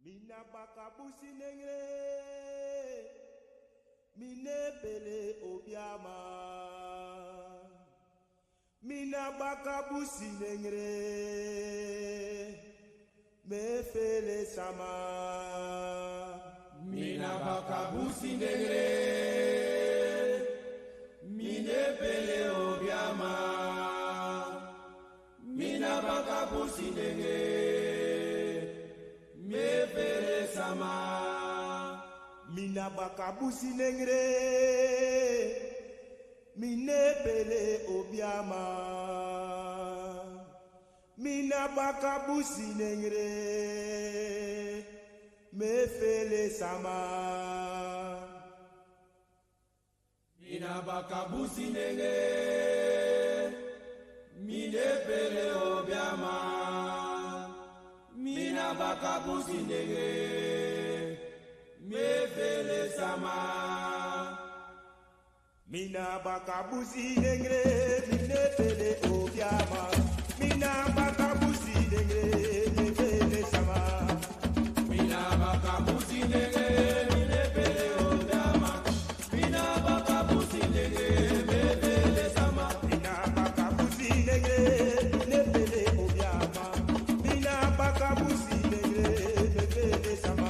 Mina bakabusi nengre, mine pele obiama. Mina bakabusi nengre, me fele sama. Mina bakabusi nengre, mine pele obiama. Mina bakabusi nengre, me pele sama. Mina bakabusi nengre, mine pele obiama. Mina bakabusi nengre, me fele sama. Mina bakabusi nengre, mine pele obiama. Mina bakabusi nengre, me fele sama. Mina bakabusi nengre, mine pele obiama. Mina bakabusi nengre, me fele sama. Mina bakabusi nengre, mine pele obiama. Mina bakabusi nengre, me fele sama. Mina bakabusi nengre, mine pele obiama. Mina bakabusi nengre, me fele sama.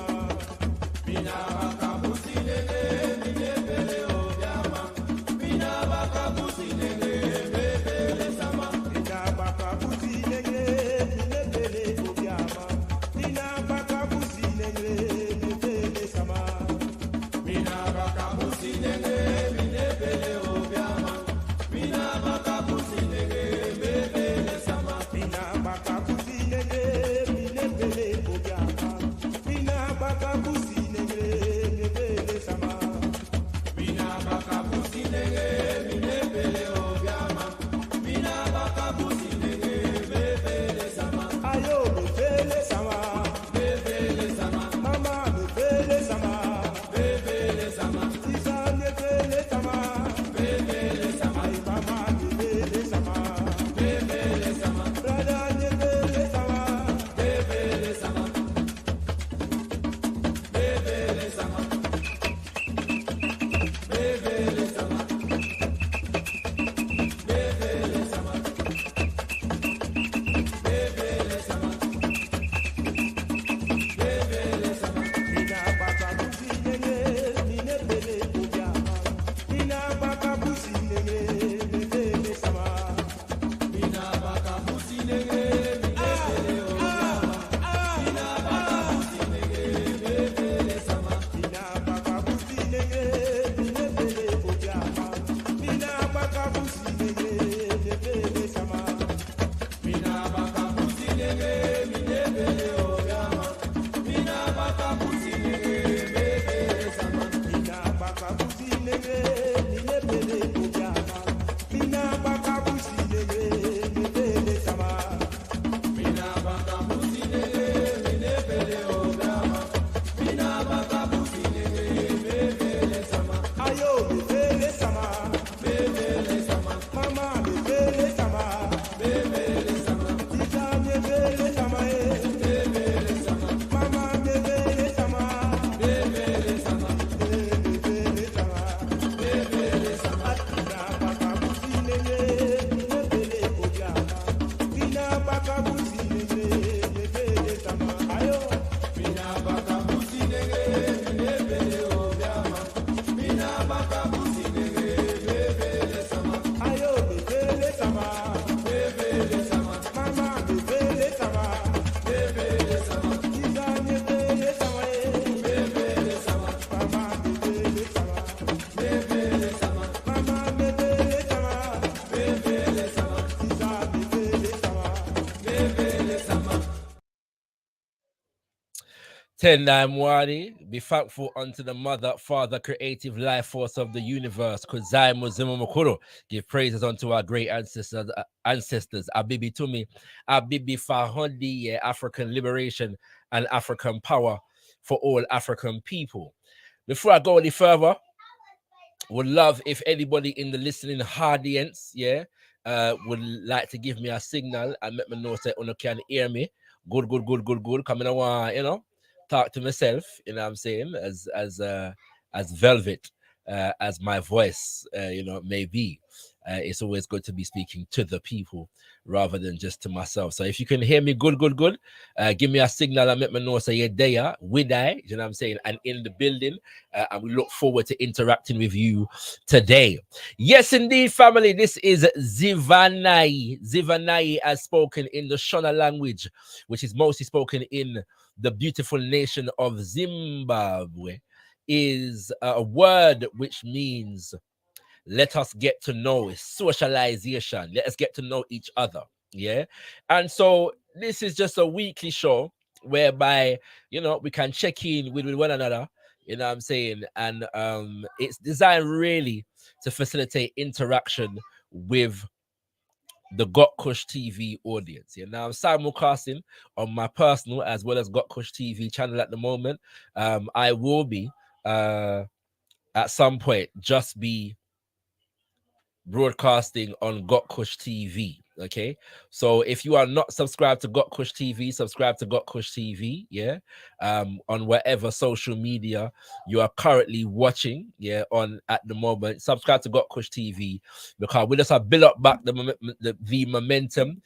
Mina bakabusi nengre, mine pele obiama. Mina bakabusi nengre, me fele sama. Mina bakabusi nengre, mine pele obiama. Mina bakabusi nengre, me fele sama. Mina bakabusi nengre, mine pele obiama. Mina bakabusi nengre, me fele sama. Mina bakabusi nengre, mine pele obiama. Mina bakabusi nengre, me fele sama. Mina bakabusi nengre, mine pele obiama. Mina bakabusi nengre, me fele sama. Ayo me fele sama, Me fele sama, mama me fele sama, me fele sama, Isa me fele sama, me fele sama, ay mama me fele sama, me fele sama, brada me fele sama, me fele sama, me fele sama, me fele sama, me fele sama, me fele sama, me fele sama. mina bakabusi nengre, mine pele obiama, mina bakabusi nengre, me fele sama. Mina bakabusi nengre, mine pele obiama. Mina bakabusi nengre, me fele sama. Mina bakabusi nengre, mine pele obiama, mina bakabusi nengre, me fele sama. Mina bakabusi nengre, mine pele obiama. Mina bakabusi nengre, me fele sama. Mina bakabusi nengre, mine pele obiama, mina bakabusi nengre, me fele sama. Mina bakabusi nengre, mine pele obiama. Mina bakabusi nengre, me fele sama. Ayo me fele sama, Me fele sama, mama me fele sama, me fele sama, Isa me fele sama, me fele sama, mama me fele sama, me fele sama, me fele sama. me fele sama. Mina bakabusi nengre, mine pele obiama, mina bakabusi nengre, me fele sama. Ayo. Mina bakabusi nengre, mine pele obiama. Mina bakabusi nengre, me fele sama, Ayo me fele sama, me fele sama, mama me fele sama, me fele sama, Isa me fele sama, me fele sama, mama me fele sama, me fele sama, mama me fele sama, me fele sama, Isa me fele sama. me fele sama. Tendai Mwari, be thankful unto the Mother, Father, creative life force of the universe. Kuzai Muzimu Mukuru. Give praises unto our great ancestors, Abibi Tumi, Abibi Fahondi, African liberation and African power for all African people. Before I go any further, would love if anybody in the listening audience, would like to give me a signal and let me know that you can hear me. Good. Coming on, talk to myself, you know what I'm saying, as velvet as my voice, may be. It's always good to be speaking to the people rather than just to myself. So if you can hear me good, give me a signal and let me know, say you're there with I, you know what I'm saying, and in the building. And we look forward to interacting with you today. Yes, indeed, family. This is ZIVANAYI. ZIVANAYI as spoken in the Shona language, which is mostly spoken in the beautiful nation of Zimbabwe, is a word which means let us get to know, socialization. Let us get to know each other. Yeah. And so this is just a weekly show whereby, we can check in with one another, you know what I'm saying? And it's designed really to facilitate interaction with the gotkushTV audience. Yeah, now I'm simulcasting on my personal as well as gotkushTV channel at the moment. I will be at some point just be broadcasting on gotkushTV. Okay, so if you are not subscribed to gotkushTV, subscribe to gotkushTV. Yeah, on whatever social media you are currently watching. Yeah, on at the moment, subscribe to gotkushTV because we just have build up back the momentum.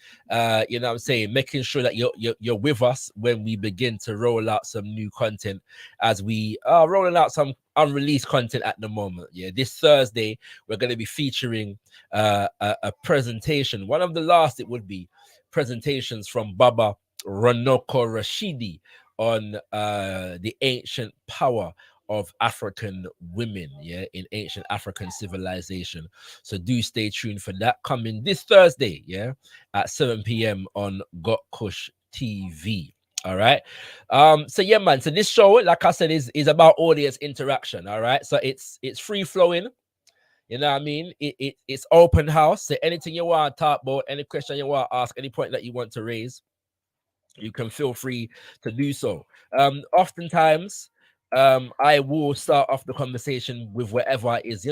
You know what I'm saying, making sure that you're with us when we begin to roll out some new content, as we are rolling out some unreleased content at the moment. Yeah, this Thursday we're going to be featuring a presentation. One of the last, it would be presentations from Baba Ranoko Rashidi on the ancient power of African women, yeah, in ancient African civilization. So do stay tuned for that, coming this Thursday, yeah, at 7 p.m. on gotkushTV. All right. So yeah, man. So this show, like I said, is about audience interaction. All right. So it's free flowing. You know what I mean? It's open house. So anything you want to talk about, any question you want to ask, any point that you want to raise, you can feel free to do so. Oftentimes, I will start off the conversation with whatever it is,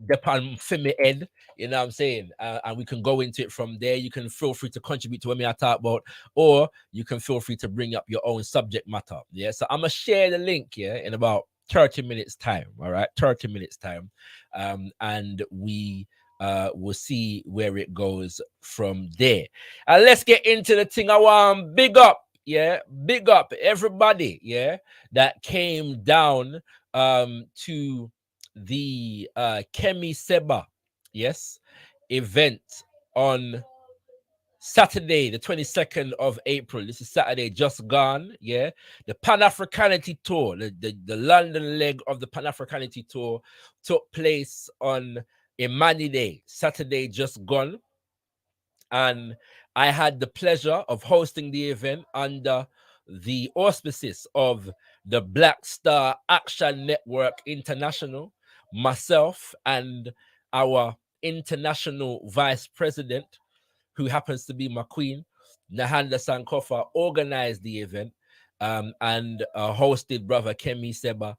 depend for me head, you know what I'm saying? And we can go into it from there. You can feel free to contribute to what I talk about, or you can feel free to bring up your own subject matter. Yeah, so I'm gonna share the link here in about 30 minutes time. All right, 30 minutes time. And we will see where it goes from there. And let's get into the thing. I want big up, big up everybody, that came down to the Kemi Seba, yes, event on Saturday, the 22nd of April. This is Saturday just gone, yeah. The Pan-Africanity Tour, the London leg of the Pan-Africanity Tour took place on Imani Day, Saturday just gone. And I had the pleasure of hosting the event under the auspices of the Black Star Action Network International, myself and our international vice president, who happens to be my queen, Nahanda Sankofa, organized the event and hosted brother Kemi Seba.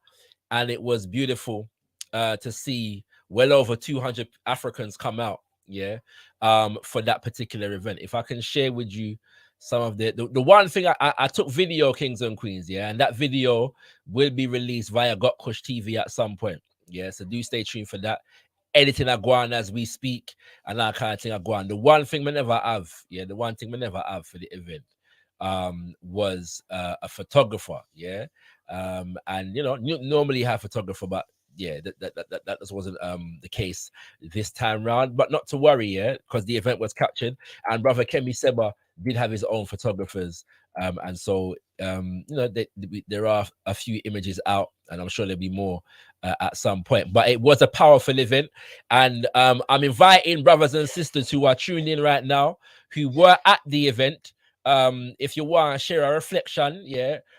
And it was beautiful to see well over 200 Africans come out, for that particular event. If I can share with you some of the one thing, I took video, kings and queens, and that video will be released via gotkushTV at some point, so do stay tuned for that. Editing I go on as we speak, and that kind of thing I go on. The one thing we never have, for the event was a photographer, and normally have photographer, but that just wasn't the case this time round. But not to worry, because the event was captured, and brother Kemi Seba did have his own photographers, and so there are a few images out, and I'm sure there'll be more at some point. But it was a powerful event, and I'm inviting brothers and sisters who are tuning in right now, who were at the event. If you want to share a reflection,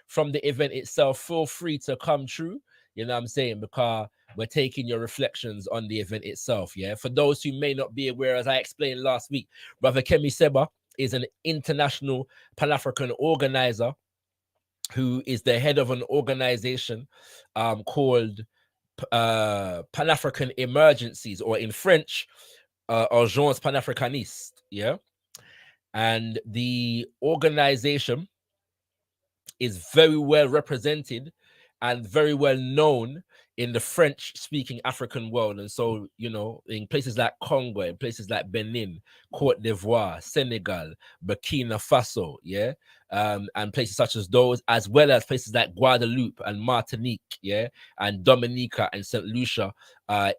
from the event itself, feel free to come through. You know what I'm saying? Because we're taking your reflections on the event itself. For those who may not be aware, as I explained last week, brother Kemi Seba is an international Pan-African organizer who is the head of an organization called Pan-African Emergencies, or in French, Agence Panafricaniste. And the organization is very well represented and very well known in the French-speaking African world. And so, you know, in places like Congo, in places like Benin, Cote d'Ivoire, Senegal, Burkina Faso, yeah, and places such as those, as well as places like Guadeloupe and Martinique, yeah, and Dominica and St. Lucia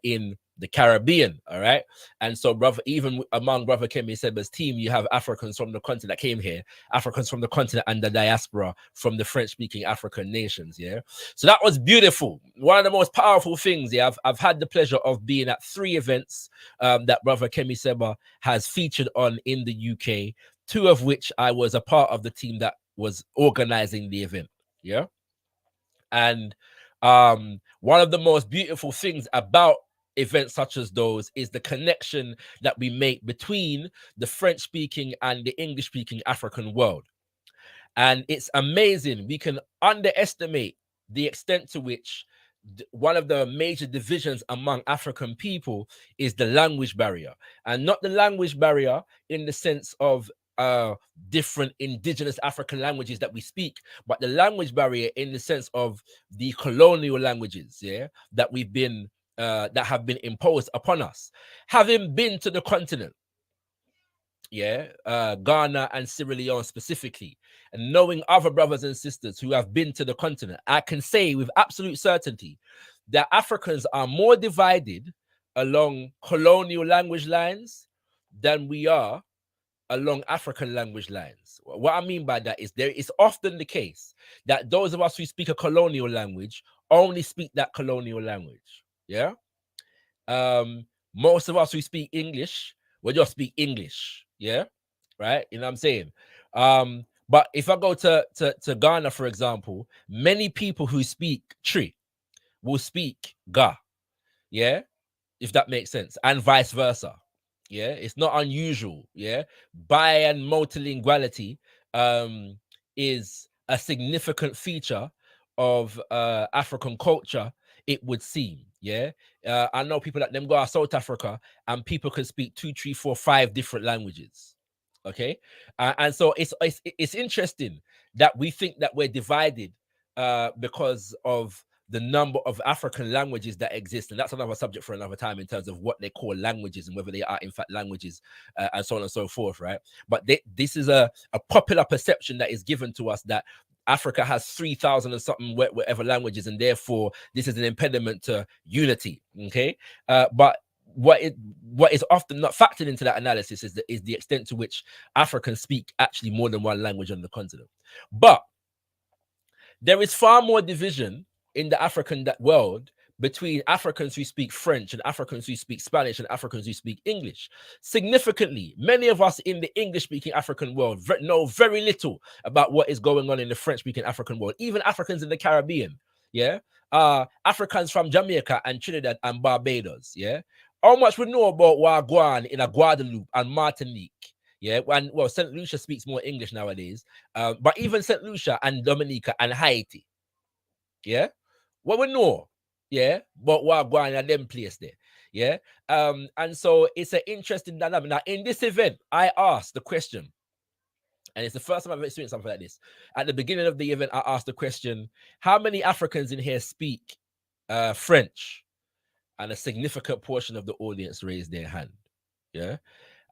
in the Caribbean, all right? And so, brother, even among Brother Kemi Seba's team, you have Africans from the continent that came here, Africans from the continent and the diaspora from the French-speaking African nations, yeah? So that was beautiful. One of the most powerful things, yeah, I've had the pleasure of being at 3 events that Brother Kemi Seba has featured on in the UK, 2 of which I was a part of the team that was organizing the event, yeah? And one of the most beautiful things about events such as those is the connection that we make between the French-speaking and the English-speaking African world. And it's amazing. We can underestimate the extent to which one of the major divisions among African people is the language barrier. And not the language barrier in the sense of different indigenous African languages that we speak, but the language barrier in the sense of the colonial languages, yeah, that we've been that have been imposed upon us. Having been to the continent, yeah, Ghana and Sierra Leone specifically, and knowing other brothers and sisters who have been to the continent, I can say with absolute certainty that Africans are more divided along colonial language lines than we are along African language lines. What I mean by that is there is often the case that those of us who speak a colonial language only speak that colonial language. Yeah. Most of us who speak English, we just speak English. Yeah. Right. You know what I'm saying? But if I go to Ghana, for example, many people who speak Tree will speak Ga. Yeah. If that makes sense. And vice versa. Yeah, it's not unusual. Yeah, bi and multilinguality is a significant feature of African culture, it would seem. Yeah, I know people that them go to South Africa and people can speak 2, 3, 4, 5 different languages. Okay, and so it's interesting that we think that we're divided because of the number of African languages that exist. And that's another subject for another time in terms of what they call languages and whether they are in fact languages and so on and so forth, right? But this is a popular perception that is given to us that Africa has 3,000 and something whatever languages, and therefore this is an impediment to unity, okay? But what is often not factored into that analysis is the extent to which Africans speak actually more than one language on the continent. But there is far more division in the African world between Africans who speak French and Africans who speak Spanish and Africans who speak English. Significantly, many of us in the English-speaking African world know very little about what is going on in the French-speaking African world, even Africans in the Caribbean, yeah? Africans from Jamaica and Trinidad and Barbados, yeah? How much we know about Wagwan in a Guadeloupe and Martinique? Yeah, well, St. Lucia speaks more English nowadays, but even St. Lucia and Dominica and Haiti, yeah, what we know, yeah, but what going at them place there, yeah, and so it's an interesting dynamic. Now, in this event, I asked the question, and it's the first time I've experienced something like this. At the beginning of the event, I asked the question: how many Africans in here speak French? And a significant portion of the audience raised their hand, yeah.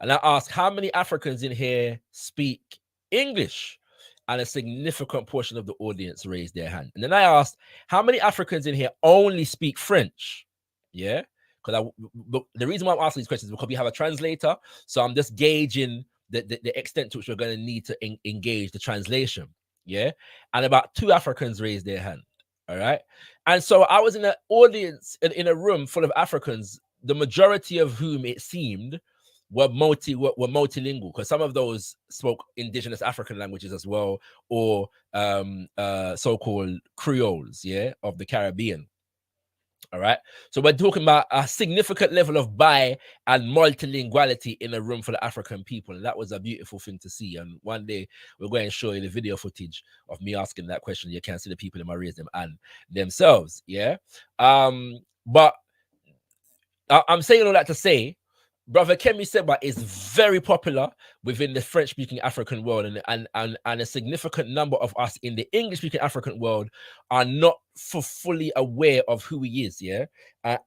And I asked, how many Africans in here speak English? And a significant portion of the audience raised their hand. And then I asked, how many Africans in here only speak French? Yeah, because the reason why I'm asking these questions is because we have a translator. So I'm just gauging the extent to which we're going to need to engage the translation. Yeah, and about 2 Africans raised their hand. All right. And so I was in an audience, in a room full of Africans, the majority of whom it seemed were multilingual, because some of those spoke indigenous African languages as well, or so-called Creoles, yeah, of the Caribbean. All right. So we're talking about a significant level of bi and multilinguality in a room full of African people. And that was a beautiful thing to see. And one day we're going to show you the video footage of me asking that question. You can see the people in my raise them and themselves. Yeah. But I'm saying all that to say Brother Kemi Seba is very popular within the French-speaking African world, and a significant number of us in the English-speaking African world are not fully aware of who he is. Yeah,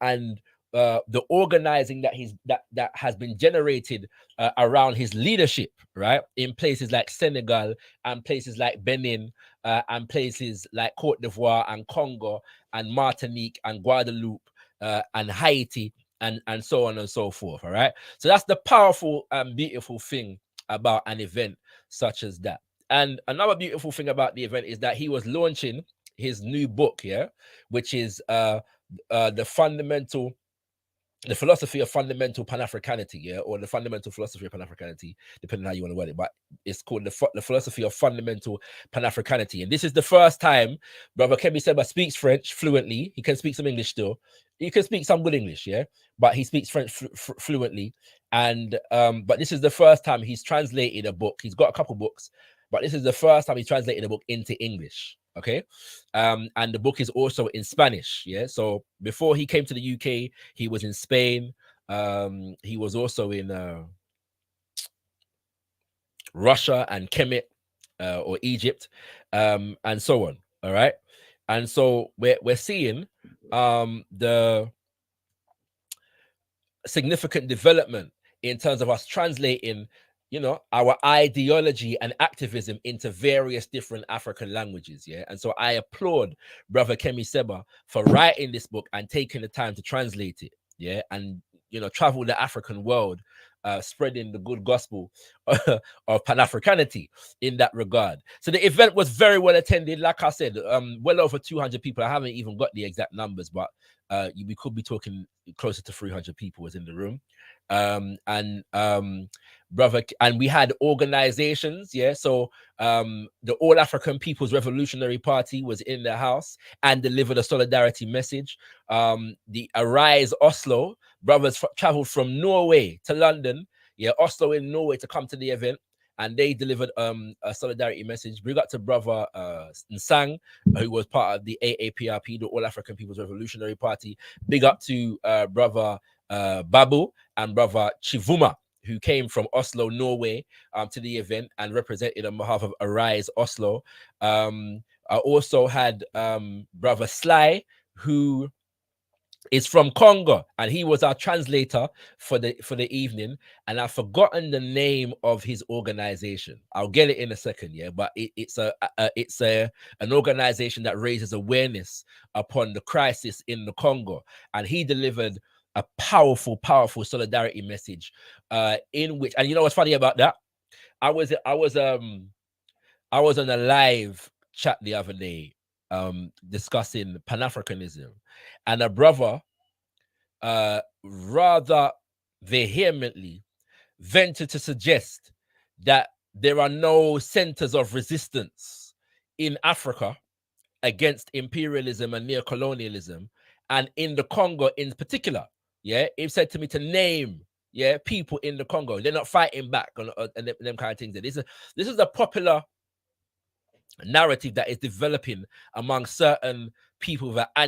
and the organizing that has been generated around his leadership, right, in places like Senegal and places like Benin and places like Cote d'Ivoire and Congo and Martinique and Guadeloupe and Haiti and so on and so forth. All right. So that's the powerful and beautiful thing about an event such as that. And another beautiful thing about the event is that he was launching his new book, yeah, which is the philosophy of fundamental Pan-Africanity, yeah, or the fundamental philosophy of Pan-Africanity, depending on how you want to word it. But it's called the philosophy of fundamental Pan-Africanity. And this is the first time Brother Kemi Seba speaks French fluently. He can speak some English still. He can speak some good English, yeah, but he speaks French fluently. And but this is the first time he's translated a book. He's got a couple books, but this is the first time he's translated a book into English. Okay, and the book is also in Spanish. Yeah, so before he came to the UK, he was in Spain. He was also in Russia and Kemet or Egypt, and so on. All right, and so we're seeing the significant development in terms of us translating, you know, our ideology and activism into various different African languages. Yeah. And so I applaud Brother Kemi Seba for writing this book and taking the time to translate it. Yeah. And, you know, travel the African world, spreading the good gospel of Pan-Africanity in that regard. So the event was very well attended. Like I said, well over 200 people. I haven't even got the exact numbers, but we could be talking closer to 300 people was in the room. Brother, and we had organizations, yeah. So the All African People's Revolutionary Party was in the house and delivered a solidarity message. The Arise Oslo brothers traveled from Norway to London, yeah, Oslo in Norway, to come to the event, and they delivered a solidarity message. Big up to Brother Nsang, who was part of the AAPRP, the All African People's Revolutionary Party. Big up to Brother Babu and Brother Chivuma, who came from Oslo, Norway, to the event and represented on behalf of Arise Oslo. I also had Brother Sly, who is from Congo, and he was our translator for the evening. And I've forgotten the name of his organization. I'll get it in a second, yeah. But it's an organization that raises awareness upon the crisis in the Congo, and he delivered a powerful solidarity message, in which, and you know what's funny about that? I was on a live chat the other day, discussing Pan-Africanism, and a brother rather vehemently ventured to suggest that there are no centers of resistance in Africa against imperialism and neocolonialism, and in the Congo in particular. Yeah, he said to me to name, yeah, people in the Congo. They're not fighting back on them kind of things. This is a popular narrative that is developing among certain people with an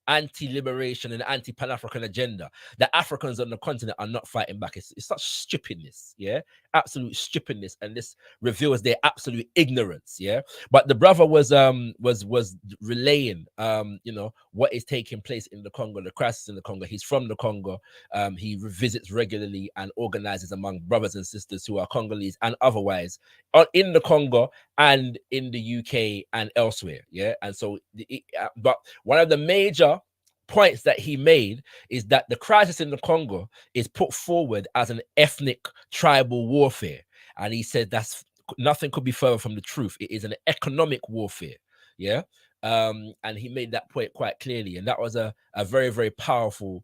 anti-liberation and anti-Pan-African agenda. The Africans on the continent are not fighting back. It's such stupidness, yeah, absolute stupidness, and this reveals their absolute ignorance, yeah. But the brother was relaying, you know, what is taking place in the Congo, the crisis in the Congo. He's from the Congo. He visits regularly and organizes among brothers and sisters who are Congolese and otherwise in the Congo and in the UK and elsewhere, yeah. And so, but one of the major points that he made is that the crisis in the Congo is put forward as an ethnic tribal warfare, and he said that's nothing could be further from the truth. It is an economic warfare, yeah. And he made that point quite clearly, and that was a very powerful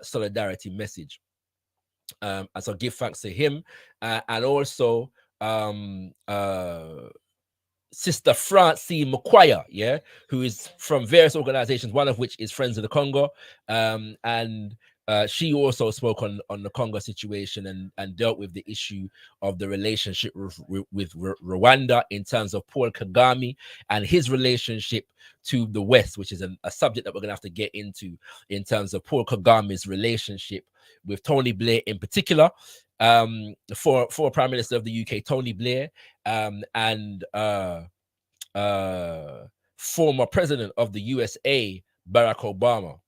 solidarity message. And so give thanks to him, and also Sister Francine McQuire, yeah, who is from various organizations, one of which is Friends of the Congo, and she also spoke on the Congo situation and dealt with the issue of the relationship with Rwanda in terms of Paul Kagame and his relationship to the West, which is a subject that we're going to have to get into in terms of Paul Kagame's relationship with Tony Blair in particular, for Prime Minister of the UK, Tony Blair, and former President of the USA, Barack Obama.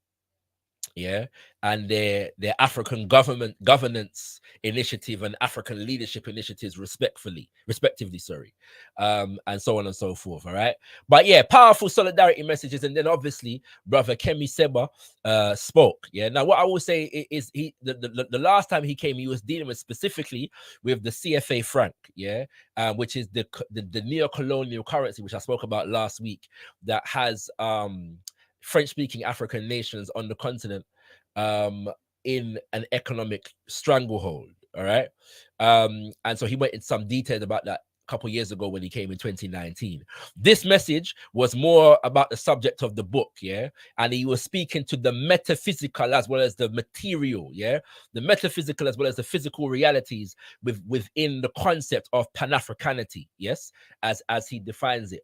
Yeah, and their African governance initiative and African leadership initiatives respectively, sorry, and so on and so forth. All right, but yeah, powerful solidarity messages, and then obviously brother Kemi Seba spoke. Yeah, now what I will say is the last time he came, he was dealing with specifically with the CFA franc, yeah, which is the neo-colonial currency which I spoke about last week, that has French-speaking African nations on the continent in an economic stranglehold. All right, and so he went in some detail about that a couple years ago when he came in 2019. This message was more about the subject of the book, yeah, and he was speaking to the metaphysical as well as the material, yeah, the metaphysical as well as the physical realities within the concept of Pan-Africanity, yes, as he defines it.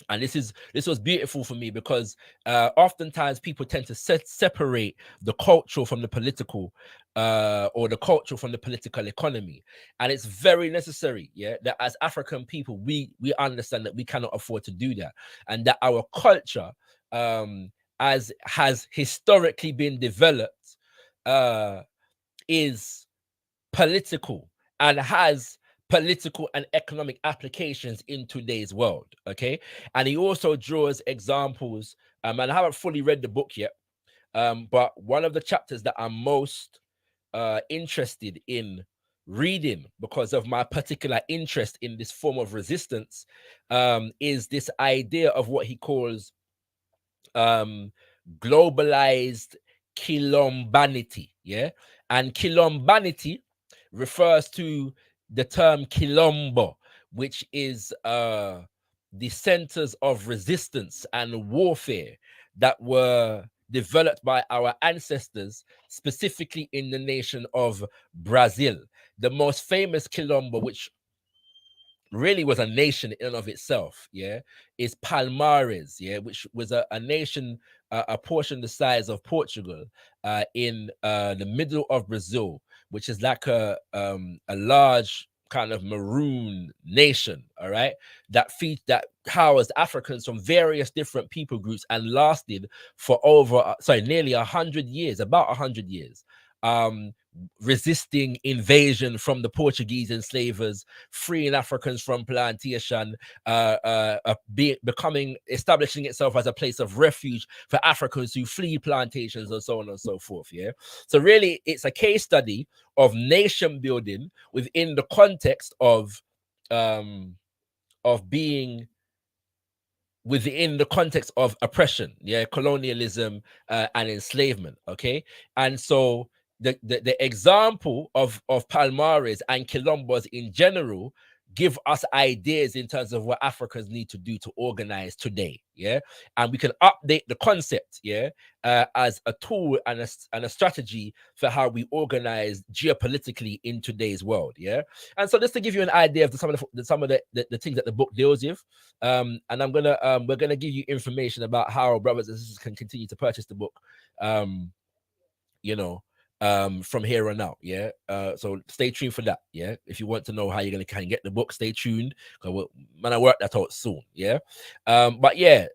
And this was beautiful for me because oftentimes people tend to separate the cultural from the political, or the cultural from the political economy, and it's very necessary, yeah, that as African people we understand that we cannot afford to do that, and that our culture, as has historically been developed, is political and has political and economic applications in today's world. Okay, and he also draws examples, and I haven't fully read the book yet, but one of the chapters that I'm most interested in reading because of my particular interest in this form of resistance, is this idea of what he calls globalized kilombanity. Yeah, and kilombanity refers to the term Quilombo, which is the centers of resistance and warfare that were developed by our ancestors, specifically in the nation of Brazil. The most famous Quilombo, which really was a nation in and of itself, yeah, is Palmares, yeah, which was a nation, a portion the size of Portugal, in the middle of Brazil, which is like a large kind of maroon nation, all right, that housed Africans from various different people groups and lasted for over nearly 100 years, about 100 years, resisting invasion from the Portuguese enslavers, freeing Africans from plantation, establishing itself as a place of refuge for Africans who flee plantations, and so on and so forth. Yeah, so really, it's a case study of nation building within the context of being within the context of oppression, yeah, colonialism, and enslavement. Okay, and so the example of Palmares and Quilombos in general give us ideas in terms of what Africans need to do to organize today, yeah, and we can update the concept, yeah, as a tool and a strategy for how we organize geopolitically in today's world, yeah. And so just to give you an idea of some of the things that the book deals with, and we're gonna give you information about how brothers and sisters can continue to purchase the book, you know, from here on out, yeah. So stay tuned for that, yeah. If you want to know how you're gonna kind of get the book, stay tuned, because I work that out soon, yeah. But yeah,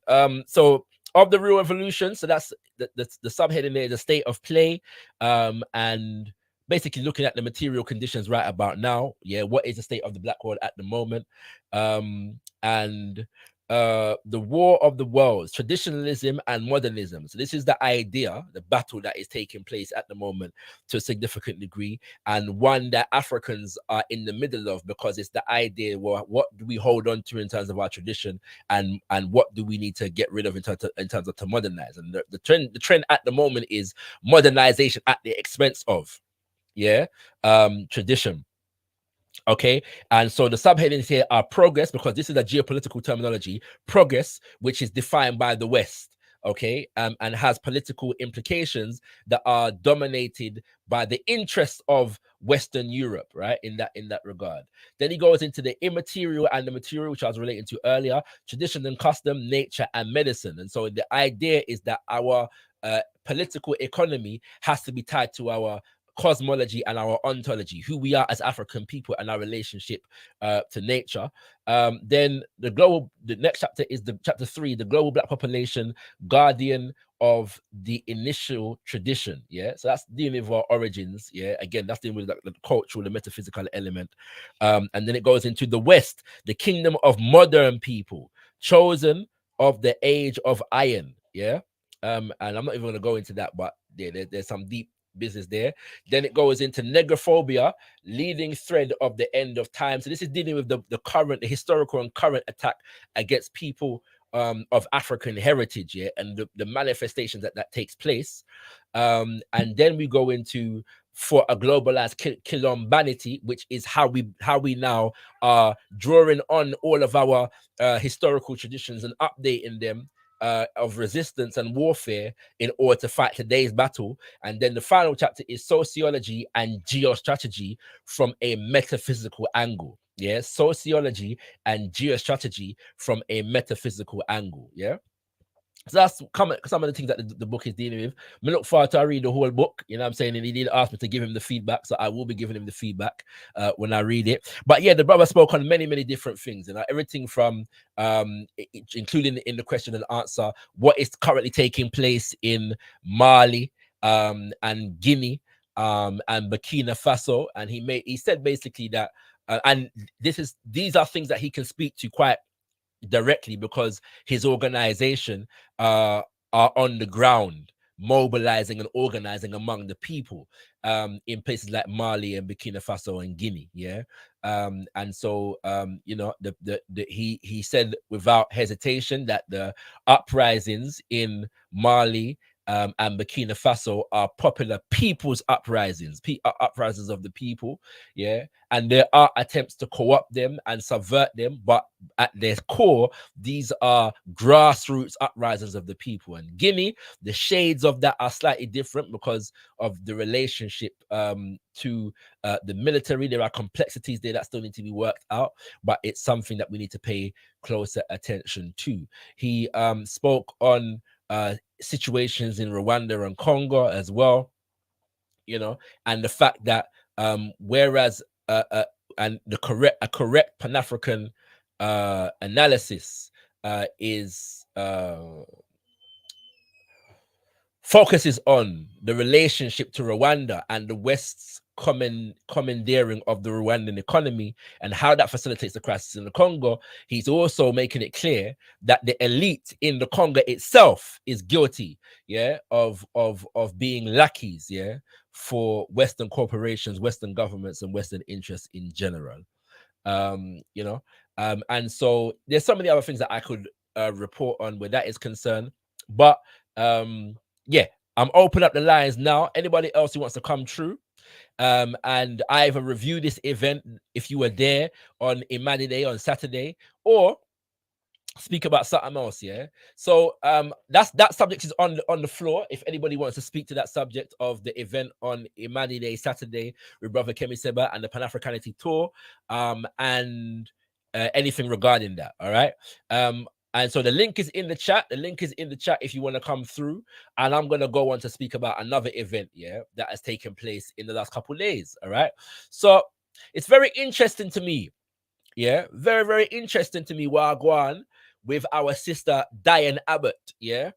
so of the real evolution, so that's the subheading there, the state of play, and basically looking at the material conditions right about now, yeah. What is the state of the Black world at the moment, and the war of the worlds, traditionalism and modernism. So this is the idea, the battle that is taking place at the moment to a significant degree, and one that Africans are in the middle of, because it's the idea, well, what do we hold on to in terms of our tradition, and what do we need to get rid of in terms of to modernize? And the trend at the moment is modernization at the expense of, yeah, tradition. Okay, and so the subheadings here are progress, because this is a geopolitical terminology. Progress, which is defined by the West. okay, and has political implications that are dominated by the interests of Western Europe, right? In that regard. Then he goes into the immaterial and the material, which I was relating to earlier: tradition and custom, nature and medicine. And so the idea is that our political economy has to be tied to our cosmology and our ontology, who we are as African people, and our relationship to nature. Then the next chapter is the chapter 3, the global Black population, guardian of the initial tradition. Yeah, so that's dealing with our origins. Yeah, again, that's dealing with the cultural, the metaphysical element. And then it goes into the West, the kingdom of modern people, chosen of the age of iron. Yeah. And I'm not even going to go into that, but there's some deep business there. Then it goes into negrophobia, leading thread of the end of time. So this is dealing with the historical and current attack against people of African heritage, yeah, and the manifestations that takes place. And then we go into for a globalized kilombanity, which is how we now are drawing on all of our historical traditions and updating them of resistance and warfare in order to fight today's battle. And then the final chapter is sociology and geostrategy from a metaphysical angle. Yeah, sociology and geostrategy from a metaphysical angle. Yeah. So that's some of the things that the book is dealing with. I look forward to read the whole book. You know what I'm saying? And he did ask me to give him the feedback. So I will be giving him the feedback when I read it. But yeah, the brother spoke on many, many different things. And everything from, including in the question and answer, what is currently taking place in Mali and Guinea and Burkina Faso. And he said basically that, and these are things that he can speak to quite directly because his organization are on the ground mobilizing and organizing among the people in places like Mali and Burkina Faso and Guinea. Yeah. And so you know, he said without hesitation that the uprisings in Mali and Burkina Faso are popular people's uprisings, uprisings of the people. Yeah. And there are attempts to co-opt them and subvert them, but at their core, these are grassroots uprisings of the people. And Guinea, the shades of that are slightly different because of the relationship to the military. There are complexities there that still need to be worked out, but it's something that we need to pay closer attention to. He spoke on situations in Rwanda and Congo as well, you know, and the fact that whereas and a correct Pan-African analysis is focuses on the relationship to Rwanda and the West's commandeering of the Rwandan economy and how that facilitates the crisis in the Congo. He's also making it clear that the elite in the Congo itself is guilty, yeah, of being lackeys, yeah, for Western corporations, Western governments, and Western interests in general. You know, and so there's so many other things that I could report on where that is concerned, but yeah, I'm open up the lines now. Anybody else who wants to come through and either review this event if you were there on Imani Day on Saturday, or speak about something else. Yeah, so that subject is on the floor if anybody wants to speak to that subject of the event on Imani Day Saturday with Brother Kemi Seba and the Pan-Africanity Tour, and anything regarding that. All right. And so the link is in the chat. The link is in the chat if you want to come through. And I'm going to go on to speak about another event, yeah, that has taken place in the last couple of days. All right. So it's very interesting to me. Yeah. Very, very interesting to me, Wagwan, with our sister Diane Abbott, yeah,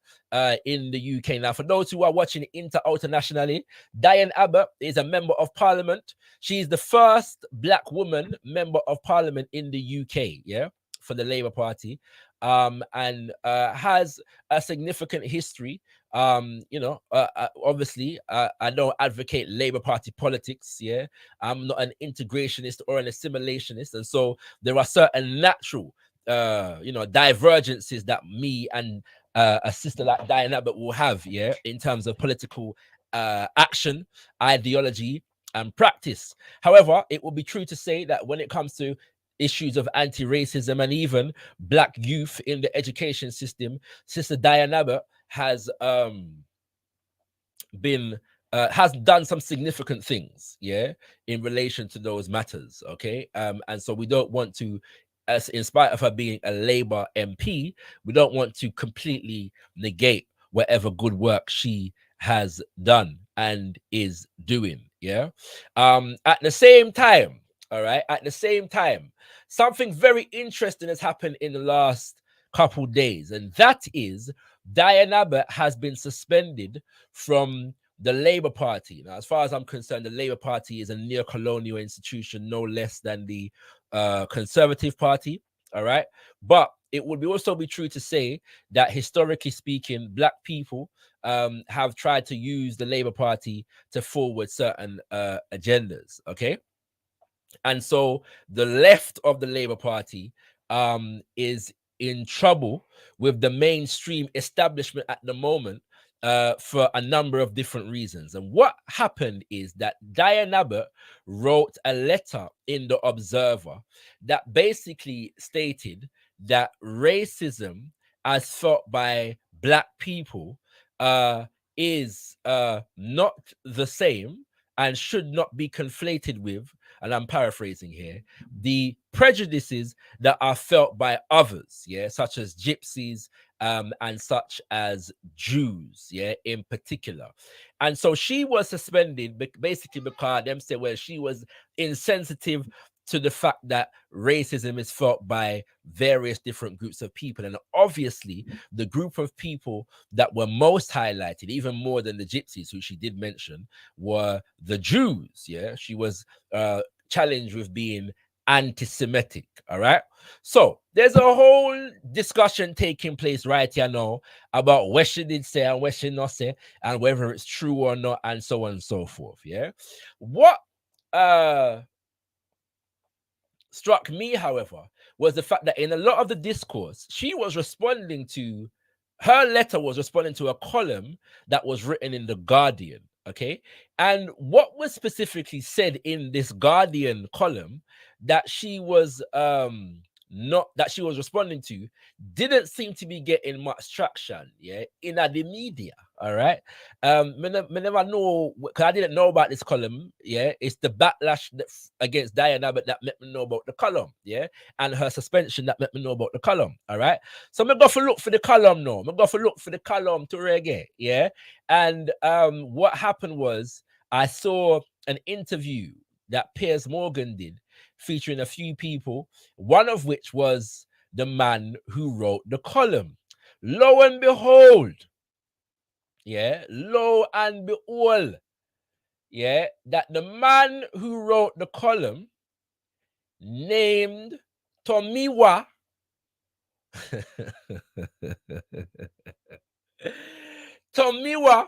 in the UK. Now, for those who are watching internationally, Diane Abbott is a member of parliament. She's the first Black woman member of parliament in the UK, yeah, for the Labour Party. And has a significant history. You know, obviously, I don't advocate Labour Party politics. Yeah, I'm not an integrationist or an assimilationist, and so there are certain natural, you know, divergences that me and a sister like Diane Abbott will have. Yeah, in terms of political action, ideology, and practice. However, it will be true to say that when it comes to issues of anti-racism and even Black youth in the education system, Sister Diane Abbott has been has done some significant things, yeah, in relation to those matters. Okay, and so we don't want to, as in spite of her being a Labour MP, we don't want to completely negate whatever good work she has done and is doing. Yeah. At the same time, all right, at the same time, something very interesting has happened in the last couple days, and that is Diane Abbott has been suspended from the Labour Party. Now, as far as I'm concerned, the Labour Party is a neo-colonial institution, no less than the Conservative Party. All right, but it would also be true to say that historically speaking, Black people have tried to use the Labour Party to forward certain agendas. Okay, and so the left of the Labour Party is in trouble with the mainstream establishment at the moment for a number of different reasons. And what happened is that Diane Abbott wrote a letter in the Observer that basically stated that racism as felt by Black people is not the same and should not be conflated with, and I'm paraphrasing here, the prejudices that are felt by others, yeah, such as gypsies and such as Jews, yeah, in particular. And so she was suspended basically because them say, well, she was insensitive to the fact that racism is felt by various different groups of people. And obviously, the group of people that were most highlighted, even more than the gypsies, who she did mention, were the Jews. Yeah, she was challenged with being anti-Semitic. All right. So there's a whole discussion taking place right here now about what she did say and what she not say, and whether it's true or not, and so on and so forth. Yeah. What struck me, however, was the fact that in a lot of the discourse, she was responding to, her letter was responding to a column that was written in The Guardian. Okay. And what was specifically said in this Guardian column that she was not that she was responding to didn't seem to be getting much traction, yeah, in the media. All right. Me never know, because I didn't know about this column. Yeah, it's the backlash against Diane Abbott that let me know about the column, yeah, and her suspension that let me know about the column. All right. So me go for look for the column now. Me go for look for the column to reggae, yeah. And what happened was I saw an interview that Piers Morgan did featuring a few people, one of which was the man who wrote the column. Lo and behold, yeah, lo and behold, yeah, that the man who wrote the column named Tomiwa Tomiwa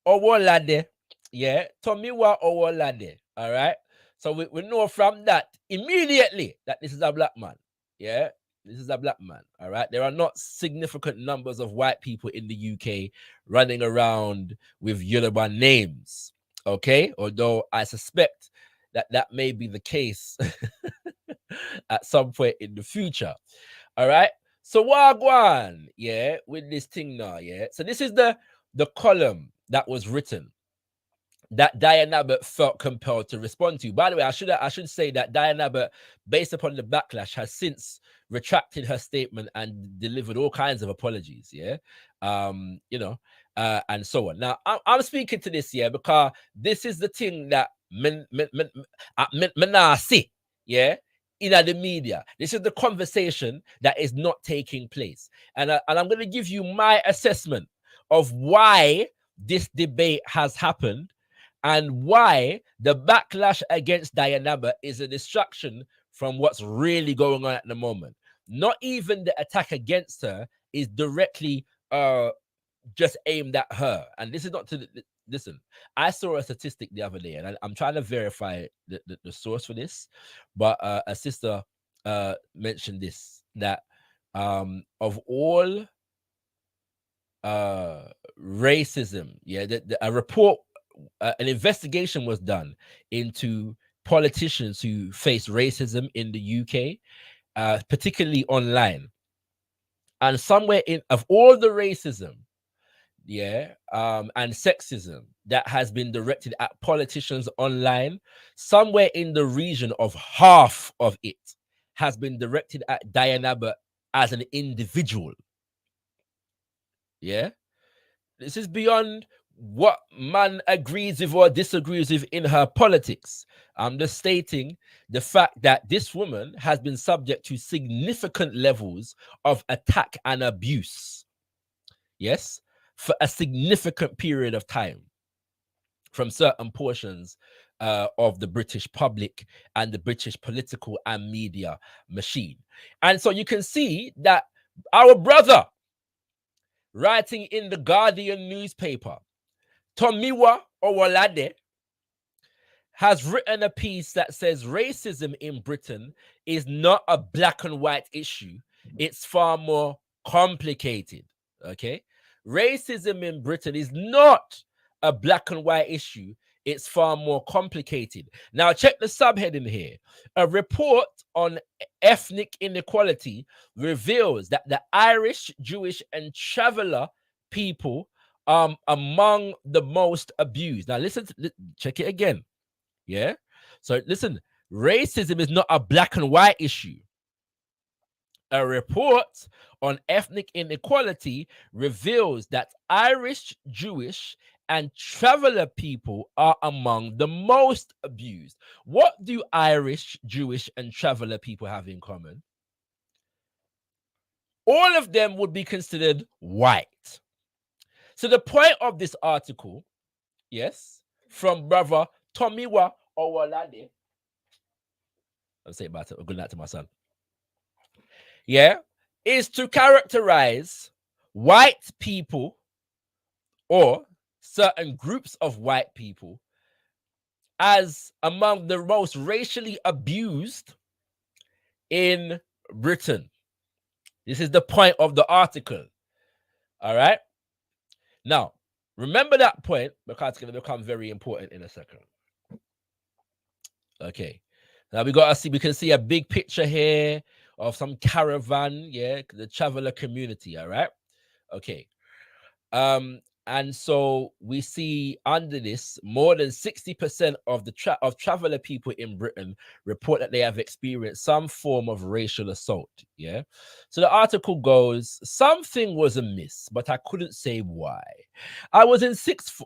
Owolade, yeah, Tomiwa Owolade, all right. So we know from that immediately that this is a Black man, yeah. This is a Black man, all right. There are not significant numbers of white people in the UK running around with Yoruba names, okay. Although I suspect that that may be the case at some point in the future, all right. So wagwan, yeah, with this thing now, yeah. So this is the column that was written that Diane Abbott felt compelled to respond to. By the way, I should say that Diane Abbott, based upon the backlash, has since retracted her statement and delivered all kinds of apologies. Yeah, you know, and so on. Now, I'm speaking to this, yeah, because this is the thing that men see, yeah, in the media. This is the conversation that is not taking place, and I'm going to give you my assessment of why this debate has happened and why the backlash against Diane Abbott is a distraction from what's really going on at the moment. Not even the attack against her is directly just aimed at her. And this is not to listen. I saw a statistic the other day, and I'm trying to verify the source for this, but a sister mentioned this, that of all racism, yeah, a report, an investigation was done into politicians who face racism in the UK, particularly online. And somewhere in of all the racism, and sexism that has been directed at politicians online, somewhere in the region of half of it has been directed at Diana Abbott as an individual. Yeah, this is beyond what man agrees with or disagrees with in her politics. I'm just stating the fact that this woman has been subject to significant levels of attack and abuse. Yes, for a significant period of time from certain portions of the British public and the British political and media machine. And so you can see that our brother, writing in the Guardian newspaper, Tomiwa Owolade, has written a piece that says racism in Britain is not a black and white issue. It's far more complicated. Okay. Racism in Britain is not a black and white issue. It's far more complicated. Now, check the subheading here. A report on ethnic inequality reveals that the Irish, Jewish, and traveler people are among the most abused. Now, listen, check it again. Yeah. So listen, racism is not a black and white issue. A report on ethnic inequality reveals that Irish, Jewish, and traveler people are among the most abused. What do Irish, Jewish, and traveler people have in common? All of them would be considered white. So the point of this article, yes, from brother Tomiwa Owolade, I'll say about it. Good night to my son. Yeah, is to characterize white people or certain groups of white people as among the most racially abused in Britain. This is the point of the article. All right. Now, remember that point because it's going to become very important in a second. Okay. Now we can see a big picture here of some caravan, yeah, the traveler community, all right? Okay. And so we see under this more than 60% of the traveler people in Britain report that they have experienced some form of racial assault. Yeah. So the article goes, something was amiss, but I couldn't say why. I was a sixth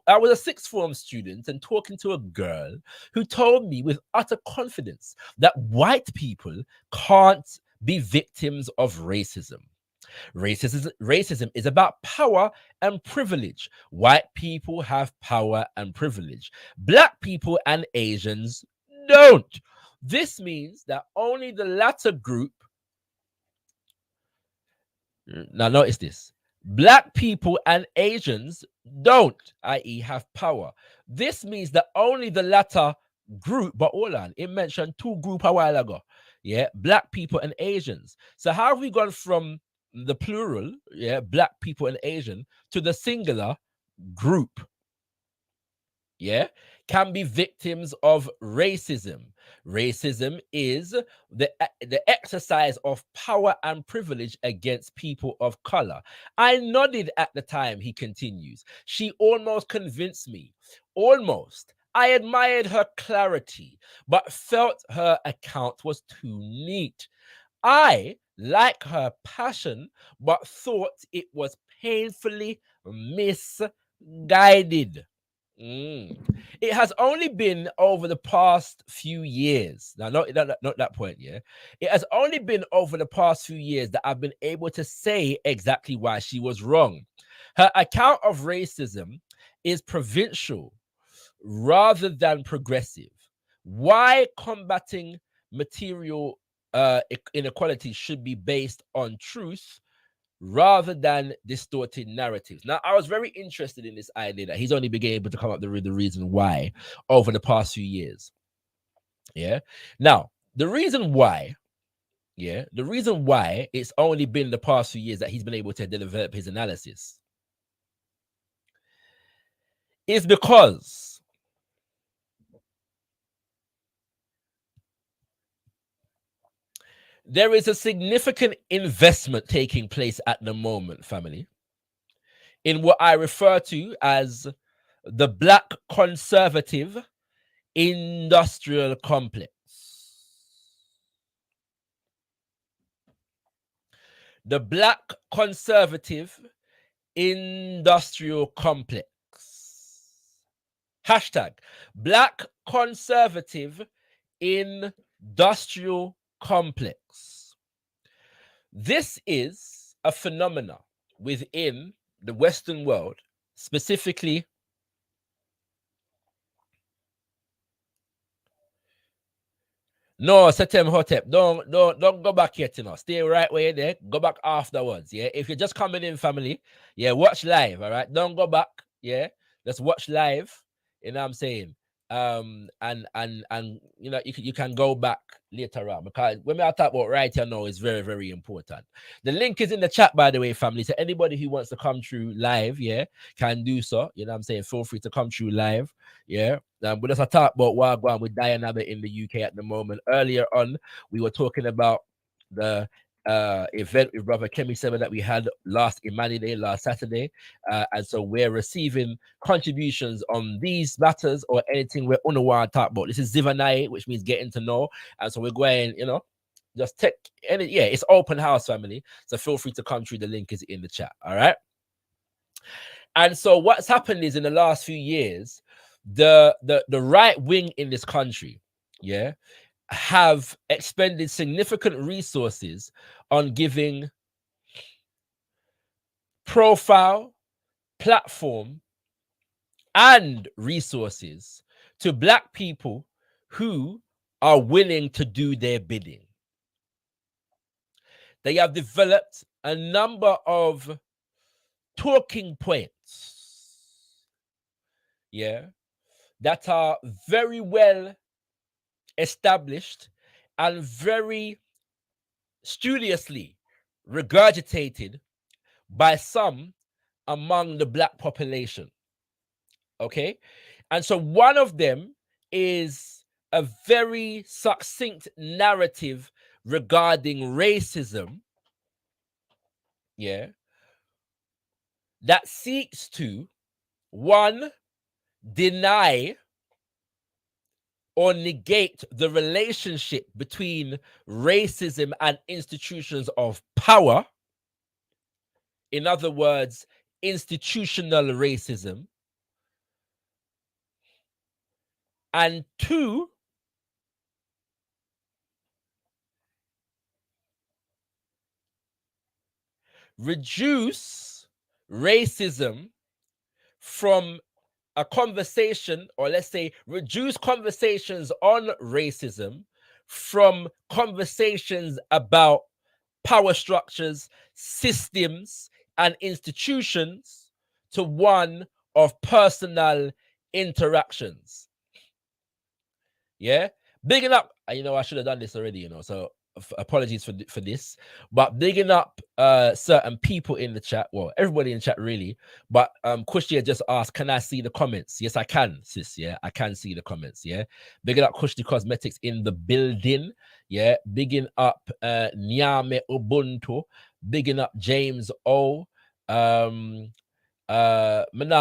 form student and talking to a girl who told me with utter confidence that white people can't be victims of racism. Racism is about power and privilege. White people have power and privilege. Black people and Asians don't. This means that only the latter group. Now, notice this. Black people and Asians don't, i.e., have power. This means that only the latter group, but hold on, it mentioned two groups a while ago. Yeah, black people and Asians. So, how have we gone from the plural, yeah, black people and Asian, to the singular group, yeah, can be victims of racism. Racism is the exercise of power and privilege against people of color. I nodded at the time, he continues. She almost convinced me. Almost. I admired her clarity, but felt her account was too neat. I like her passion, but thought it was painfully misguided. It has only been over the past few years. Now, not that point, yeah. It has only been over the past few years that I've been able to say exactly why she was wrong. Her account of racism is provincial rather than progressive. Why combating material inequality should be based on truth rather than distorted narratives. Now, I was very interested in this idea that he's only been able to come up with the reason why over the past few years. Yeah. Now, the reason why it's only been the past few years that he's been able to develop his analysis is because there is a significant investment taking place at the moment, family, in what I refer to as the Black conservative industrial complex. The Black conservative industrial complex. Hashtag Black conservative industrial complex. This is a phenomena within the Western world, specifically no, Setem Hotep, don't go back yet, you know. Stay right where you're there. Go back afterwards. Yeah. If you're just coming in, family, yeah, watch live. All right. Don't go back. Yeah. Just watch live. You know what I'm saying? And you know, you can go back later on, because when we are talking about right here now is very, very important. The link is in the chat, by the way, family. So anybody who wants to come through live, yeah, can do so. You know what I'm saying? Feel free to come through live. Yeah. But as I talk about Wagwan with Diana in the UK at the moment. Earlier on, we were talking about the event with Brother Kemi Seven that we had last Saturday. And so we're receiving contributions on these matters or anything we're on the want to talk about. This is ZIVANAYI, which means getting to know. And so we're going, you know, just take any, yeah, it's open house, family. So feel free to come through. The link is in the chat. All right. And so what's happened is in the last few years, the right wing in this country, yeah, have expended significant resources on giving profile, platform, and resources to Black people who are willing to do their bidding. They have developed a number of talking points, yeah, that are very well established and very studiously regurgitated by some among the Black population. Okay. And so one of them is a very succinct narrative regarding racism, yeah, that seeks to, one, deny or negate the relationship between racism and institutions of power. In other words, institutional racism. And two, reduce racism from a conversation, or let's say reduce conversations on racism from conversations about power structures, systems, and institutions to one of personal interactions. Yeah, bigging up. You know, I should have done this already. You know, so apologies for this, but bigging up certain people in the chat. Well, everybody in the chat really. But Kushti just asked, "Can I see the comments?" Yes, I can, sis. Yeah, I can see the comments. Yeah, bigging up Kushti Cosmetics in the building. Yeah, bigging up Nyame Ubuntu. Bigging up James O. Nah,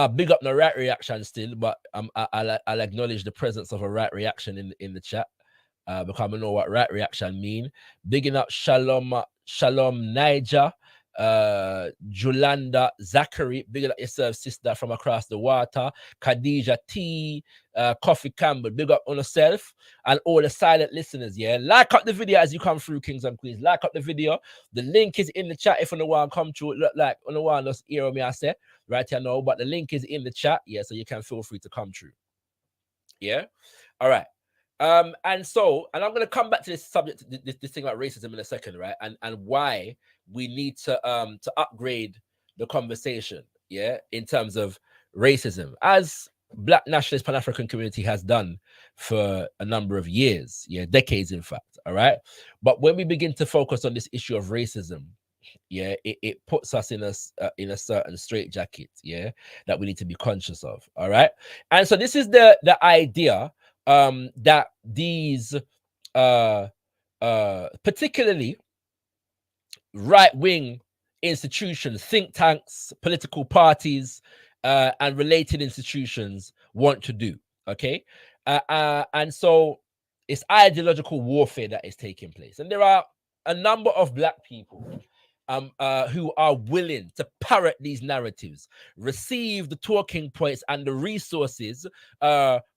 big up the right reaction still, but I'll acknowledge the presence of a right reaction in the chat, because I know what right reaction mean. Bigging up Shalom Niger, Julanda Zachary, bigging up yourself, sister from across the water. Khadija T, Coffee Campbell, big up on yourself and all the silent listeners. Yeah, like up the video as you come through, kings and queens. Like up the video. The link is in the chat if you want to come through. Look like on the one just hear me I say right here now, but the link is in the chat. Yeah, so you can feel free to come through. Yeah, all right. And I'm going to come back to this subject, this thing about racism in a second, right? And why we need to upgrade the conversation, yeah, in terms of racism, as Black nationalist Pan-African community has done for a number of years, yeah, decades, in fact. All right. But when we begin to focus on this issue of racism, yeah, it puts us in a certain straitjacket, yeah, that we need to be conscious of. All right. And so this is the idea that these particularly right-wing institutions, think tanks, political parties, and related institutions want to do. Okay, and so it's ideological warfare that is taking place, and there are a number of black people who are willing to parrot these narratives, receive the talking points and the resources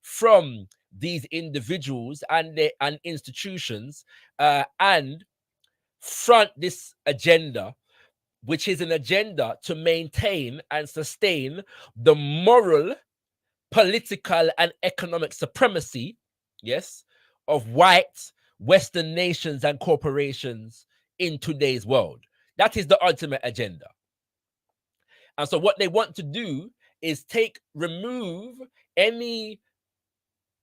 from these individuals and institutions, and front this agenda, which is an agenda to maintain and sustain the moral, political, and economic supremacy, yes, of white Western nations and corporations in today's world. That is the ultimate agenda. And so what they want to do is remove any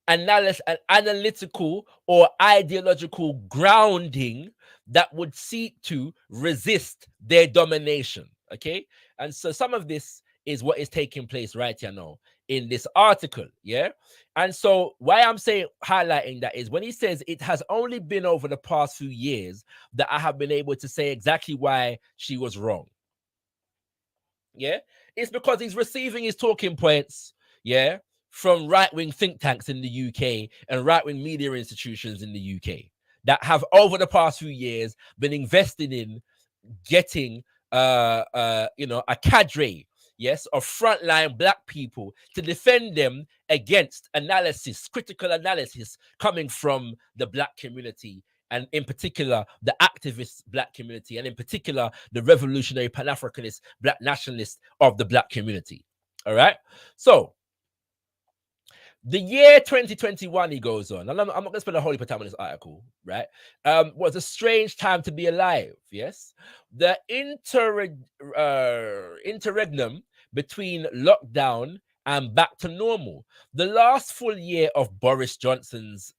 analytical or ideological grounding that would seek to resist their domination. Okay, and so some of this is what is taking place right here now in this article. Yeah, and so why I'm saying highlighting that is when he says it has only been over the past few years that I have been able to say exactly why she was wrong. Yeah, it's because he's receiving his talking points, yeah, from right-wing think tanks in the UK and right-wing media institutions in the UK that have over the past few years been invested in getting a cadre, yes, of frontline black people to defend them against critical analysis coming from the black community, and in particular the activist black community, and in particular the revolutionary Pan-Africanist black nationalists of the black community. All right, so the year 2021, he goes on, and I'm not going to spend a whole heap of time on this article, right? Was a strange time to be alive, yes? The interregnum between lockdown and back to normal, the last full year of Boris Johnson's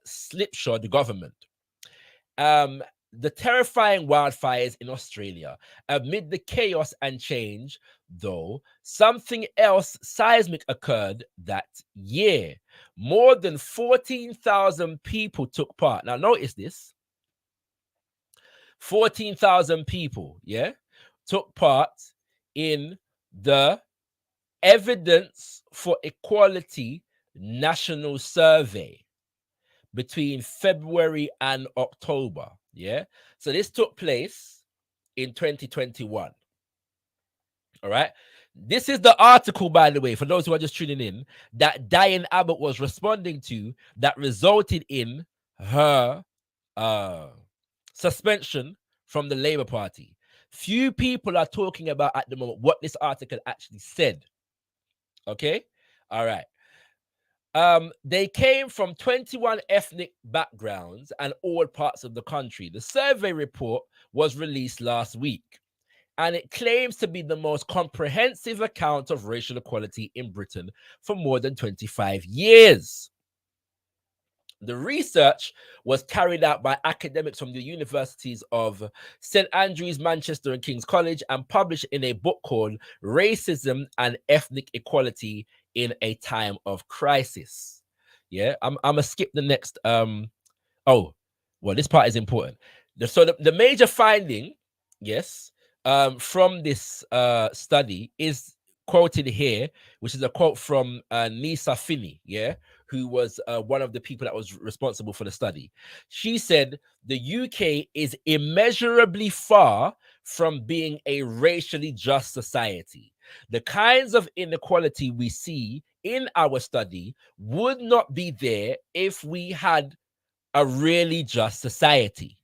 slipshod government. The terrifying wildfires in Australia. Amid the chaos and change, though, something else seismic occurred that year. More than 14,000 people took part. Now, notice this. 14,000 people, yeah, took part in the Evidence for Equality National Survey between February and October. Yeah, so this took place in 2021. All right, this is the article, by the way, for those who are just tuning in, that Diane Abbott was responding to that resulted in her suspension from the Labour Party. Few people are talking about at the moment what this article actually said. Okay, all right. They came from 21 ethnic backgrounds and all parts of the country. The survey report was released last week, and it claims to be the most comprehensive account of racial equality in Britain for more than 25 years. The research was carried out by academics from the universities of St. Andrews, Manchester, and King's College, and published in a book called Racism and Ethnic Equality in a Time of Crisis. Yeah, I'm gonna skip the next. Oh, well, this part is important. So the major finding, yes, from this study is quoted here, which is a quote from Nisa Finney, yeah, who was one of the people that was responsible for the study. She said the UK is immeasurably far from being a racially just society. The kinds of inequality we see in our study would not be there if we had a really just society.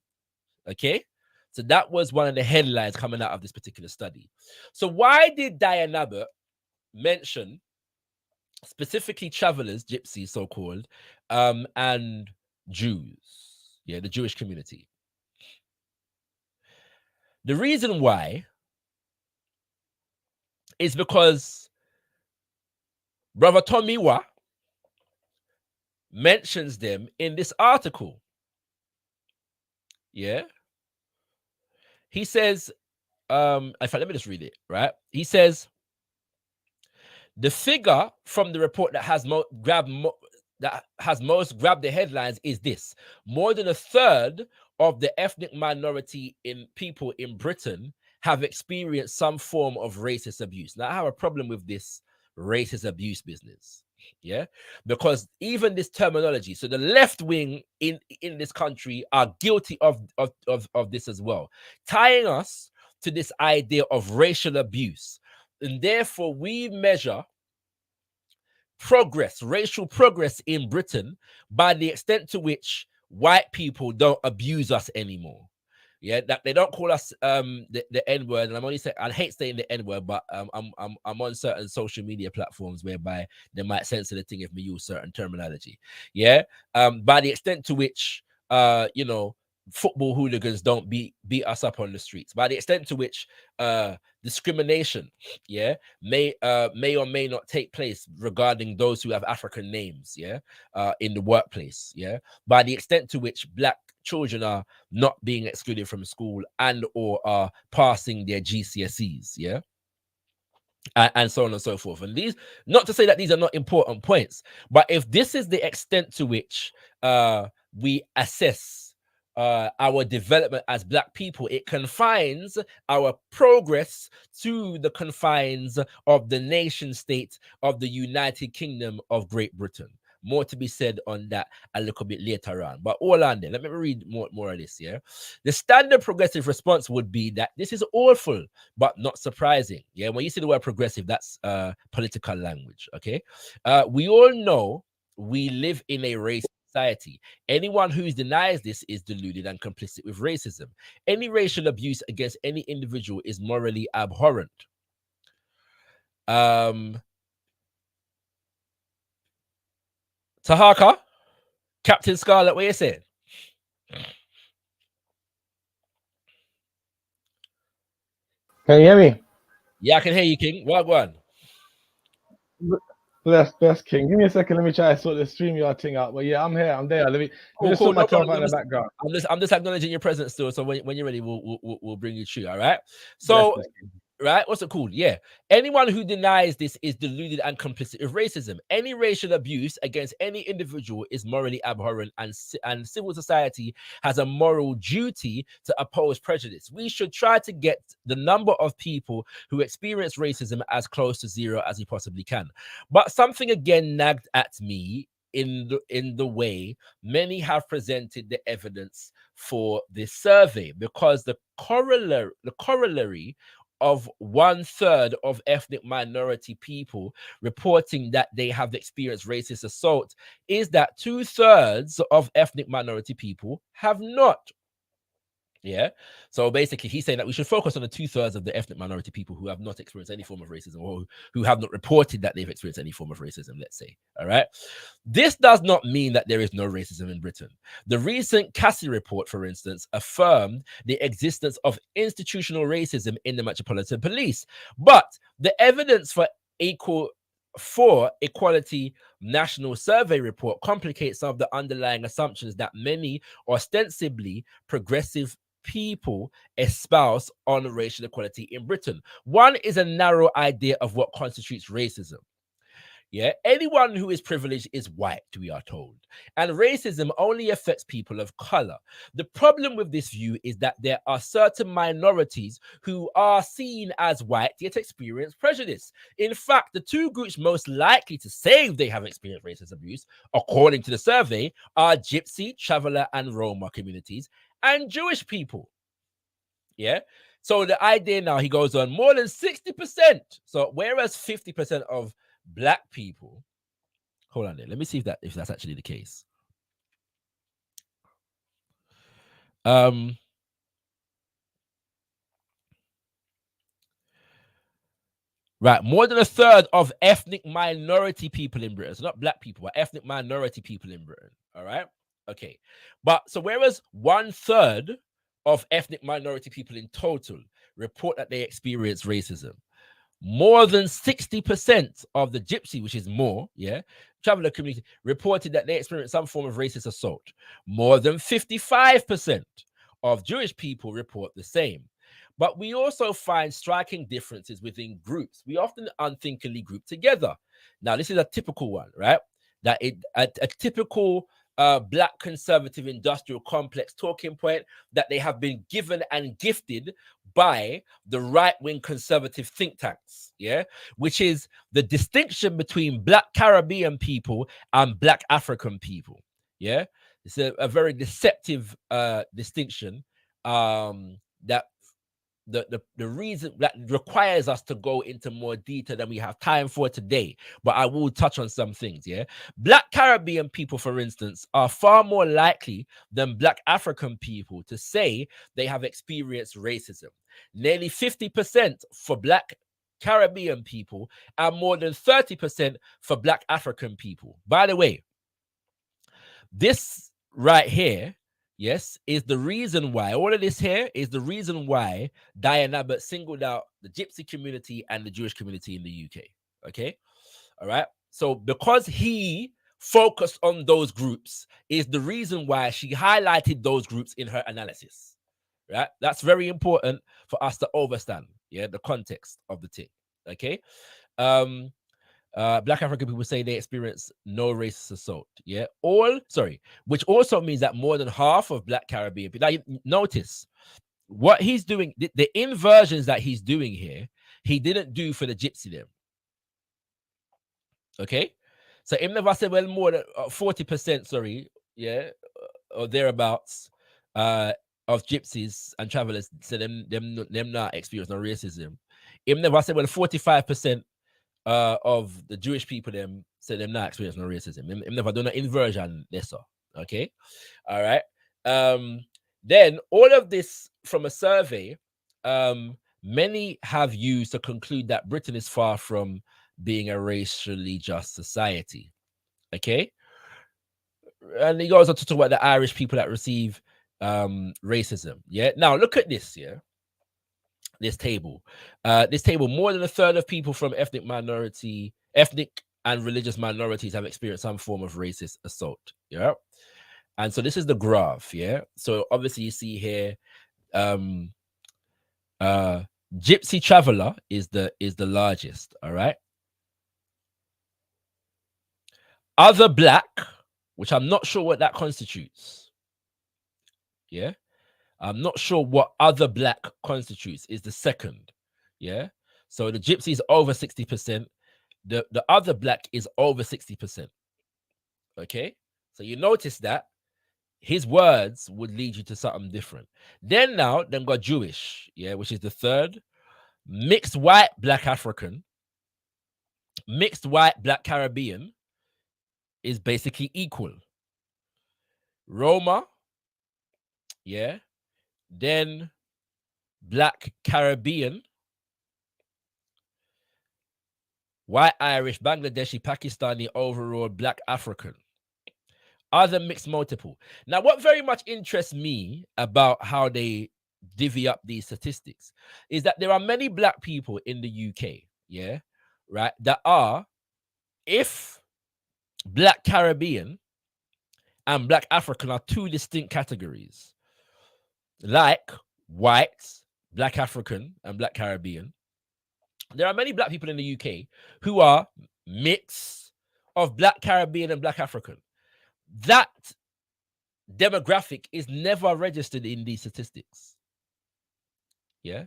Okay, so that was one of the headlines coming out of this particular study. So why did Diane Abbott mention specifically travelers, gypsies, so-called, and Jews? Yeah, the Jewish community. The reason why is because Brother Tomiwa mentions them in this article. Yeah. He says, in fact, let me just read it, right? He says, the figure from the report that has most grabbed the headlines is this: more than a third of the ethnic minority in people in Britain have experienced some form of racist abuse. Now, I have a problem with this racist abuse business. Yeah, because even this terminology, so the left wing in this country are guilty of this as well, tying us to this idea of racial abuse, and therefore we measure progress, racial progress in Britain by the extent to which white people don't abuse us anymore. Yeah, that they don't call us the N word, and I'm only saying I hate saying the N word, but I'm on certain social media platforms whereby they might censor the thing if we use certain terminology. Yeah, by the extent to which you know, football hooligans don't beat us up on the streets, by the extent to which discrimination, yeah, may or may not take place regarding those who have African names, yeah, in the workplace, yeah, by the extent to which black children are not being excluded from school and or are passing their GCSEs, yeah, and so on and so forth. And these, not to say that these are not important points, but if this is the extent to which we assess our development as black people, it confines our progress to the confines of the nation state of the United Kingdom of Great Britain. More to be said on that a little bit later on. But all on there, let me read more of this. Yeah, the standard progressive response would be that this is awful, but not surprising. Yeah, when you see the word progressive, that's political language. Okay, we all know we live in a racist society. Anyone who denies this is deluded and complicit with racism. Any racial abuse against any individual is morally abhorrent. Tahaka, Captain Scarlet, what are you saying? Can you hear me? Yeah, I can hear you, King. What one? Bless King. Give me a second. Let me try to sort the StreamYard thing out. But yeah, I'm here. I'm there. Let me just sort myself out in the background. I'm just acknowledging your presence still. So when you're ready, we'll bring you through. All right. So. Right? What's it called? Yeah. Anyone who denies this is deluded and complicit with racism. Any racial abuse against any individual is morally abhorrent, and civil society has a moral duty to oppose prejudice. We should try to get the number of people who experience racism as close to zero as we possibly can. But something again nagged at me in the way many have presented the evidence for this survey, because the corollary of 1/3 of ethnic minority people reporting that they have experienced racist assault is that 2/3 of ethnic minority people have not. Yeah. So basically, he's saying that we should focus on the 2/3 of the ethnic minority people who have not experienced any form of racism, or who have not reported that they've experienced any form of racism, let's say. All right. This does not mean that there is no racism in Britain. The recent Cassie report, for instance, affirmed the existence of institutional racism in the Metropolitan Police. But the evidence for Equality National Survey report complicates some of the underlying assumptions that many ostensibly progressive people espouse on racial equality in Britain. One is a narrow idea of what constitutes racism. Yeah, anyone who is privileged is white, we are told, and racism only affects people of color. The problem with this view is that there are certain minorities who are seen as white yet experience prejudice. In fact, the two groups most likely to say they have experienced racist abuse, according to the survey, are Gypsy, Traveler, and Roma communities, and Jewish people. Yeah. So the idea now, he goes on, more than 60%. So whereas 50% of black people, hold on there, let me see if that's actually the case. Right, more than 1/3 of ethnic minority people in Britain, so not black people, but ethnic minority people in Britain. All right. Okay. But so whereas 1/3 of ethnic minority people in total report that they experience racism, more than 60% of the Gypsy, which is more, yeah, traveler community, reported that they experienced some form of racist assault. More than 55% of Jewish people report the same. But we also find striking differences within groups. We often unthinkingly group together. Now, this is a typical one, right? That a typical black conservative industrial complex talking point that they have been given and gifted by the right-wing conservative think tanks, yeah, which is the distinction between Black Caribbean people and Black African people, yeah. It's a very deceptive distinction that the reason that requires us to go into more detail than we have time for today, but I will touch on some things. Yeah, Black Caribbean people, for instance, are far more likely than Black African people to say they have experienced racism. Nearly 50% for Black Caribbean people and more than 30% for Black African people. By the way, this right here, yes, is the reason why all of this here is the reason why Diane Abbott singled out the Gypsy community and the Jewish community in the UK. Okay, all right. So because he focused on those groups is the reason why she highlighted those groups in her analysis. Right, that's very important for us to understand. Yeah, the context of the thing. Okay. Black African people say they experience no racist assault. Yeah, which also means that more than half of Black Caribbean people. Now, you notice what he's doing, the inversions that he's doing here, he didn't do for the Gypsy them. Okay, so even if I said, well, more than 40%, sorry, yeah, or thereabouts, of Gypsies and travelers, so them not experience no racism. Even if I said, well, 45%. Of the Jewish people, them say them not experiencing no racism. Them never done an inversion, this so. Okay, all right. Then all of this from a survey, many have used to conclude that Britain is far from being a racially just society. Okay, and he goes on to talk about the Irish people that receive racism. Yeah, now look at this. Yeah. This table, more than a third of people from ethnic and religious minorities have experienced some form of racist assault. Yeah, and so this is the graph. Yeah, so obviously you see here, Gypsy traveler is the largest. All right, other Black, which I'm not sure what that constitutes. Yeah. I'm not sure what other Black constitutes, is the second. Yeah. So the Gypsy is over 60%. The other Black is over 60%. Okay. So you notice that his words would lead you to something different. Then got Jewish, yeah, which is the third. Mixed white Black African, mixed white Black Caribbean is basically equal. Roma, yeah. Then Black Caribbean, white Irish, Bangladeshi, Pakistani, overall Black African. Other mixed multiple. Now, what very much interests me about how they divvy up these statistics is that there are many Black people in the UK, yeah, right, that are, if Black Caribbean and Black African are two distinct categories, like white, Black African, and Black Caribbean, there are many Black people in the UK who are mix of Black Caribbean and Black African. That demographic is never registered in these statistics. Yeah.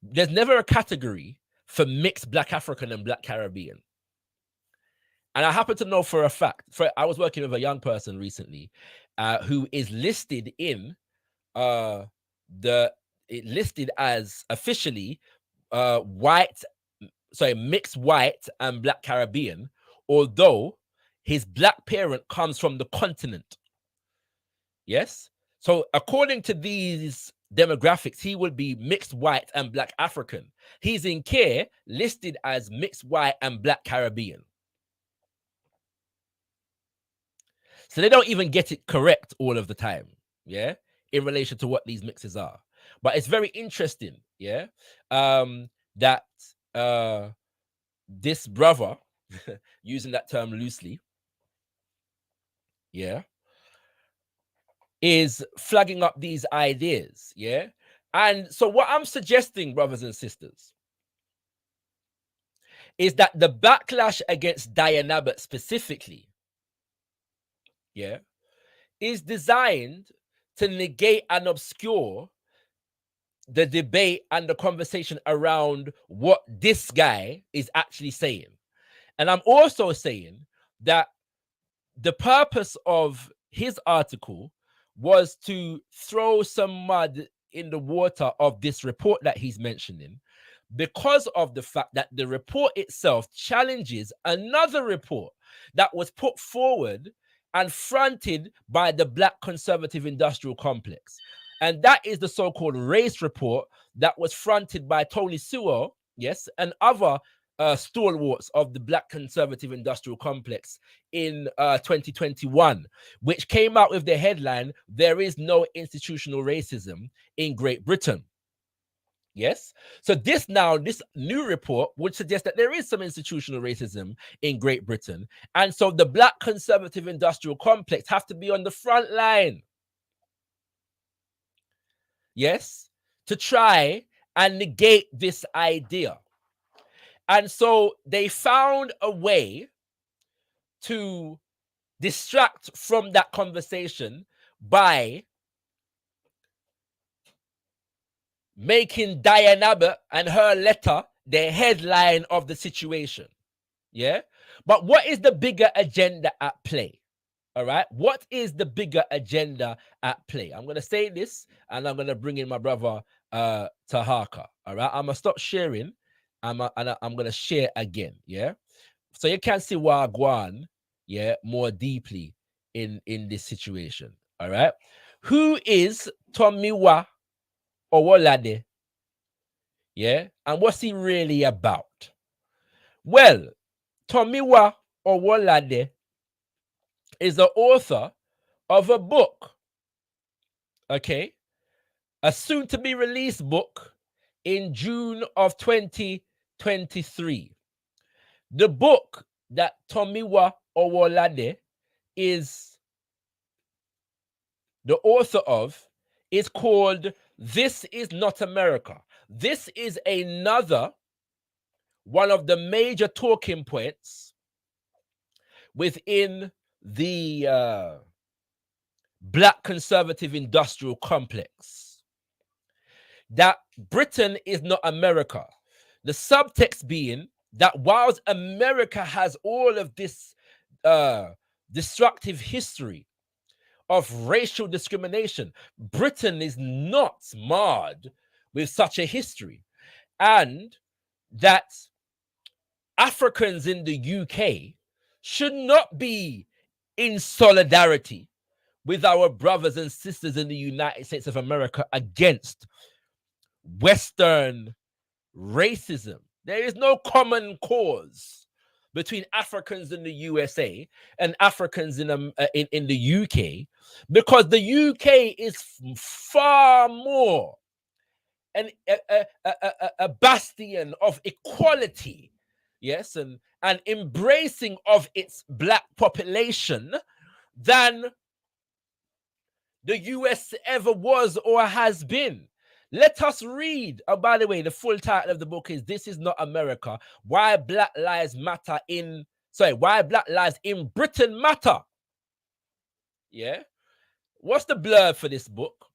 There's never a category for mixed Black African and Black Caribbean. And I happen to know for a fact, I was working with a young person recently who is listed in listed as officially mixed white and Black Caribbean, although his Black parent comes from the continent. Yes. So according to these demographics, he would be mixed white and Black African. He's in care listed as mixed white and Black Caribbean. So they don't even get it correct all of the time. Yeah. In relation to what these mixes are. But it's very interesting. Yeah. That this brother, using that term loosely, yeah, is flagging up these ideas, yeah? And so what I'm suggesting, brothers and sisters, is that the backlash against Diane Abbott specifically, yeah, is designed to negate and obscure the debate and the conversation around what this guy is actually saying. And I'm also saying that the purpose of his article was to throw some mud in the water of this report that he's mentioning, because of the fact that the report itself challenges another report that was put forward and fronted by the Black conservative industrial complex. And that is the so-called race report that was fronted by Tony Sewell, yes, and other stalwarts of the Black conservative industrial complex in 2021, which came out with the headline, "There is no institutional racism in Great Britain." Yes. So this new report would suggest that there is some institutional racism in Great Britain. And so the Black conservative industrial complex have to be on the front line. Yes. To try and negate this idea. And so they found a way to distract from that conversation by making Diane Abbott and her letter the headline of the situation. Yeah. But what is the bigger agenda at play? All right. What is the bigger agenda at play? I'm going to say this and I'm going to bring in my brother Tahaka. All right. I'm going to stop sharing and I'm going to share again. Yeah. So you can see Wagwan, yeah, more deeply in this situation. All right. Who is Tomiwa Owolade? Yeah. And what's he really about? Well, Tomiwa Owolade is the author of a book, okay, a soon-to-be released book in June of 2023. The book that Tomiwa Owolade is the author of is called "This Is Not America." This is another one of the major talking points within the Black conservative industrial complex, that Britain is not America. The subtext being that whilst America has all of this destructive history of racial discrimination, Britain is not marred with such a history, and that Africans in the UK should not be in solidarity with our brothers and sisters in the United States of America against Western racism. There is no common cause between Africans in the USA and Africans in the UK, because the UK is far more a bastion of equality, yes, and embracing of its Black population than the US ever was or has been. Let us read. Oh, by the way, the full title of the book is "This Is Not America: Why Black Lives Matter Why Black Lives in Britain Matter." Yeah. What's the blurb for this book?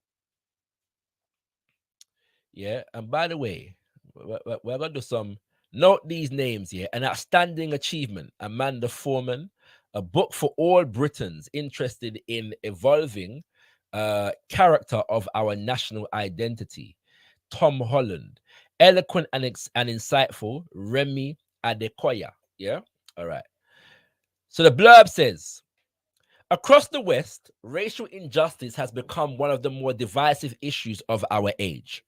Yeah. And by the way, we're going to do some, note these names here. An outstanding achievement, Amanda Foreman. A book for all Britons interested in evolving character of our national identity, Tom Holland. Eloquent and insightful, Remy Adekoya. Yeah. All right. So the blurb says, across the West, racial injustice has become one of the more divisive issues of our age.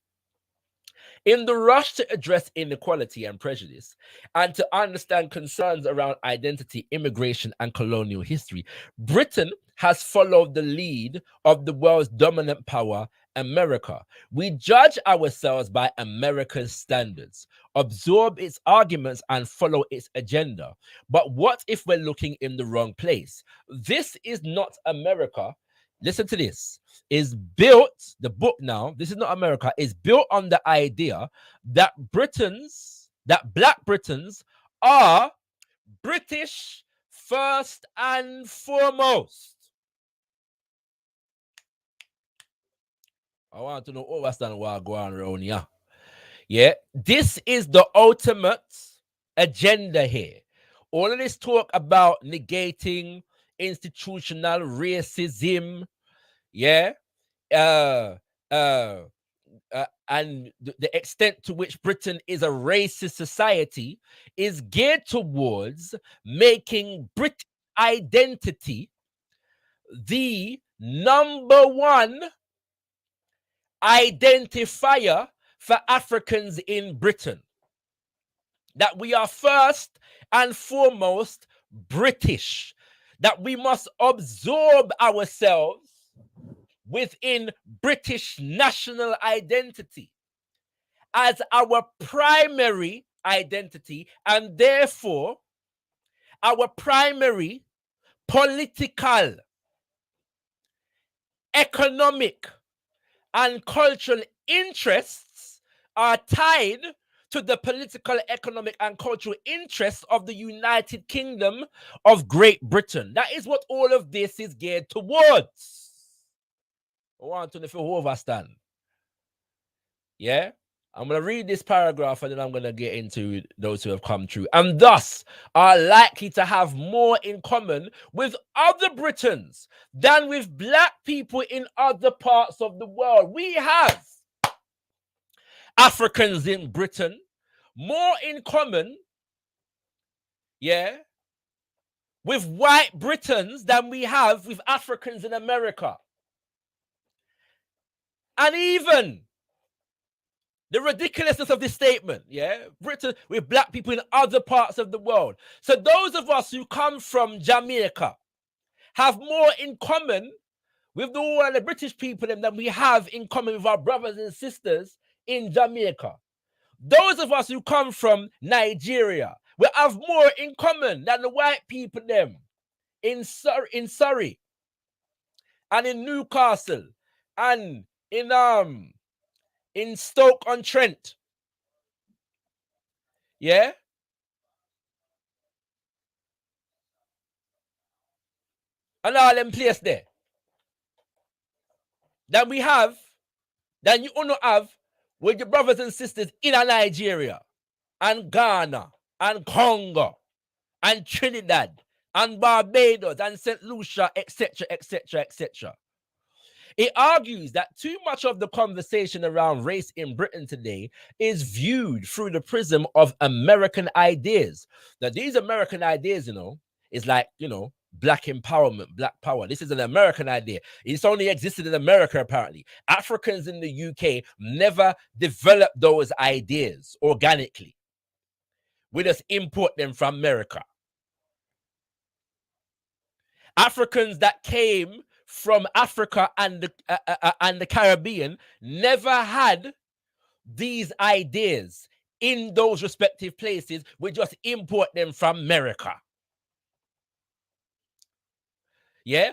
In the rush to address inequality and prejudice, and to understand concerns around identity, immigration, and colonial history, Britain has followed the lead of the world's dominant power, America. We judge ourselves by America's standards, absorb its arguments, and follow its agenda. But what if we're looking in the wrong place? This is not America. Listen to this. The book now, This Is Not America, is built on the idea that Black Britons are British first and foremost. I want to know understand what going on around here. Yeah, this is the ultimate agenda here. All of this talk about negating institutional racism, yeah, uh, uh, and the extent to which Britain is a racist society is geared towards making British identity the number one identifier for Africans in Britain. That we are first and foremost British, that we must absorb ourselves within British national identity as our primary identity, and therefore our primary political, economic, and cultural interests are tied to the political, economic, and cultural interests of the United Kingdom of Great Britain. That is what all of this is geared towards. I want to know if you understand. Yeah? I'm going to read this paragraph and then I'm going to get into those who have come true and thus are likely to have more in common with other Britons than with black people in other parts of the world. We have Africans in Britain more in common, yeah, with white Britons than we have with Africans in America. And even the ridiculousness of this statement, yeah, Britain with black people in other parts of the world. So those of us who come from Jamaica have more in common with the British people than we have in common with our brothers and sisters in Jamaica. Those of us who come from Nigeria will have more in common than the white people them in Surrey and in Newcastle and in Stoke-on-Trent. Yeah? And all them place there. That we have, that you only have with your brothers and sisters in Nigeria and Ghana and Congo and Trinidad and Barbados and St. Lucia, etc., etc., etc. It argues that too much of the conversation around race in Britain today is viewed through the prism of American ideas. Now, these American ideas, is like, black empowerment, black power. This is an American idea. It's only existed in America, apparently. Africans in the UK never developed those ideas organically. We just import them from America. Africans that came from Africa and the Caribbean never had these ideas in those respective places. We just import them from America. Yeah,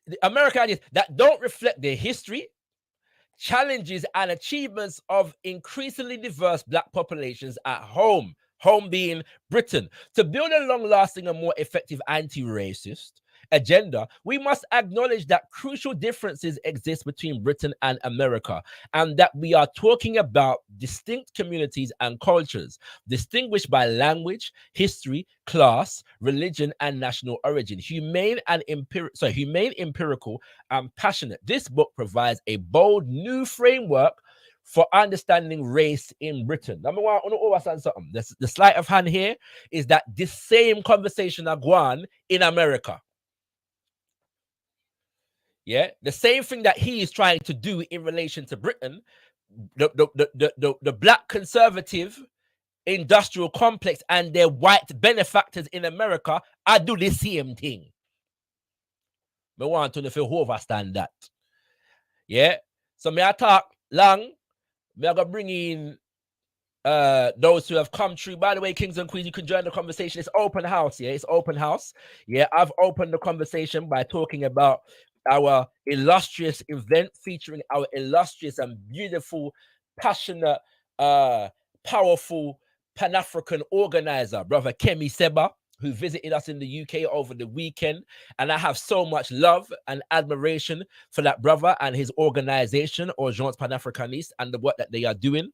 the American ideas that don't reflect their history, challenges, and achievements of increasingly diverse black populations at home being Britain. To build a long-lasting and more effective anti-racist agenda, we must acknowledge that crucial differences exist between Britain and America, and that we are talking about distinct communities and cultures, distinguished by language, history, class, religion, and national origin. Humane, empirical, and passionate. This book provides a bold new framework for understanding race in Britain. Number one, I want to understand something. The sleight of hand here is that this same conversation are going on in America. Yeah, the same thing that he is trying to do in relation to Britain, the black conservative industrial complex and their white benefactors in America are do the same thing. I want to know if you understand that. Yeah, so may I talk long? May I go bring in those who have come through. By the way, kings and queens, you can join the conversation. It's open house. Yeah, it's open house. Yeah, I've opened the conversation by talking about our illustrious event featuring our illustrious and beautiful, passionate, powerful Pan-African organizer, brother Kemi Seba. who visited us in the UK over the weekend. And I have so much love and admiration for that brother and his organization, Urgence Panafricaniste, and the work that they are doing.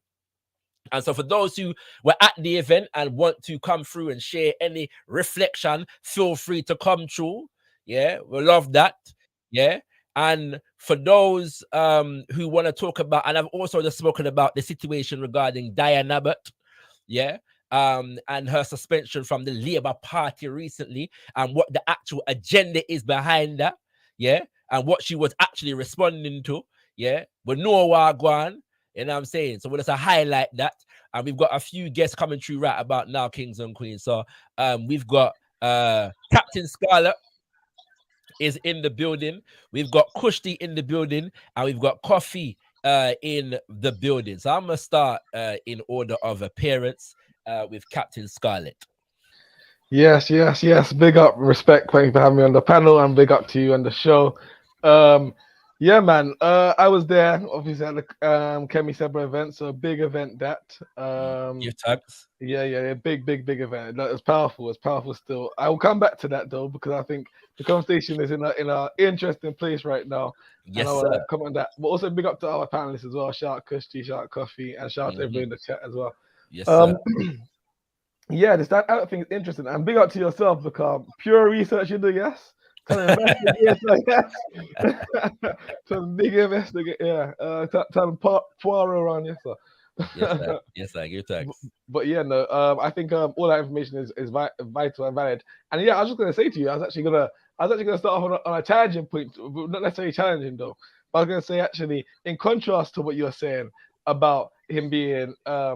And so for those who were at the event and want to come through and share any reflection, feel free to come through. Yeah, we love that. Yeah. And for those who want to talk about, and I've also just spoken about the situation regarding Diane Abbott, yeah, and her suspension from the Labour Party recently, and what the actual agenda is behind that, yeah, and what she was actually responding to, yeah. We know Wagwan, you know what I'm saying? So we'll just highlight that. And we've got a few guests coming through right about now, kings and queens. So we've got Captain Scarlet is in the building. We've got Kushti in the building, and we've got Coffee in the building. So I'm gonna start in order of appearance with Captain Scarlet. Yes. Big up, respect. Thank you for having me on the panel, and big up to you on the show. Yeah, man. I was there, obviously, at the Kemi Seba event. So a big event that. Your tags. Yeah. Big event. It's powerful. It's powerful still. I will come back to that though, because I think the conversation is in a interesting place right now. Yes, and I sir. want to comment on that. But also big up to our panelists as well. Shout out Kushti, shout out Coffee, and shout out to everybody in the chat as well. Yes, sir. Yeah, this that other thing is interesting. And big up to yourself, because pure research you do, yes. Yes, some big investigate, yeah. Tell Poirot around, yes, sir. Yes, sir. Give thanks. But yeah, no. I think all that information is vital and valid. And yeah, I was just gonna say to you, I was actually gonna start off on a tangent point, not necessarily challenging though. But I was gonna say actually, in contrast to what you're saying about him being, I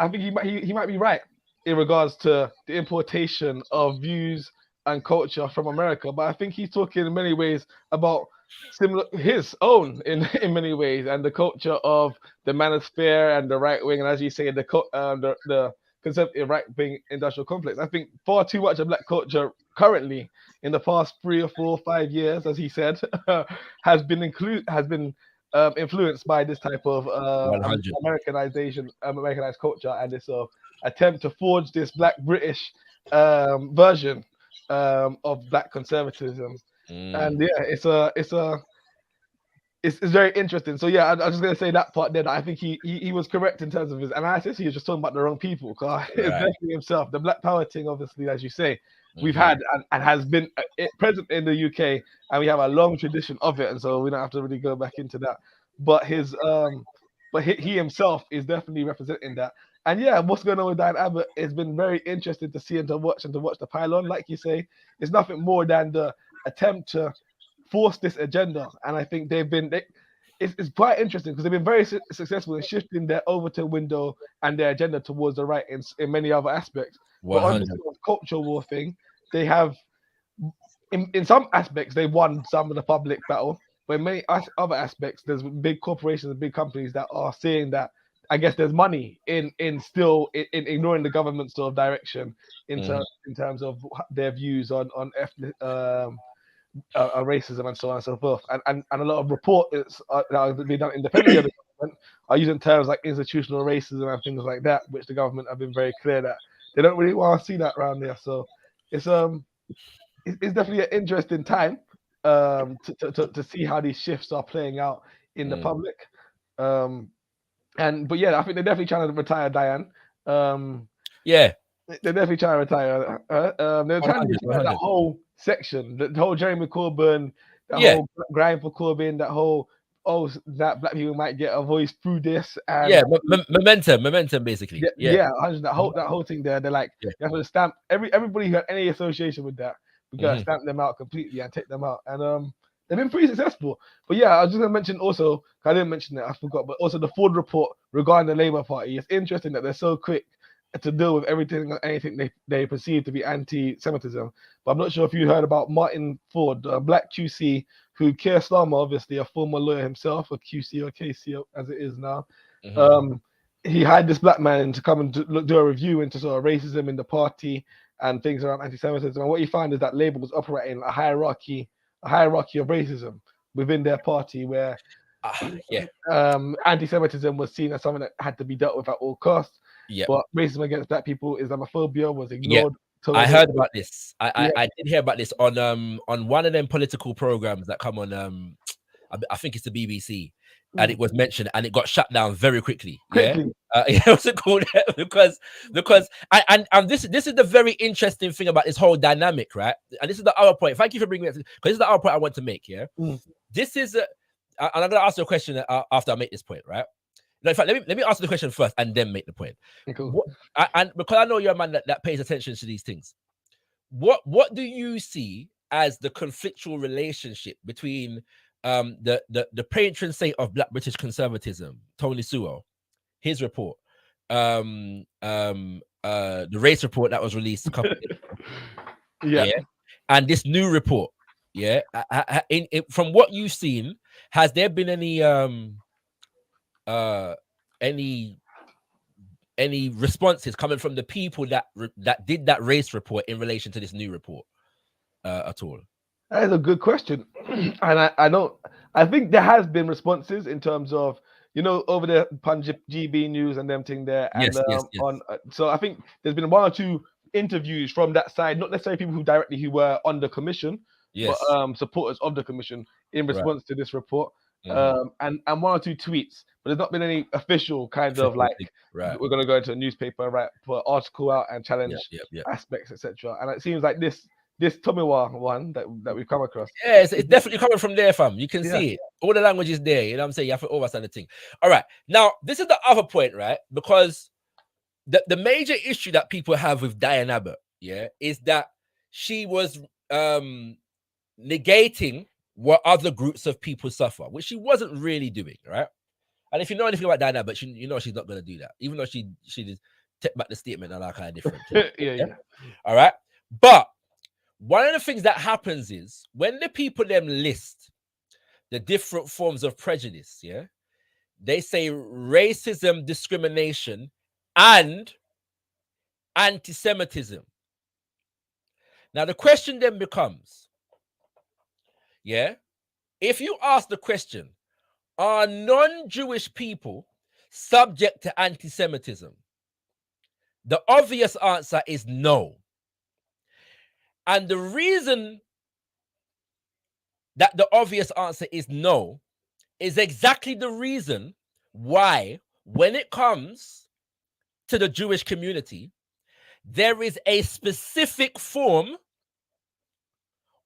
think he might be right in regards to the importation of views and culture from America, but I think he's talking in many ways about similar his own in many ways, and the culture of the manosphere and the right wing, and as you say, the conservative right wing industrial complex. I think far too much of black culture currently in the past 3 or 4 or 5 years, as he said, has been influenced by this type of Americanized culture, and this attempt to forge this black British version of black conservatism. And yeah, it's very interesting. So yeah, I'm just gonna say that part there, that I think he was correct in terms of his analysis. He was just talking about the wrong people, because it's definitely himself. The black power thing, obviously, as you say, we've had and has been present in the UK, and we have a long tradition of it, and so we don't have to really go back into that. But he himself is definitely representing that. And yeah, what's going on with Diane Abbott? It's been very interesting to see and to watch the pylon. Like you say, it's nothing more than the attempt to force this agenda. And I think it's quite interesting, because they've been very successful in shifting their Overton window and their agenda towards the right in many other aspects. 100. But on this cultural war thing, they have, in some aspects, they won some of the public battle. But in many other aspects, there's big corporations and big companies that are saying that, I guess, there's money in ignoring the government's sort of direction in terms of their views on ethnic racism and so on and so forth. And a lot of reports that have been done independently of the government are using terms like institutional racism and things like that, which the government have been very clear that they don't really want to see that around there. So it's definitely an interesting time to see how these shifts are playing out in the public. But yeah, I think they're definitely trying to retire Diane. Yeah, they're definitely trying to retire her. They're trying to retire that whole section, the whole Jeremy Corbyn, whole grind for Corbyn, that whole that black people might get a voice through this. And momentum, basically. That whole thing there. They're like, you have to stamp everybody who had any association with that. We gotta stamp them out completely and take them out. And they've been pretty successful. But yeah, I was just gonna mention also, I didn't mention it, I forgot, but also the Ford report regarding the Labour Party. It's interesting that they're so quick to deal with anything they perceive to be anti-Semitism. But I'm not sure if you heard about Martin Ford, a black QC, who Keir Starmer, obviously a former lawyer himself, a QC or KC as it is now. He hired this black man to come and do a review into sort of racism in the party and things around anti-Semitism. And what he found is that Labour was operating a hierarchy of racism within their party, where anti-Semitism was seen as something that had to be dealt with at all costs. But racism against black people, Islamophobia, was ignored I heard about this. Yeah. I did hear about this on one of them political programs that come on I think it's the BBC, and it was mentioned and it got shut down very quickly. Quickly. Yeah, what's it called? because and this is the very interesting thing about this whole dynamic, right? And this is the other point. Thank you for bringing it, because this is the other point I want to make. Yeah, this is and I'm gonna ask you a question after I make this point, right? No, in fact, let me ask you the question first and then make the point. Cool. And because I know you're a man that pays attention to these things, what do you see as the conflictual relationship between the patron saint of Black British conservatism, Tony Sewell, his report, the race report that was released a couple of days ago, yeah, and this new report, yeah, from what you've seen, has there been any responses coming from the people that did that race report in relation to this new report at all? That is a good question. And I think there has been responses in terms of, over the Punjab GB News and them thing there. And Yes. so I think there's been one or two interviews from that side, not necessarily people who were on the commission, but supporters of the commission in response to this report. And one or two tweets, but there's not been any official kind of like, we're going to go into a newspaper, put an article out and challenge aspects, etc. And it seems like this Tomiwa one that we've come across. Yeah, it's definitely coming from there, fam. You can see it. All the language is there. You know what I'm saying? You have to understand the thing. All right. Now, this is the other point, right? Because the major issue that people have with Diane Abbott, is that she was negating what other groups of people suffer, which she wasn't really doing, right? And if you know anything about Diane Abbott, you know she's not going to do that, even though she did take back the statement and all kind of different. yeah. All right. But one of the things that happens is when the people them list the different forms of prejudice, they say racism, discrimination, and anti-Semitism. Now the question then becomes, if you ask the question, are non-Jewish people subject to anti-Semitism? The obvious answer is no. And the reason that the obvious answer is no is exactly the reason why, when it comes to the Jewish community, there is a specific form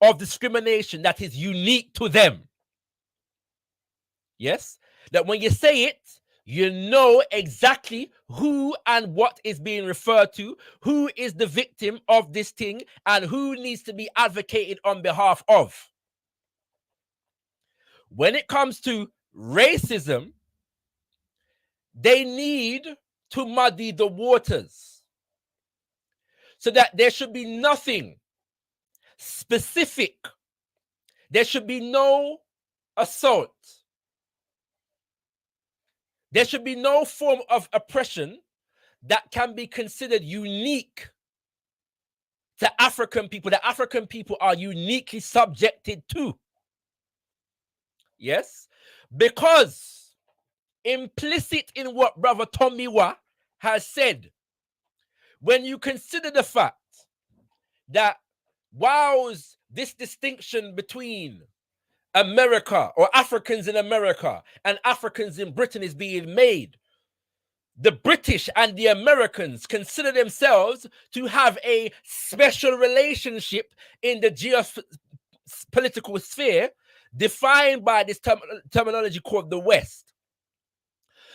of discrimination that is unique to them. Yes? That when you say it, you know exactly who and what is being referred to, who is the victim of this thing, and who needs to be advocated on behalf of. When it comes to racism, they need to muddy the waters so that there should be nothing specific. There should be no assault. There should be no form of oppression that can be considered unique to African people, that African people are uniquely subjected to. Yes? Because implicit in what Brother Tomiwa has said, when you consider the fact that whilst this distinction between America or Africans in America and Africans in Britain is being made, the British and the Americans consider themselves to have a special relationship in the geopolitical sphere defined by this terminology called the West.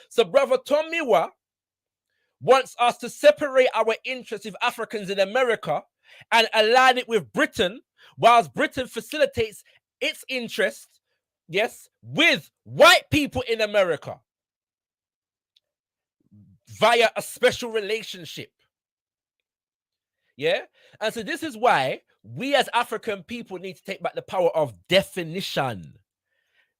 So Brother Tomiwa wants us to separate our interests with Africans in America and align it with Britain, whilst Britain facilitates its interest, with white people in America via a special relationship. And so this is why we as African people need to take back the power of definition.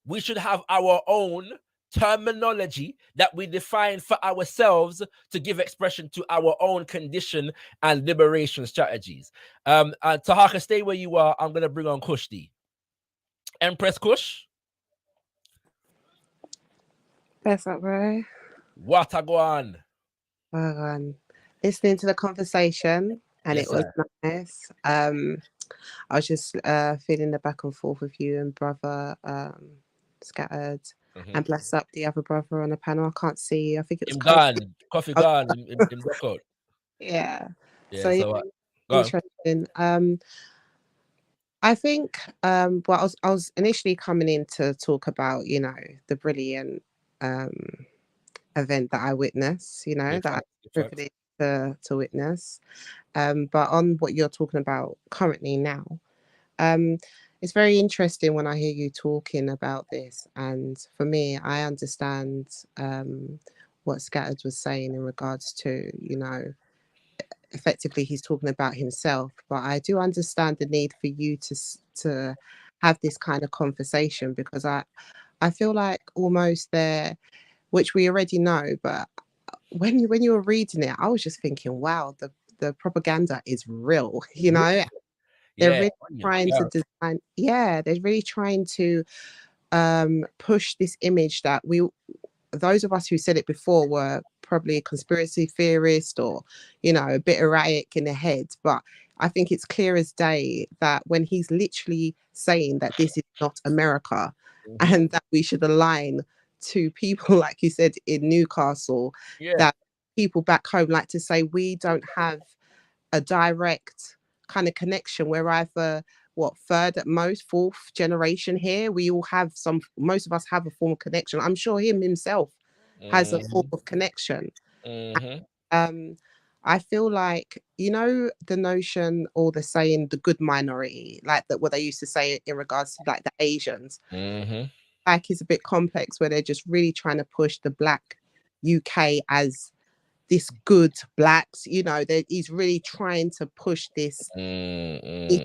We should have our own terminology that we define for ourselves to give expression to our own condition and liberation strategies. Tahaka, stay where you are. I'm going to bring on Kushti. Empress Kush. What's up, bro? What a go on? Listening to the conversation. and Yes, it was sir. nice. I was just feeling the back and forth with you and brother Scattered, and bless up the other brother on the panel. I can't see. I think it was Him Kofi. gone, coffee gone, him duck out. Yeah. Yeah, So yeah, so go on. interesting. I think well, I was initially coming in to talk about, you know, the brilliant um event that I witnessed, you know, Big that I facts, big facts. privileged to witness. But on what you're talking about currently now, um, it's very interesting when I hear you talking about this. And for me, I understand what Scattered was saying in regards to, you know, effectively he's talking about himself. But I do understand the need for you to have this kind of conversation, because I feel like almost there, which we already know, but when you were reading it, I was just thinking, wow, the propaganda is real, you know. They're Yeah, really trying to design, yeah, they're really trying to push this image that those of us who said it before were probably a conspiracy theorist, or, you know, a bit erratic in the head. But I think it's clear as day that when he's literally saying that this is not America, and that we should align to people, like you said, in Newcastle, yeah. that people back home like to say we don't have a direct kind of connection. We're either what, third at most, fourth generation here. We all have most of us have a form of connection. I'm sure him himself has a form of connection. Mm-hmm. Um, I feel like, you know, the notion or the saying, the good minority, like that, what they used to say in regards to like the Asians, Mm-hmm. like is a bit complex, where they're just really trying to push the Black UK as this good blacks, you know, that he's really trying to push this kind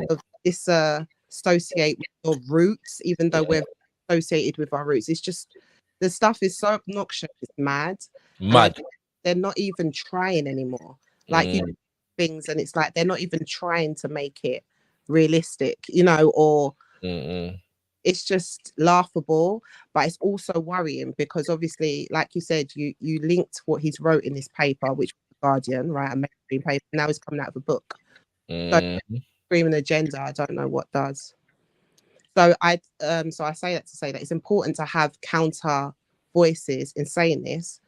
of associate with your roots, even though we're associated with our roots. It's just, the stuff is so obnoxious, it's mad. And I Mad. think they're not even trying anymore. Like you Mm, things, and it's like they're not even trying to make it realistic, you know, or mm, it's just laughable. But it's also worrying, because obviously, like you said, you linked what he's wrote in this paper, which was the Guardian, right, a mainstream paper. Now he's coming out of a book. So mm, screaming agenda, I don't know what does. So I say that to say that it's important to have counter voices in saying this.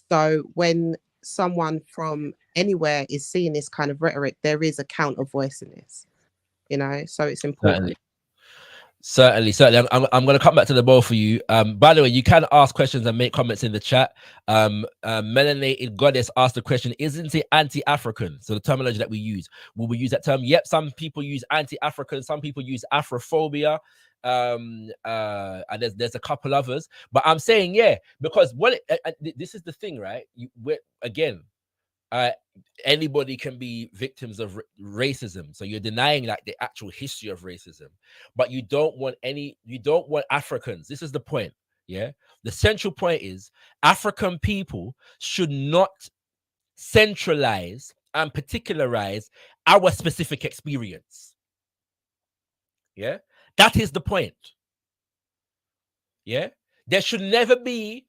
So when someone from anywhere is seeing this kind of rhetoric, there is a counter voice in this, you know. So it's important. certainly. I'm going to come back to the both of you. By the way, you can ask questions and make comments in the chat. Melanated Goddess asked the question: isn't it anti-African? So the terminology that we use, will we use that term? Yep. Some people use anti-African. Some people use Afrophobia. And there's a couple others, but I'm saying, yeah, because this is the thing, right? Again, anybody can be victims of racism. So you're denying like the actual history of racism, but you don't want Africans. This is the point. Yeah. The central point is African people should not centralize and particularize our specific experience. Yeah. That is the point. Yeah. There should never be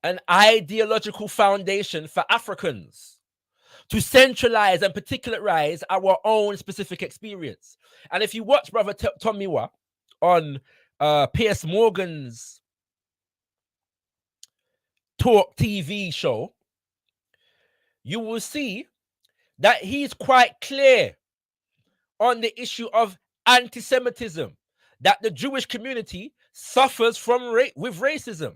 an ideological foundation for Africans to centralize and particularize our own specific experience. And if you watch Brother Tomiwa on Piers Morgan's Talk TV show, you will see that he's quite clear on the issue of anti-Semitism, that the Jewish community suffers from with racism.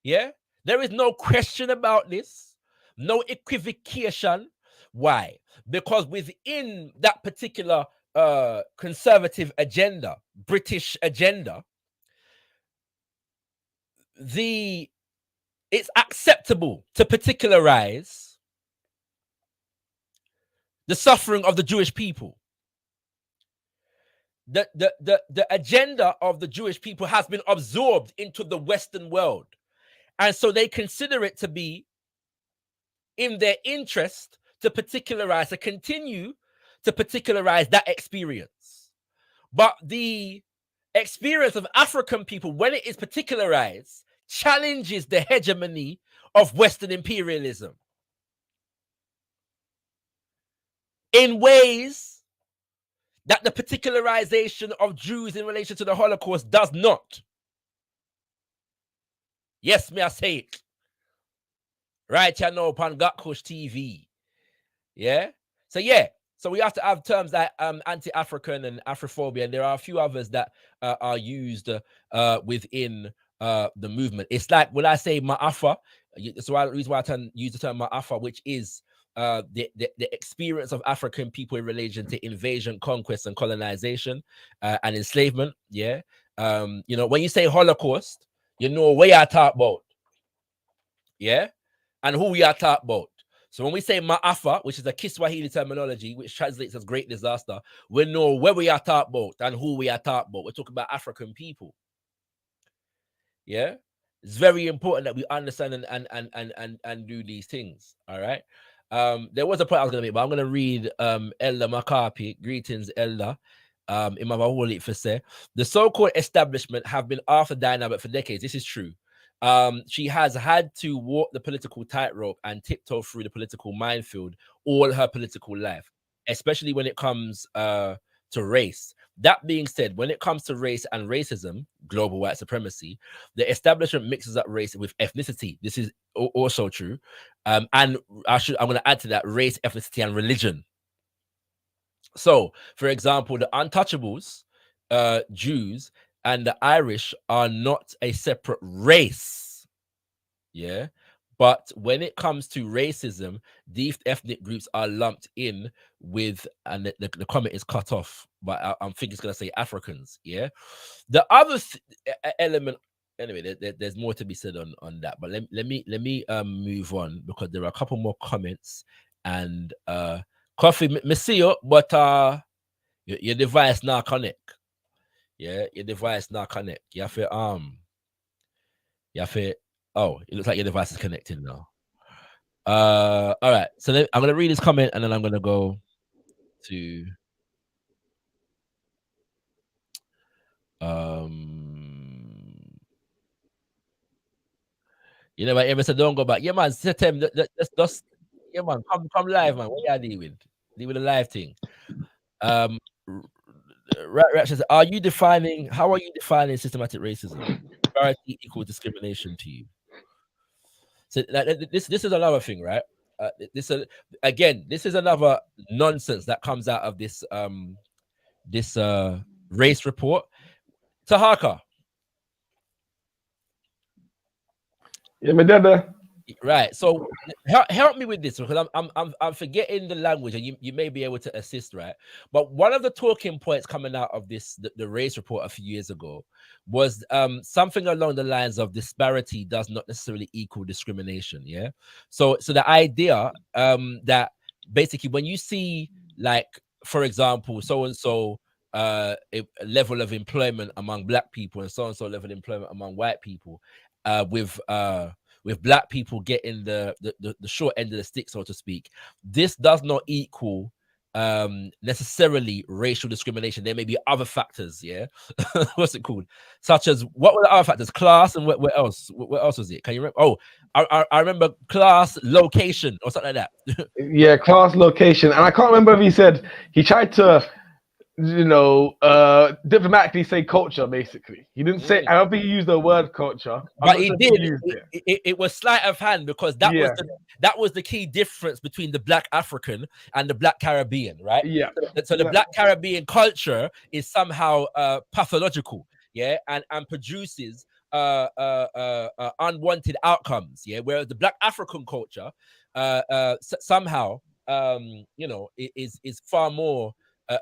Yeah, there is no question about this, no equivocation. Why? Because within that particular conservative agenda, British agenda, it's acceptable to particularize the suffering of the Jewish people. The agenda of the Jewish people has been absorbed into the Western world. And so they consider it to be in their interest to particularize, to continue to particularize that experience. But the experience of African people, when it is particularized, challenges the hegemony of Western imperialism. in ways that the particularization of Jews in relation to the Holocaust does not. Yes, may I say it. Right here now upon gotkushTV. Yeah? So we have to have terms like anti-African and Afrophobia, and there are a few others that are used within the movement. It's like when I say Ma'afa, so the reason why I use the term Ma'afa, which is the experience of African people in relation to invasion, conquest, and colonization and enslavement. Yeah. You know, when you say Holocaust, you know where I talk about. Yeah. And who we are talking about. So when we say Ma'afa, which is a Kiswahili terminology, which translates as great disaster, we know where we are talking about and who we are talking about. We're talking about African people. Yeah. It's very important that we understand and do these things. All right. There was a point I was gonna make, but I'm gonna read Elder Makapi. Greetings, Elder. In my whole for say the so-called establishment have been after dynamic for decades. This is true. She has had to walk the political tightrope and tiptoe through the political minefield all her political life, especially when it comes to race. That being said, when it comes to race and racism, global white supremacy, the establishment mixes up race with ethnicity. This is also true. And I'm going to add to that race, ethnicity, and religion. So, for example, the untouchables, Jews, and the Irish are not a separate race. Yeah. But when it comes to racism, these ethnic groups are lumped in with, and the comment is cut off, but I'm thinking it's going to say Africans. Yeah. The other element, anyway, there's more to be said on that, but let me move on, because there are a couple more comments. And Coffee, me see you, but your device not connect. Yeah, your device not connect. You have to oh, it looks like your device is connected now. All right. So I'm gonna read this comment, and then I'm gonna go to you know, ever said don't go back. Yeah, man. Set him. Just yeah, man. Come live, man. What you deal with? Deal with the live thing. Right, says, how are you defining systematic racism? Disparity equals discrimination to you. So this is another thing, right? This is another nonsense that comes out of this race report. Tahaka. Yeah, my dad. Right. So help me with this, because I'm forgetting the language, and you may be able to assist, right? But one of the talking points coming out of the race report a few years ago was something along the lines of disparity does not necessarily equal discrimination. Yeah. So the idea that basically when you see, like, for example, so and so a level of employment among black people and so level of employment among white people, with black people getting the short end of the stick, so to speak, this does not equal necessarily racial discrimination. There may be other factors, yeah. What's it called? Such as, what were the other factors? Class, and what else? What else was it? Can you remember? Oh, I remember class, location, or something like that. Yeah, class, location, and I can't remember if he said he tried to, diplomatically say culture. Basically, he didn't say. I don't think he used the word culture, but he did. It was sleight of hand, because that was the key difference between the Black African and the Black Caribbean, right? Yeah. So the Black Caribbean culture is somehow pathological, yeah, and produces unwanted outcomes, yeah. Whereas the Black African culture, somehow, is far more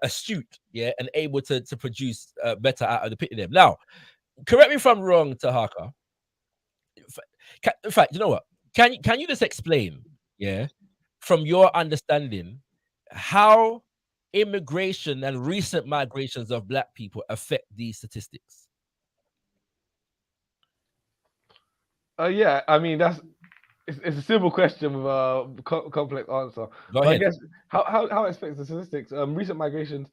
astute, yeah, and able to produce better out of the pit of them. Now, correct me if I'm wrong, Tahaka. In fact, you know what? Can you just explain, yeah, from your understanding, how immigration and recent migrations of black people affect these statistics? Yeah, I mean it's a simple question with a complex answer. Go ahead. I guess how it affects the statistics. Recent migrations,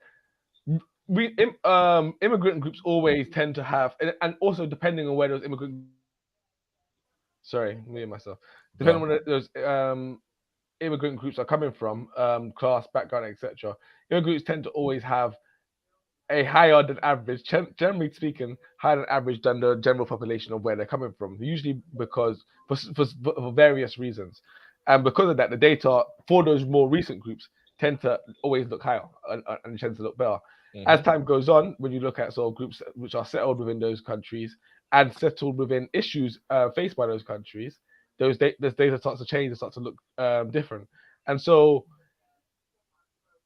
immigrant groups always tend to have, and also depending on where those immigrant. Sorry, me and myself. Depending on where those immigrant groups are coming from, class, background, etc., immigrant groups tend to always have a higher than average, generally speaking, higher than average than the general population of where they're coming from. Usually because for various reasons, and because of that, the data for those more recent groups tend to always look higher and tend to look better. As time goes on, when you look at sort of groups which are settled within those countries and settled within issues faced by those countries, those data starts to change and start to look different. And so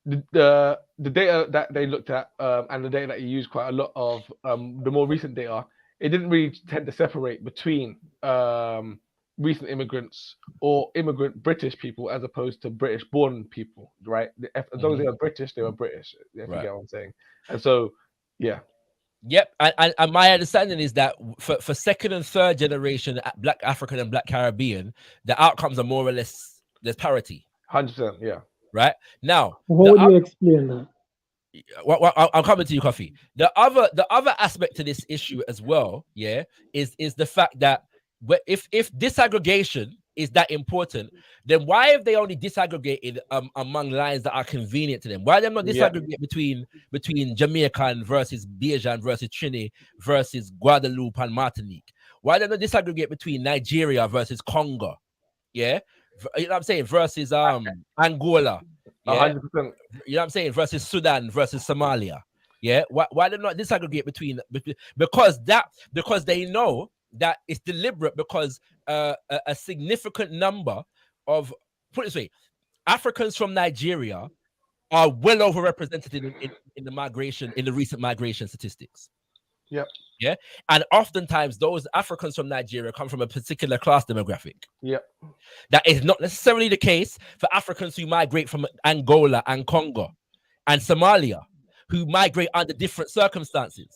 the data that they looked at and the data that you used quite a lot of, the more recent data, it didn't really tend to separate between recent immigrants or immigrant British people as opposed to British born people, right? As long as they were British, they were British, if you get what I'm saying. And so, yeah. Yep, and my understanding is that for second and third generation Black African and Black Caribbean, the outcomes are more or less, there's parity. 100%, yeah. Right now, how would you explain that? Well, I'm coming to you, Coffee. The other aspect to this issue as well, yeah, is the fact that if disaggregation is that important, then why have they only disaggregated among lines that are convenient to them? Why them not disaggregate between Jamaican versus Bajan versus Trini versus Guadeloupe and Martinique? Why them not disaggregate between Nigeria versus Congo? Yeah, you know what I'm saying, versus Angola. Yeah, 100%. you know what I'm saying, versus Sudan versus Somalia. Yeah, why they not disaggregate between because they know that it's deliberate, because a significant number of, put it this way, Africans from Nigeria are well overrepresented in the migration, in the recent migration statistics. Yep. Yeah, and oftentimes those Africans from Nigeria come from a particular class demographic. Yep. That is not necessarily the case for Africans who migrate from Angola and Congo and Somalia, who migrate under different circumstances.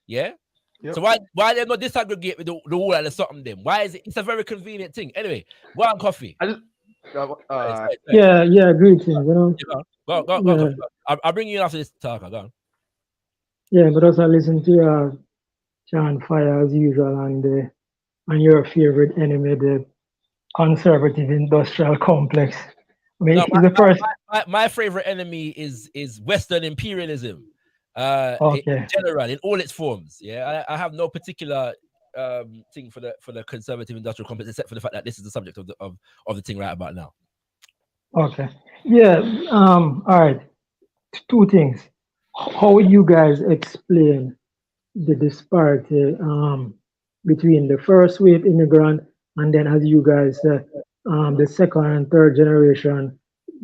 Yeah. Yep. So why they not disaggregate with the whole and the something them? Why is it? It's a very convenient thing. Anyway, one Coffee. Yeah, great thing. You know. Go. I'll bring you after this talk. Go on. Yeah, but also listen to John Fire as usual, and your favorite enemy, the conservative industrial complex. I mean, no, the first. My favorite enemy is Western imperialism. Okay. In general, in all its forms. Yeah, I have no particular thing for the conservative industrial complex, except for the fact that this is the subject of the thing right about now. Okay. Yeah. All right. Two things. How would you guys explain the disparity between the first wave immigrant and then, as you guys said, the second and third generation?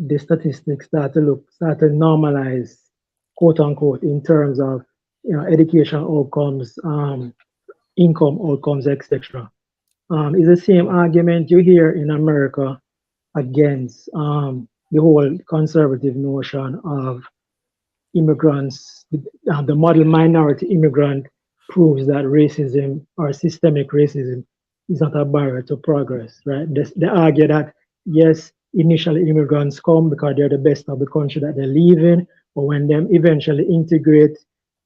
The statistics start to normalize, quote unquote, in terms of education outcomes, income outcomes, etc. Is the same argument you hear in America against the whole conservative notion of immigrants. The model minority immigrant proves that racism or systemic racism is not a barrier to progress, right? They argue that, yes, initially immigrants come because they're the best of the country that they live in, but when them eventually integrate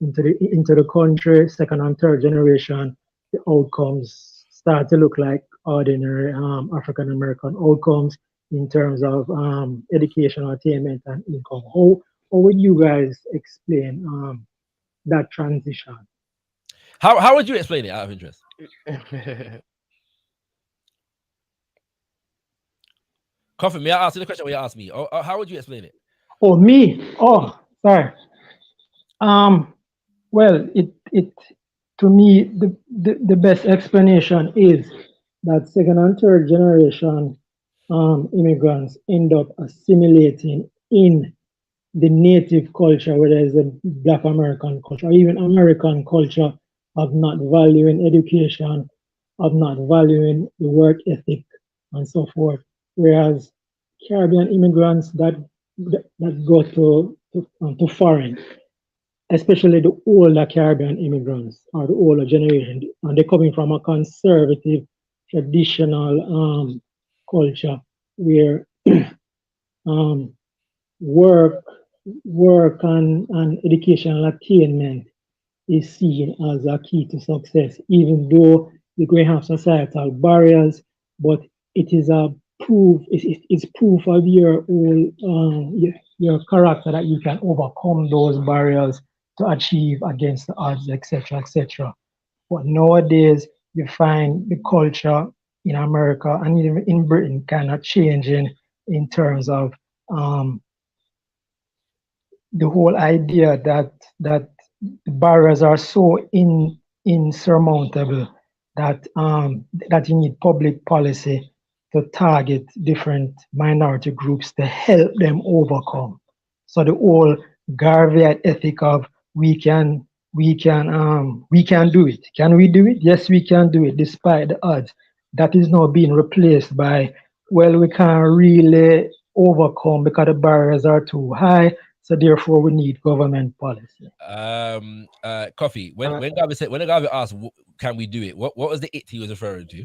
into the country, second and third generation, the outcomes start to look like ordinary African American outcomes in terms of educational attainment and income. How would you guys explain that transition? How would you explain it, out of interest? Coffee, may I ask you the question? Or you ask me? Or how would you explain it? Oh, me? Oh, sorry. Well, it to me the best explanation is that second and third generation immigrants end up assimilating in the native culture, whether it's a Black American culture or even American culture, of not valuing education, of not valuing the work ethic, and so forth. Whereas Caribbean immigrants that go to foreign, especially the older Caribbean immigrants or the older generation, and they're coming from a conservative, traditional culture where work and educational attainment is seen as a key to success, even though you're going to have societal barriers, but it is a proof. It's proof of your whole your character that you can overcome those barriers to achieve against the odds, etc., etc. But nowadays, you find the culture in America and even in Britain kind of changing in terms of um, the whole idea that the barriers are so insurmountable that you need public policy to target different minority groups to help them overcome. So the whole Garveyite ethic of we can do it. Can we do it? Yes, we can do it despite the odds. That is now being replaced by, well, we can't really overcome because the barriers are too high, so therefore we need government policy. Coffee. When Garvey said, when the Garvey asked, "Can we do it?" What was the it he was referring to?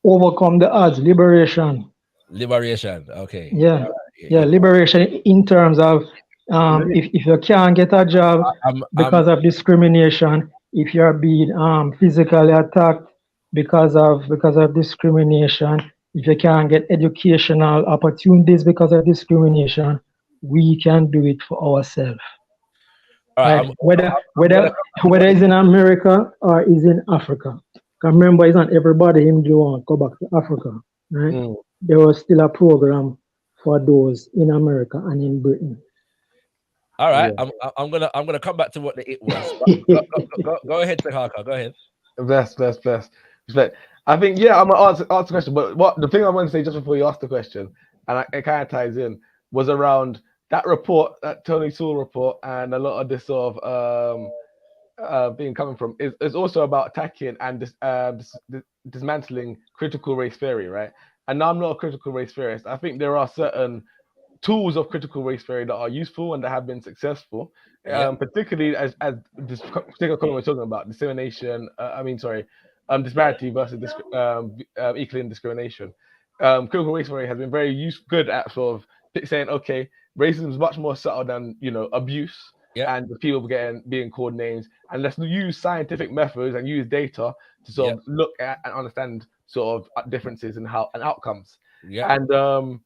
Overcome the odds, liberation. Liberation. Okay. Yeah, yeah, liberation in terms of if you can't get a job because of discrimination, if you're being physically attacked because of discrimination, if you can't get educational opportunities because of discrimination, we can do it for ourselves. All right. Right? Whether it's in America or is in Africa. 'Cause remember, it's not everybody him do want to go back to Africa. Right? There was still a program for those in America and in Britain. All right, yeah. I'm gonna come back to what the it was. Go ahead, ShakaRa. Go ahead. Bless. Respect. I think I'm gonna answer the question, but what the thing I want to say just before you ask the question, and it kind of ties in, was around that report, that Tony Sewell report, and a lot of this sort of being coming from is also about attacking and dismantling critical race theory, right? And now I'm not a critical race theorist. I think there are certain tools of critical race theory that are useful and that have been successful, particularly as this particular comment we're talking about, discrimination. Disparity versus equaling discrimination. Critical race theory has been very good at sort of saying, okay, racism is much more subtle than abuse and the people being called names, and let's use scientific methods and use data to sort of look at and understand sort of differences and outcomes. And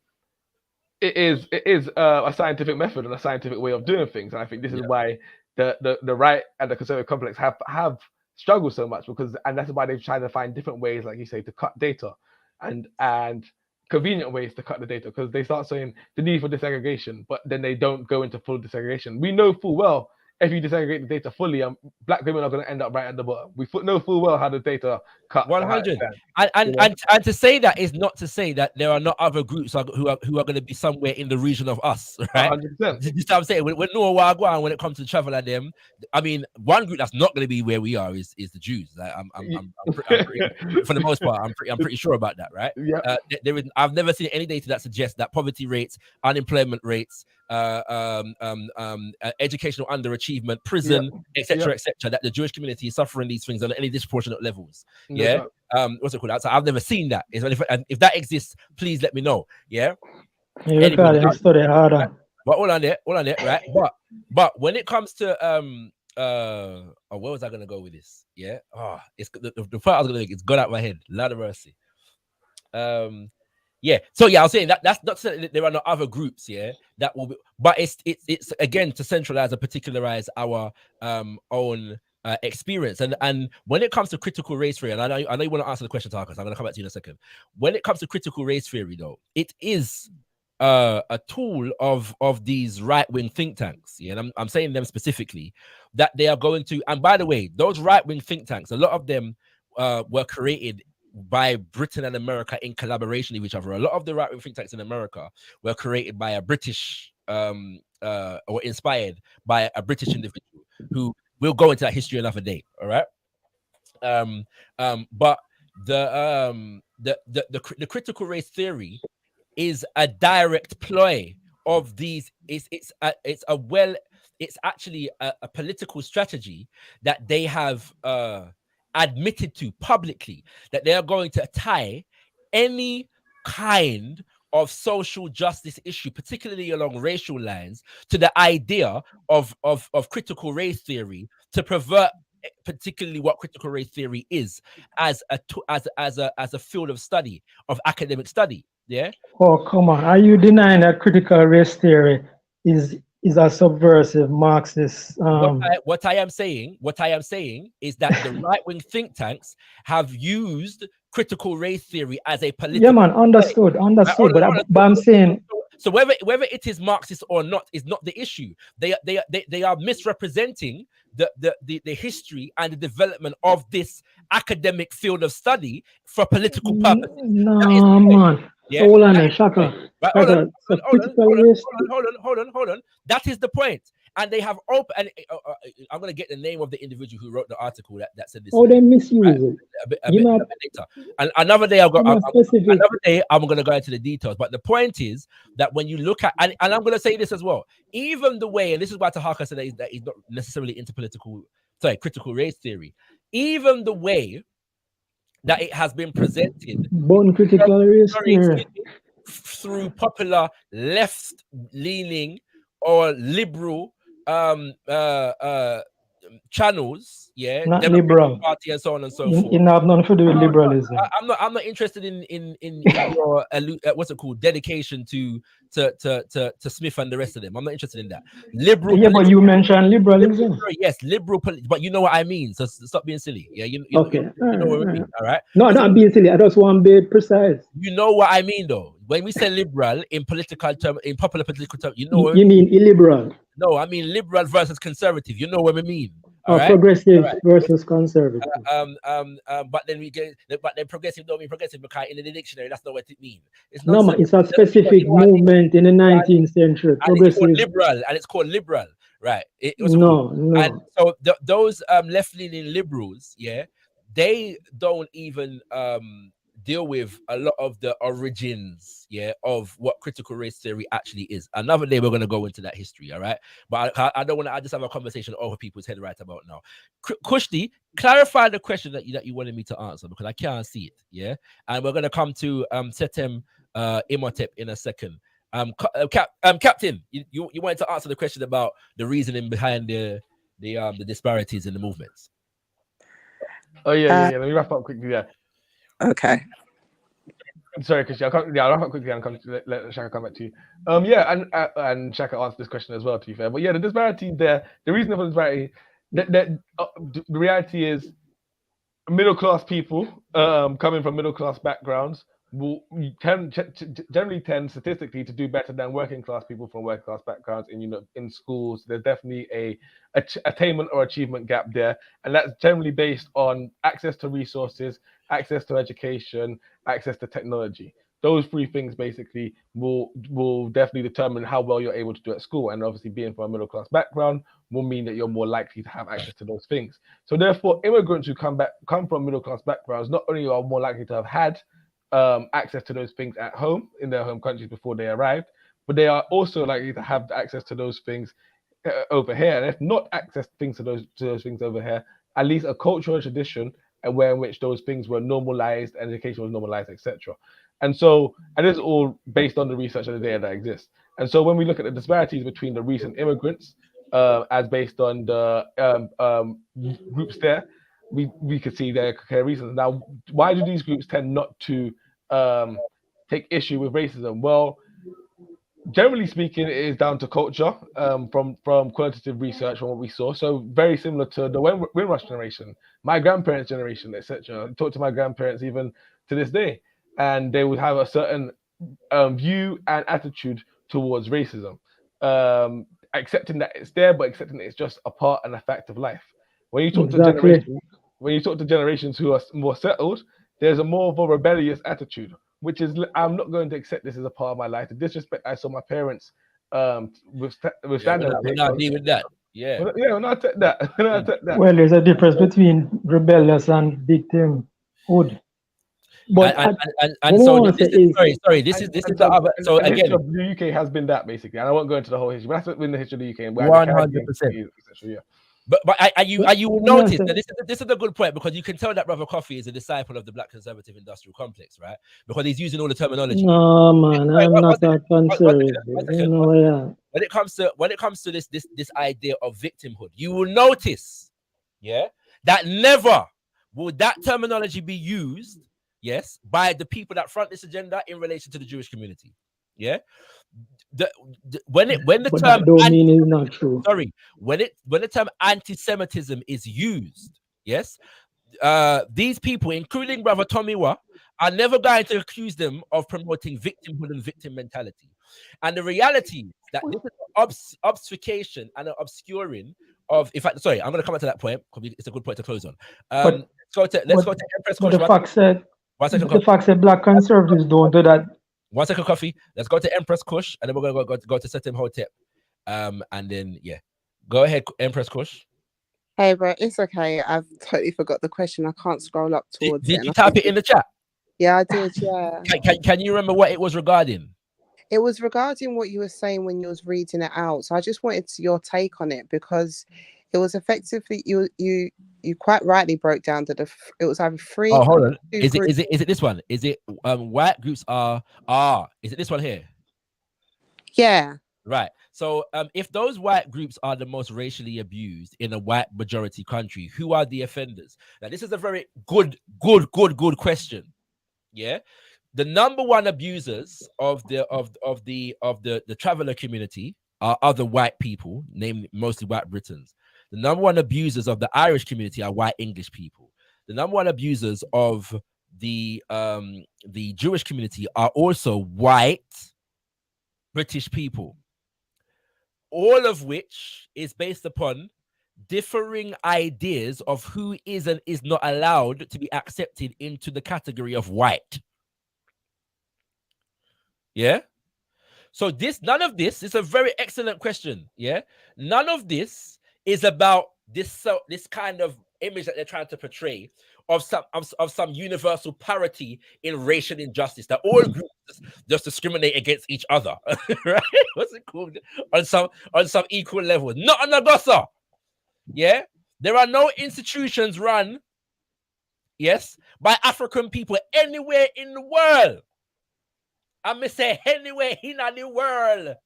it is a scientific method and a scientific way of doing things, and I think this is why the right and the conservative complex have struggled so much, and that's why they've tried to find different ways, like you say, to cut data and convenient ways to cut the data, because they start saying the need for disaggregation, but then they don't go into full disaggregation. We know full well if you disaggregate the data fully, black women are going to end up right at the bottom. We know full well how the data cut. 100. And to say that is not to say that there are not other groups who are going to be somewhere in the region of us, right? 100%. You know what I'm saying? When Wagwan, when it comes to travel and them, I mean, one group that's not going to be where we are is the Jews. Like, I'm pretty, for the most part, I'm pretty sure about that, right? I've never seen any data that suggests that poverty rates, unemployment rates, educational underachievement, prison, etc., that the Jewish community is suffering these things on any disproportionate levels. What's it called? So I've never seen that. If that exists, please let me know. Study harder. But all on it, right? But when it comes to where was I gonna go with this? It's the part I was gonna make, it's gone out my head. Lord of mercy. So I was saying that's not saying that there are no other groups, that will be, but it's again to centralize and particularize our own experience. And when it comes to critical race theory, and I know you want to answer the question, Tarkus, I'm going to come back to you in a second. When it comes to critical race theory, though, it is a tool of these right-wing think tanks, and I'm saying them specifically, that they are going to. And by the way, those right-wing think tanks, a lot of them were created by Britain and America in collaboration with each other. A lot of the right-wing think tanks in America were created by a British or inspired by a British individual who will go into that history another day. All right. But the critical race theory is a direct ploy of these. It's actually a political strategy that they have admitted to publicly, that they are going to tie any kind of social justice issue, particularly along racial lines, to the idea of critical race theory to pervert particularly what critical race theory is as a field of study, of academic study. Yeah. Oh, come on. Are you denying that critical race theory is a subversive Marxist? What I am saying is that the right-wing think tanks have used critical race theory as a political. Yeah, man, understood. But I'm saying. So whether it is Marxist or not is not the issue. They are misrepresenting the history and the development of this academic field of study for political purposes. No, man. Yeah? Hold on, Shaka. Hold on. That is the point. And they have open. And I'm going to get the name of the individual who wrote the article that said this. Oh, they misuse it. A bit later. And another day I'm going to go into the details. But the point is that when you look at, and I'm going to say this as well, even the way, and this is why Tahaka said that he's not necessarily into critical race theory, even the way that it has been presented critical race theory through popular left-leaning or liberal channels, yeah, not Democratic liberal Party and so on and so forth. You have nothing to do with liberalism. I'm not interested in your what's it called, dedication to Smith and the rest of them. I'm not interested in that. Liberal. Yeah, but you mentioned liberalism. Yes, liberal. But you know what I mean. So stop being silly. Yeah, you know what I mean. All right. No, I'm not being silly. I just want to be precise. You know what I mean, though. When we say liberal in political term, in popular political term, you know what you mean illiberal. No, I mean liberal versus conservative. You know what I mean. Progressive versus conservative. But then progressive don't mean progressive because in the dictionary that's not what it means. It's a specific movement in the 19th century. Progressive. It's called liberal, right? No. And so those left-leaning liberals, yeah, they don't even deal with a lot of the origins, yeah, of what critical race theory actually is. Another day we're going to go into that history, all right? But I don't want to. I just have a conversation over people's head right about now. Kushti, clarify the question that you wanted me to answer because I can't see it, yeah. And we're going to come to Setem Imhotep in a second. Captain, you wanted to answer the question about the reasoning behind the disparities in the movements. Oh yeah. Let me wrap up quickly there. Okay. Sorry, because I'll wrap up quickly and let Shaka come back to you. And Shaka answered this question as well, to be fair. But yeah, the disparity there, the reason for the disparity, the reality is middle class people coming from middle class backgrounds will generally tend statistically to do better than working class people from working class backgrounds in schools. There's definitely a attainment or achievement gap there, and that's generally based on access to resources, access to education, access to technology. Those three things basically will definitely determine how well you're able to do at school. And obviously being from a middle class background will mean that you're more likely to have access to those things. So therefore, immigrants who come from middle class backgrounds not only are more likely to have had access to those things at home in their home countries before they arrived, but they are also likely to have access to those things over here. And if not access things to those things over here, at least a cultural tradition where in which those things were normalized, education was normalized, etc. And this is all based on the research and the data that exists. And so when we look at the disparities between the recent immigrants, as based on the groups there, we could see their reasons. Now, why do these groups tend not to take issue with racism? Well, generally speaking, it is down to culture from qualitative research from what we saw. So very similar to the Windrush generation, my grandparents' generation, etc. I talk to my grandparents even to this day, and they would have a certain view and attitude towards racism, accepting that it's there, but accepting that it's just a part and a fact of life. When you talk to generations who are more settled, there's a more of a rebellious attitude, which is, I'm not going to accept this as a part of my life. The disrespect I saw my parents withstand. We're not dealing with that. Yeah. We're not take that. Well, there's a difference between rebellious and victimhood. But this is the other. So again, the UK has been that basically, and I won't go into the whole history, but that's been the history of the UK. 100%. Yeah. But you will notice that this is a good point, because you can tell that Brother Coffee is a disciple of the Black Conservative Industrial Complex, right? Because he's using all the terminology. No, man, I'm not that conservative. When it comes to this idea of victimhood, you will notice, yeah, that never will that terminology be used, yes, by the people that front this agenda in relation to the Jewish community. Yeah. When the But term that don't mean it's not true. when the term anti-Semitism is used, yes, these people, including Brother Tomiwa, are never going to accuse them of promoting victimhood and victim mentality. And the reality is that this is obfuscation and an obscuring of, in fact, sorry, I'm going to come back to that point because it's a good point to close on. Let's go to Empress But Kush. the fact said black conservatives don't do that. 1 second, coffee. Let's go to Empress Kush, and then we're going to go to Setim Hotep. And then, yeah. Go ahead, Empress Kush. Hey, bro, it's okay. I've totally forgot the question. I can't scroll up towards it. Did you type it in the chat? Yeah, I did, yeah. Can you remember what it was regarding? It was regarding what you were saying when you was reading it out. So I just wanted your take on it, because it was effectively you quite rightly broke down that it was either three. Oh, hold on. Is it this one? Is it white groups are is it this one here? Yeah. Right. So if those white groups are the most racially abused in a white majority country, who are the offenders? Now, this is a very good question. Yeah. The number one abusers of the traveler community are other white people, namely mostly white Britons. The number one abusers of the Irish community are white English people. The number one abusers of the Jewish community are also white British people. All of which is based upon differing ideas of who is and is not allowed to be accepted into the category of white. Yeah. So none of this is a very excellent question. Yeah. None of this is about this kind of image that they're trying to portray of some universal parity in racial injustice, that all groups just discriminate against each other, right? What's it called? On some equal level. Not on the gossa. Yeah. There are no institutions run, yes, by African people anywhere in the world. I'm going to say anywhere in the world,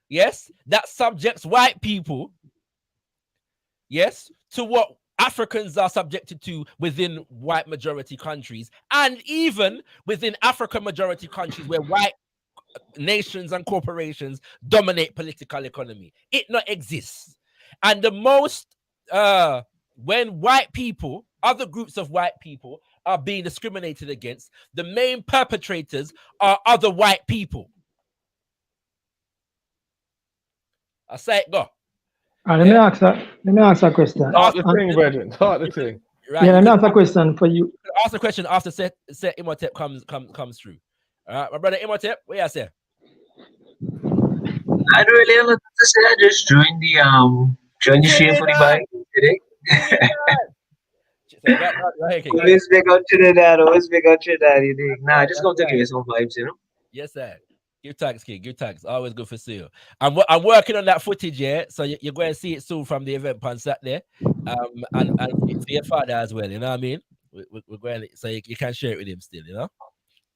yes, that subjects white people, yes, to what Africans are subjected to within white majority countries, and even within African majority countries where white nations and corporations dominate political economy. It not exists. And the most, when white people, other groups of white people are being discriminated against, the main perpetrators are other white people. I say it, go. Let me ask a question. Start the thing, brethren. Start the thing. Right, yeah, let me ask a question for you. Ask the question after set Imhotep comes through. All right, my brother Imhotep, what you say? I don't really have nothing to say. I just joined the stream for the bike today. Always big out Trinidad, you dig? Nah, just going to give you some vibes, you know? Yes, sir. Give thanks, kid. Give thanks. Always good for see you. I'm working on that footage, yeah. So you're going to see it soon from the event on Saturday. And for your father as well, you know what I mean? We're going to, so you can share it with him still, you know?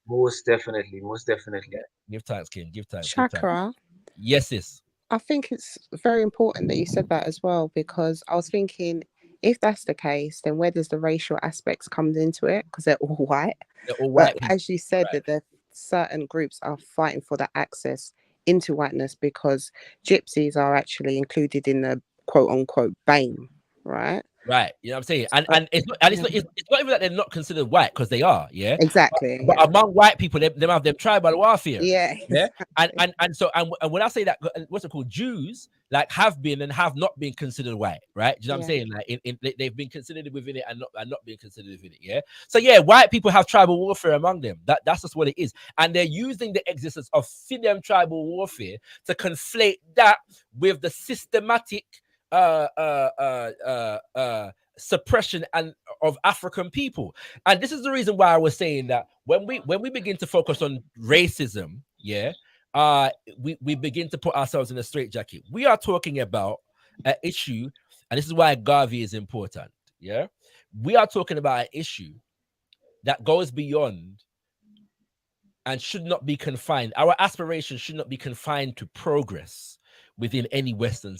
Most definitely. Yeah. Give thanks, kid. Give thanks. ShakaRa. Yes, sis. I think it's very important that you said that as well, because I was thinking, if that's the case, then where does the racial aspects come into it? Because they're all white. They're all white. But as you said, right, that certain groups are fighting for the access into whiteness, because gypsies are actually included in the quote unquote BAME, right? Right, you know what I'm saying, and it's not even that they're not considered white, because they are, yeah, exactly. But among white people, they have them tribal warfare, yeah. And so when I say that, what's it called, Jews like have been and have not been considered white, right? Do you know what I'm saying? Like they've been considered within it and not being considered within it, yeah. So yeah, white people have tribal warfare among them. That's just what it is, and they're using the existence of them tribal warfare to conflate that with the systematic suppression and of African people. And this is the reason why I was saying that when we begin to focus on racism, yeah, we begin to put ourselves in a straitjacket. We are talking about an issue, and this is why Garvey is important. Yeah, we are talking about an issue that goes beyond and should not be confined. Our aspirations should not be confined to progress within any Western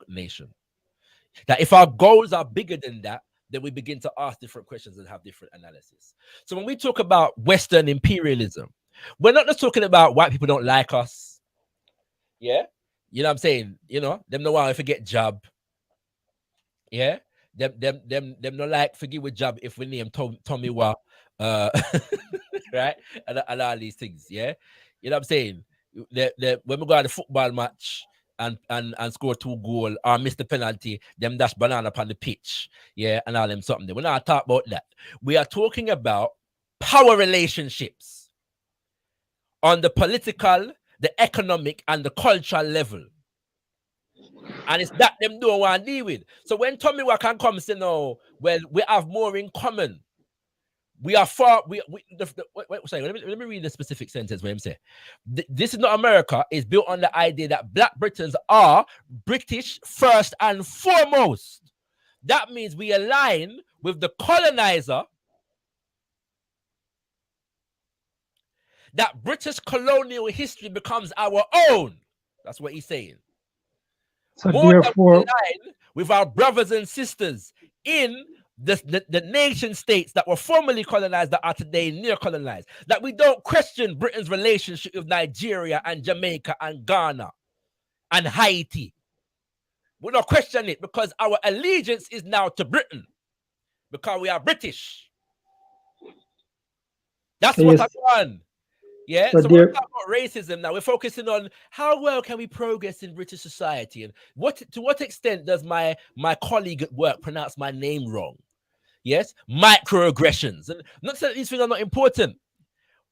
nation. That if our goals are bigger than that, then we begin to ask different questions and have different analysis. So when we talk about Western imperialism, we're not just talking about white people don't like us. Yeah. You know what I'm saying? You know, them no want to forget job. Yeah. Them no like forgive a job if we name Tommy Wa, right? And all these things. Yeah. You know what I'm saying? When we go to the football match and score 2 goals or miss the penalty, them dash banana upon the pitch. Yeah. And all them something. We're not talking about that. We are talking about power relationships on the political, the economic, and the cultural level. And it's that them don't want to deal with. So when Tommy Wa can come say, no, well, we have more in common. We are far. Sorry, let me read the specific sentence where him say, this is not America. It's built on the idea that Black Britons are British first and foremost. That means we align with the colonizer. That British colonial history becomes our own. That's what he's saying. So more therefore, than we align with our brothers and sisters in the nation states that were formerly colonized that are today near-colonized. That we don't question Britain's relationship with Nigeria and Jamaica and Ghana and Haiti. We don't question it because our allegiance is now to Britain because we are British. That's what I want. Yeah, so we're talking about racism now. We're focusing on how well can we progress in British society, and to what extent does my colleague at work pronounce my name wrong? Yes, microaggressions, and not that these things are not important,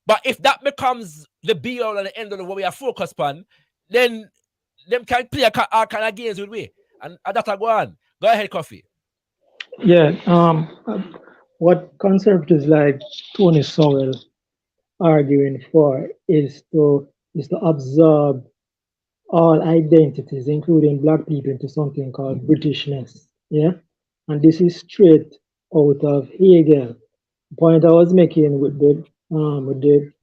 but if that becomes the be all and the end of what we are focused on, then them can play our kind of games with we, and that I go on. Go ahead, Coffee. Yeah, what conservatives like Tony Sowell arguing for is to absorb all identities, including Black people, into something called Britishness. Yeah, and this is straight out of Hegel. The point I was making with the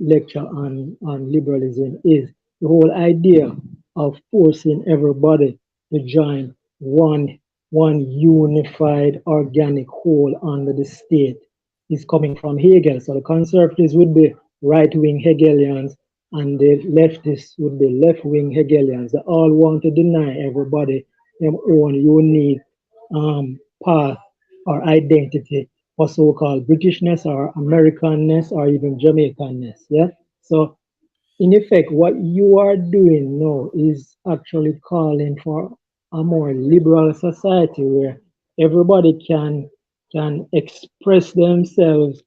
lecture on liberalism is the whole idea of forcing everybody to join one unified organic whole under the state is coming from Hegel. So the conservatives would be right-wing Hegelians, and the leftists would be left-wing Hegelians. They all want to deny everybody their own unique path or identity for so-called Britishness or Americanness or even Jamaicanness. Yeah. So in effect, what you are doing now is actually calling for a more liberal society where everybody can express themselves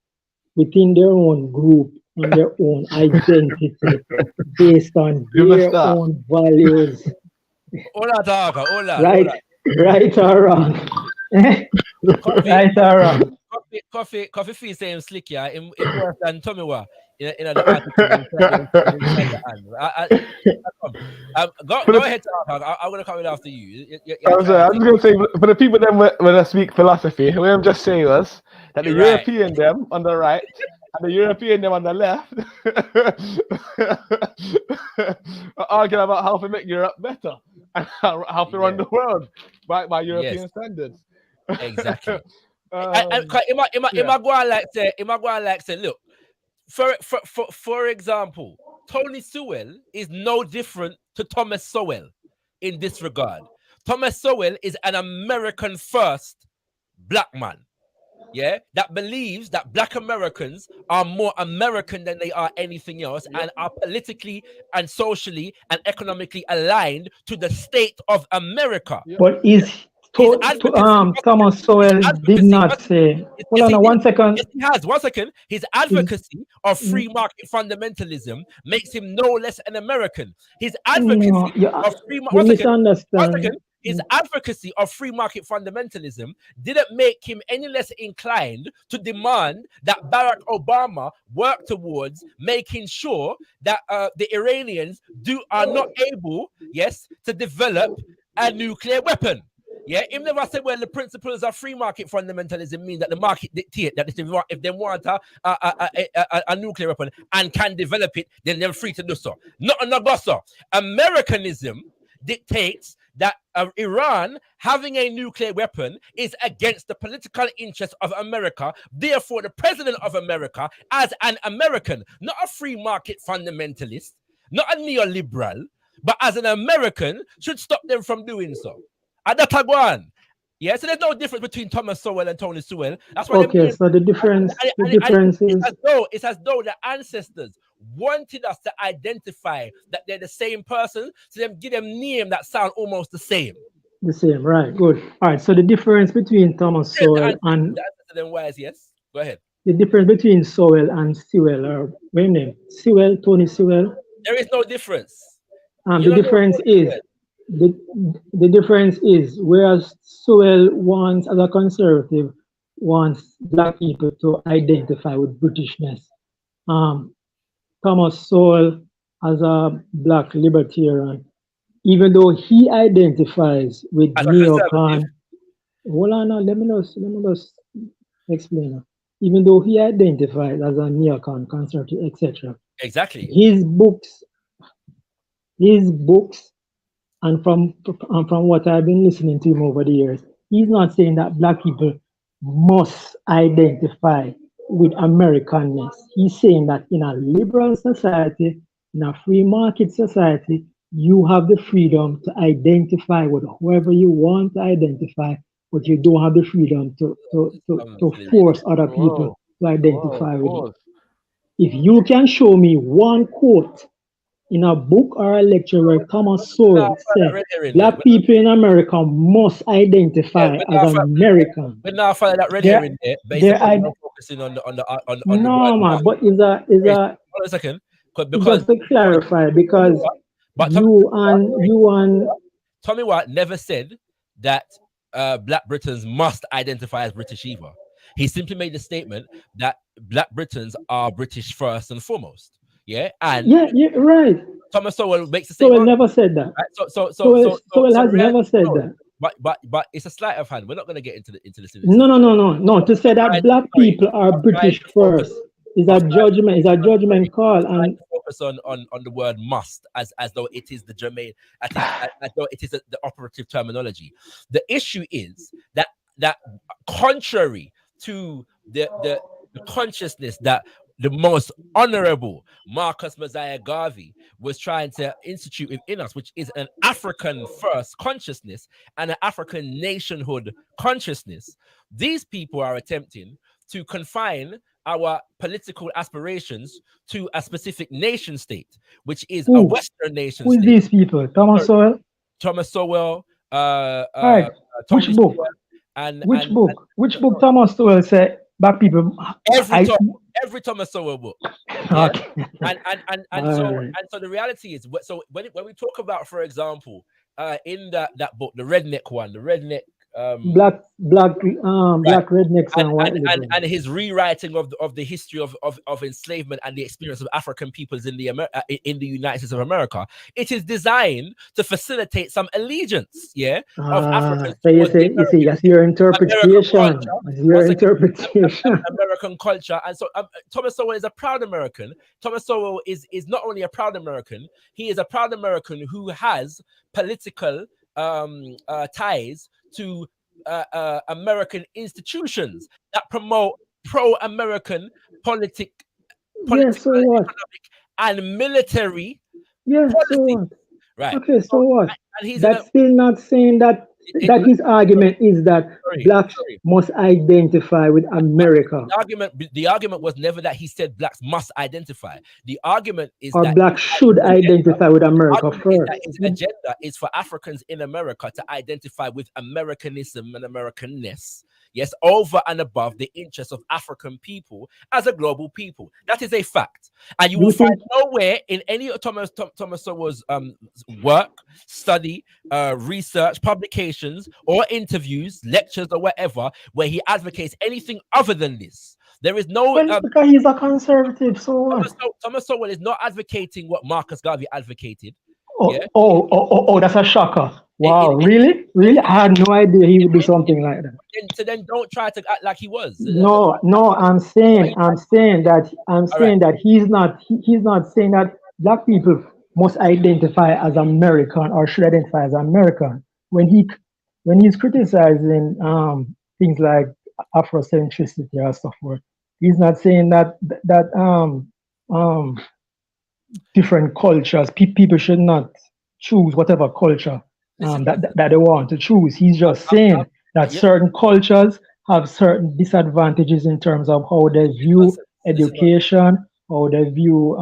within their own group and their own identity based on their own values. Right or wrong. Right or wrong. Coffee fee saying slick, yeah, in worse than Tommy Wa in the article. Go ahead, I'm going to come in after you. I'm just going to say, for the people then when I speak philosophy, what I'm just saying was that the European them on the right and the European them on the left are arguing about how to make Europe better and how to run the world by European standards. Exactly. Am I going like say, look, for example, Tony Sowell is no different to Thomas Sowell in this regard. Thomas Sowell is an American first Black man, yeah, that believes that Black Americans are more American than they are anything else and are politically and socially and economically aligned to the state of America. But Thomas Sowell did not say. Hold on, 1 second. Yes, he has. 1 second. His advocacy of free market fundamentalism makes him no less an American. His advocacy of free market. His advocacy of free market fundamentalism didn't make him any less inclined to demand that Barack Obama work towards making sure that the Iranians are not able, to develop a nuclear weapon. Yeah, him never said, well, the principles of free market fundamentalism mean that the market dictate that if they want a nuclear weapon and can develop it, then they're free to do so. Not so. Americanism dictates that Iran having a nuclear weapon is against the political interests of America. Therefore, the president of America, as an American, not a free market fundamentalist, not a neoliberal, but as an American, should stop them from doing so. And that's one. Yeah, so there's no difference between Thomas Sowell and Tony Sewell. That's why. Okay, so the difference, is it's as though the ancestors wanted us to identify that they're the same person, so them give them name that sound almost the same. The same, right? Good. All right. So the difference between Thomas Sowell and then wise, yes. Go ahead. The difference between Sowell and Sewell, or what name? Sewell, Tony Sewell. There is no difference. The difference is the difference is, whereas Sowell wants, as a conservative, wants black people to identify with Britishness. Thomas Sowell, as a black libertarian, even though he identifies with neocon, hold on now, let me just explain. Even though he identifies as a neocon, conservative, etc. Exactly. His books, and from what I've been listening to him over the years, he's not saying that black people must identify with Americanness. He's saying that in a liberal society, in a free market society, you have the freedom to identify with whoever you want to identify, but you don't have the freedom to force other people to identify with it. If you can show me one quote in a book or a lecture where Thomas Sowell said black people in America must identify as American. We're not following that red herring there. Basically, focusing on the no, man, but is a hold on a second, because just to clarify, because you and Tommy Watt never said that black Britons must identify as British either. He simply made the statement that black Britons are British first and foremost. Yeah, and yeah, right. Thomas Sowell makes the same. Sowell never said that. Right? Sowell has never said that. But it's a sleight of hand. We're not going to get into this. No. To say that black people are British first is a judgment. Is a judgment call, and focus on the word "must" as though it is the germane, as though it is the operative terminology. The issue is that contrary to the consciousness that the most honorable Marcus Mosiah Garvey was trying to institute within us, which is an African first consciousness and an African nationhood consciousness. These people are attempting to confine our political aspirations to a specific nation state, which is a Western nation state. Who are these people? Thomas Sowell? Thomas Sowell. Right. Which book? Which book Thomas Sowell said black people? Every Thomas Sowell book. Yeah? Okay. So the reality is, so when we talk about, for example, in that book, the redneck one, black rednecks and his rewriting of the history of enslavement and the experience of African peoples in the United States of America, it is designed to facilitate some allegiance, of Africans. So you see, that's your interpretation. American culture, and so Thomas Sowell is a proud American. Thomas Sowell is not only a proud American, he is a proud American who has political ties to American institutions that promote pro-American political, economic, and military policy. So what? Right. Okay, so what? And that's still not saying that his argument is that blacks must identify with America. The argument was never that he said blacks must identify. The argument is that blacks should identify with America first. His agenda is for Africans in America to identify with Americanism and Americanness. Yes, over and above the interests of African people as a global people. That is a fact. And you will find nowhere in any of Thomas Sowell's work, study, research, publications, or interviews, lectures, or whatever, where he advocates anything other than this. There is no... because he's a conservative, so what? Thomas Sowell is not advocating what Marcus Garvey advocated. That's a shocker. Wow, really? I had no idea he would do something like that. So then don't try to act like he was. No, I'm saying that he's not saying that black people must identify as American or should identify as American. when he's criticizing things like Afrocentricity or so forth, he's not saying that um different cultures people should not choose whatever culture Listen, that they want to choose. He's just I'm, saying that yeah, certain cultures have certain disadvantages in terms of how they view nonsense. This is nonsense. education, how they view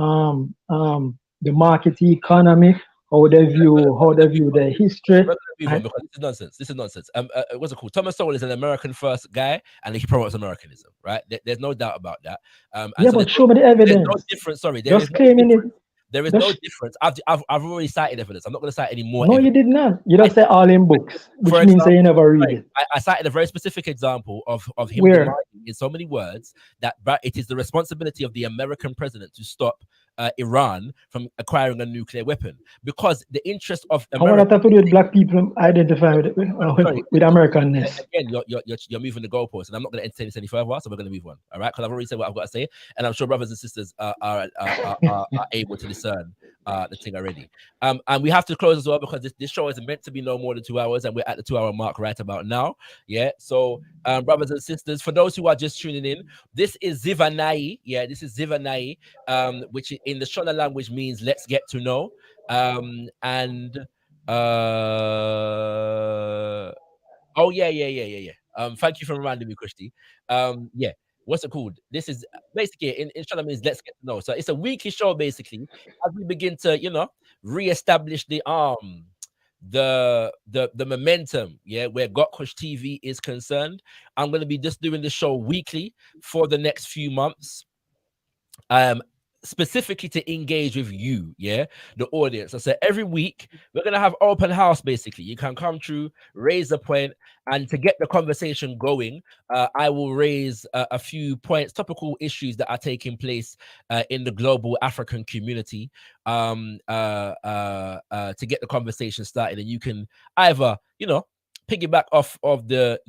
the market economy, how they view their history. We're gonna move on because this is nonsense. This is nonsense. What's it called? Thomas Sowell is an American first guy, and he promotes Americanism, right? There's no doubt about that. And Yeah, so but show me the there's no evidence. difference. Sorry, there is Just no claiming it. difference. There is no Just, difference. I've already cited evidence. I'm not going to cite any more no, you evidence. did not. You just say all in books, For which means that you example, never read right, it. I cited a very specific example of him Where? demanding in so many words that it is the responsibility of the American president to stop Iran from acquiring a nuclear weapon, because the interest of And what America. that have to do with black people identifying Sorry, with Americanness? again, you're moving the goalposts, and I'm not going to entertain this any further. So we're going to move on, all right? Because I've already said what I've got to say, and I'm sure brothers and sisters are able to discern the thing already. And we have to close as well because this show is meant to be no more than 2 hours, and we're at the 2 hour mark right about now. Yeah. So, brothers and sisters, for those who are just tuning in, this is ZIVANAYI. Yeah, this is ZIVANAYI, which in the Shona language means "let's get to know." And oh yeah. Thank you for reminding me, Kushti. Yeah. What's it called? This is basically in Shona means "let's get to know." So it's a weekly show basically as we begin to reestablish the momentum, yeah, where gotkushTV is concerned. I'm going to be just doing the show weekly for the next few months, specifically to engage with you, yeah, the audience. I said every week we're going to have open house. Basically, you can come through, raise a point, and to get the conversation going, I will raise a few points, topical issues that are taking place in the global African community, to get the conversation started. And you can either piggyback off of the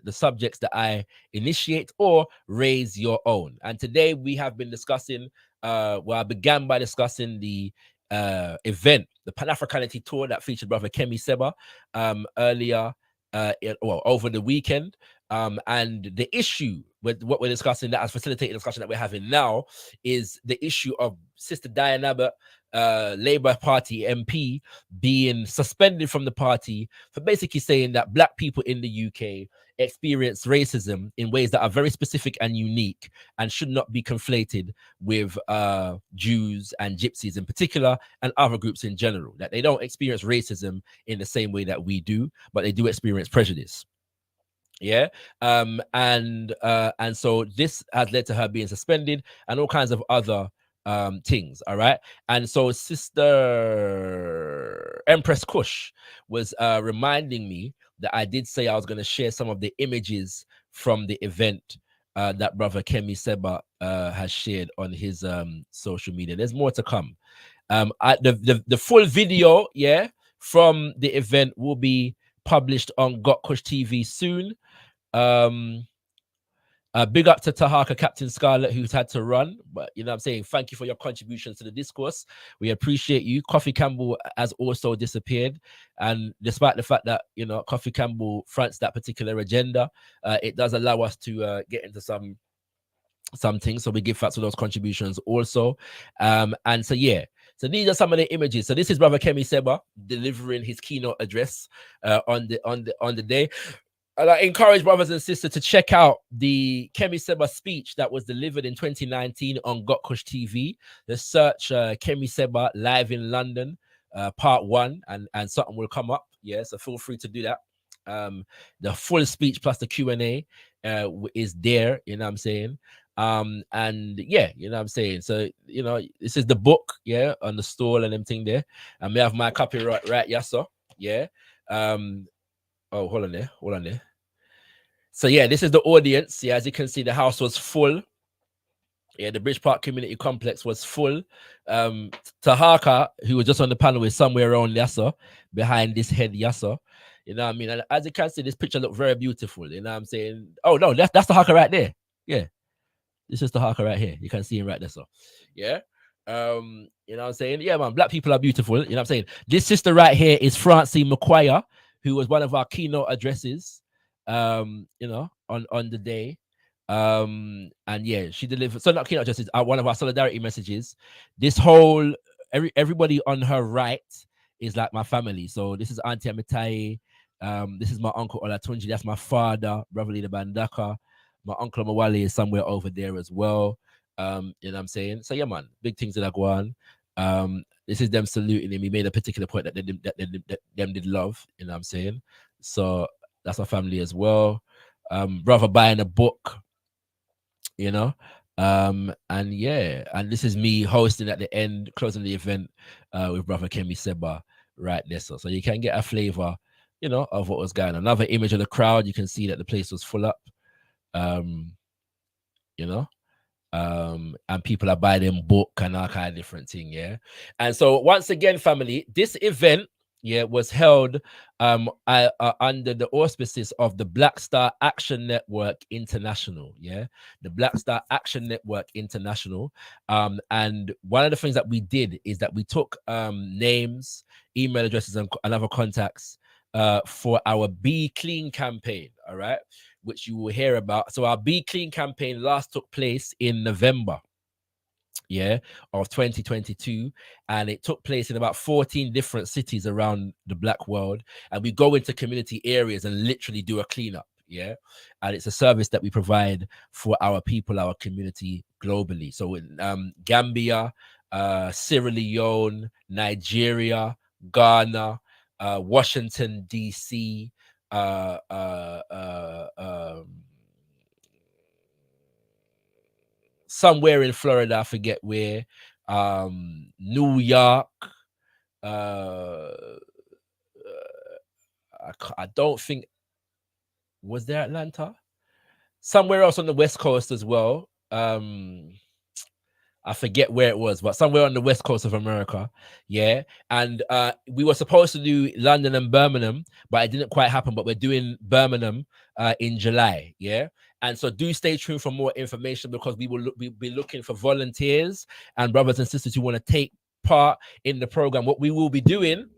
subjects that I initiate or raise your own. And today we have been discussing, I began by discussing the event, the Pan-Africanity tour that featured Brother Kemi Seba earlier, over the weekend. And the issue with what we're discussing that has facilitated the discussion that we're having now is the issue of Sister Diana Abbott, Labour Party MP, being suspended from the party for basically saying that black people in the UK experience racism in ways that are very specific and unique and should not be conflated with Jews and Gypsies in particular and other groups in general. That they don't experience racism in the same way that we do, but they do experience prejudice. Yeah. And so this has led to her being suspended and all kinds of other things. All right. And so Sister Empress Kush was reminding me that I did say I was going to share some of the images from the event that Brother Kemi Seba has shared on his social media. There's more to come. The full video, yeah, from the event will be published on gotkushTV soon. Big up to Tahaka, Captain Scarlet, who's had to run, but you know what I'm saying, thank you for your contributions to the discourse. We appreciate you. Coffee Campbell has also disappeared, and despite the fact that Coffee Campbell fronts that particular agenda, it does allow us to get into some things, so we give thanks for those contributions also. And so yeah, so these are some of the images. So this is Brother Kemi Seba delivering his keynote address on the day. And I encourage brothers and sisters to check out the Kemi Seba speech that was delivered in 2019 on gotkushTV. The search Kemi Seba live in London, part 1, and something will come up. Yeah, so feel free to do that. The full speech plus the Q&A is there, you know what I'm saying? And yeah, you know what I'm saying? So, this is the book, yeah, on the stall and everything there. And we have my copyright right, yes, sir. Yeah. Oh, hold on there. So yeah, this is the audience. Yeah, as you can see, the house was full. Yeah, the Bridge Park Community Complex was full. Tahaka, who was just on the panel, is somewhere around Yassa, behind this head Yassa. You know what I mean? And as you can see, this picture looked very beautiful. You know what I'm saying? Oh no, that's Tahaka right there. Yeah, this is Tahaka right here. You can see him right there. So yeah. You know what I'm saying? Yeah, man, black people are beautiful. You know what I'm saying? This sister right here is Francine McQuire, who was one of our keynote addresses, you know, on the day. And yeah, she delivered, so not keynote addresses, one of our solidarity messages. This whole, everybody on her right is like my family. So this is Auntie Amitai. This is my uncle Olatunji. That's my father, Brother Leader Bandaka. My uncle Mawali is somewhere over there as well. You know what I'm saying? So yeah, man, big things that are going on. This is them saluting him. He made a particular point that them did love, you know what I'm saying? So that's my family as well. Brother buying a book, you know. And yeah, and this is me hosting at the end, closing the event with Brother Kemi Seba right there. So you can get a flavor, you know, of what was going on. Another image of the crowd, you can see that the place was full up. You know, and people are buying book and all kind of different thing, yeah. And so once again, family, this event, yeah, was held under the auspices of the Black Star Action Network International, yeah, the Black Star Action Network International. And one of the things that we did is that we took names, email addresses, and other contacts for our Be Clean campaign, all right, which you will hear about. So our Be Clean campaign last took place in November, yeah, of 2022, and it took place in about 14 different cities around the black world. And we go into community areas and literally do a cleanup, yeah. And it's a service that we provide for our people, our community globally. So in Gambia, Sierra Leone, Nigeria, Ghana, Washington DC, somewhere in Florida, I forget where, New York, I don't think, was there Atlanta? Somewhere else on the West Coast as well. I forget where it was, but somewhere on the West Coast of America, yeah. And we were supposed to do London and Birmingham, but it didn't quite happen. But we're doing Birmingham in July, yeah. And so do stay tuned for more information, because we'll be looking for volunteers and brothers and sisters who want to take part in the program. What we will be doing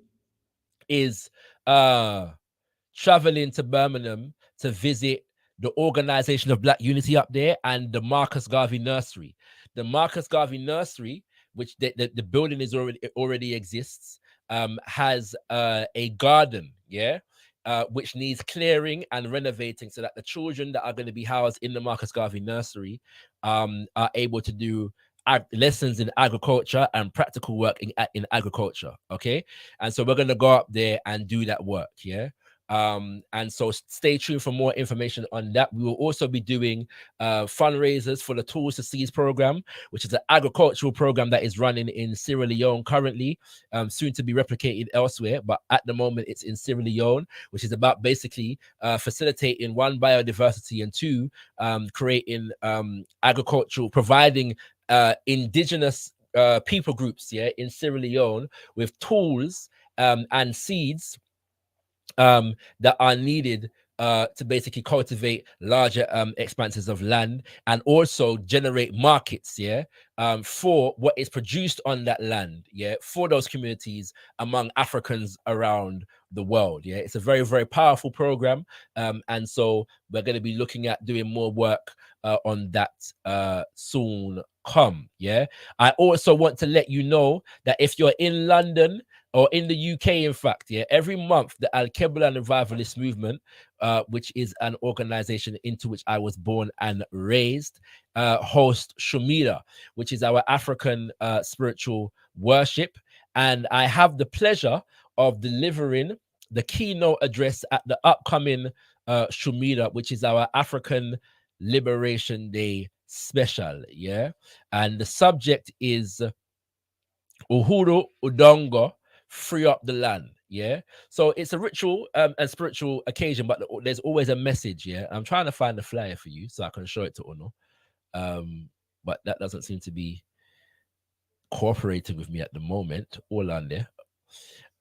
is traveling to Birmingham to visit the Organization of Black Unity up there and the Marcus Garvey Nursery. The Marcus Garvey Nursery, which the building is already exists, has a garden, yeah, which needs clearing and renovating, so that the children that are going to be housed in the Marcus Garvey Nursery are able to do lessons in agriculture and practical work in agriculture. Okay, and so we're going to go up there and do that work, yeah. And so stay tuned for more information on that. We will also be doing fundraisers for the Tools to Seize program, which is an agricultural program that is running in Sierra Leone currently, soon to be replicated elsewhere, but at the moment it's in Sierra Leone, which is about basically facilitating, one, biodiversity, and two, creating agricultural, providing indigenous people groups, yeah, in Sierra Leone with tools and seeds that are needed to basically cultivate larger expanses of land, and also generate markets, yeah, for what is produced on that land, yeah, for those communities among Africans around the world, yeah. It's a very, very powerful program, and so we're going to be looking at doing more work on that soon come, yeah. I also want to let you know that if you're in London, or in the UK, in fact, yeah, every month the Al-Kebla Revivalist Movement, which is an organization into which I was born and raised, host Shumira, which is our African spiritual worship. And I have the pleasure of delivering the keynote address at the upcoming Shumira, which is our African Liberation Day special, yeah. And the subject is Uhuru Udongo, free up the land, yeah. So it's a ritual and spiritual occasion, but there's always a message, yeah. I'm trying to find the flyer for you so I can show it to Ono, but that doesn't seem to be cooperating with me at the moment. All on there.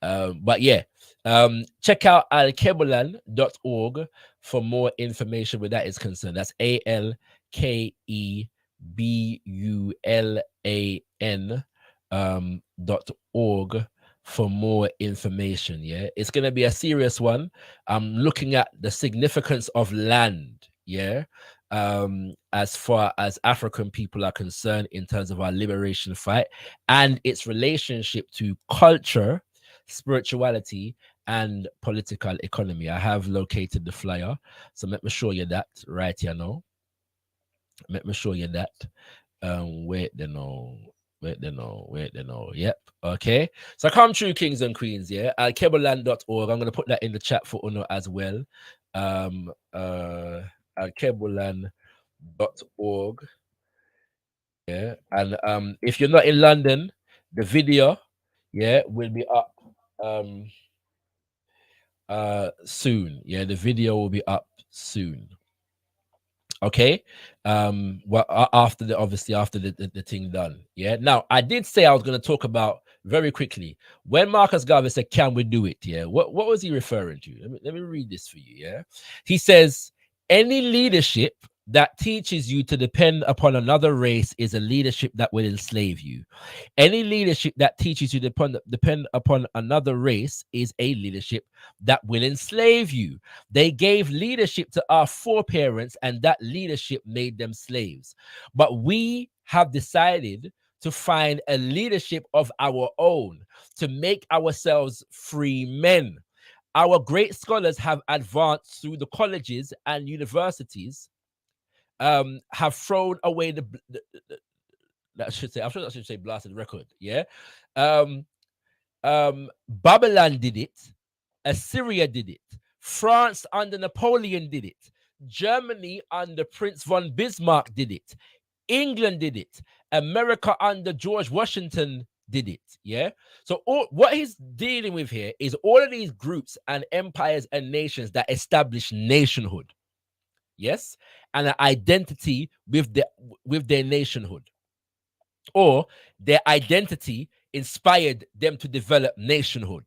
But yeah, check out alkebulan.org for more information where that is concerned. That's ALKEBULAN .org for more information. Yeah, it's going to be a serious one. I'm looking at the significance of land. Yeah, as far as African people are concerned, in terms of our liberation fight and its relationship to culture, spirituality, and political economy. I have located the flyer, so let me show you that right here now. Let me show you that. Wait, then no. Wait, then no. Wait, then no. Yep. Okay. So come true, kings and queens. Yeah. Alkebleland.org. I'm gonna put that in the chat for Uno as well. Alkebleland.org. Yeah. And if you're not in London, the video, yeah, will be up soon. Yeah, the video will be up soon. Okay. Well, after the obviously after the thing done. Yeah. Now I did say I was going to talk about very quickly when Marcus Garvey said, "Can we do it?" Yeah. What was he referring to? Let me read this for you. Yeah. He says, "Any leadership that teaches you to depend upon another race is a leadership that will enslave you. Any leadership that teaches you to depend upon another race is a leadership that will enslave you. They gave leadership to our foreparents, and that leadership made them slaves. But we have decided to find a leadership of our own, to make ourselves free men. Our great scholars have advanced through the colleges and universities, have thrown away that should say, I'm sure that should say blasted record. Yeah. Babylon did it. Assyria did it. France under Napoleon did it. Germany under Prince von Bismarck did it. England did it. America under George Washington did it. Yeah. So what he's dealing with here is all of these groups and empires and nations that establish nationhood. Yes. And an identity with their nationhood, or their identity inspired them to develop nationhood.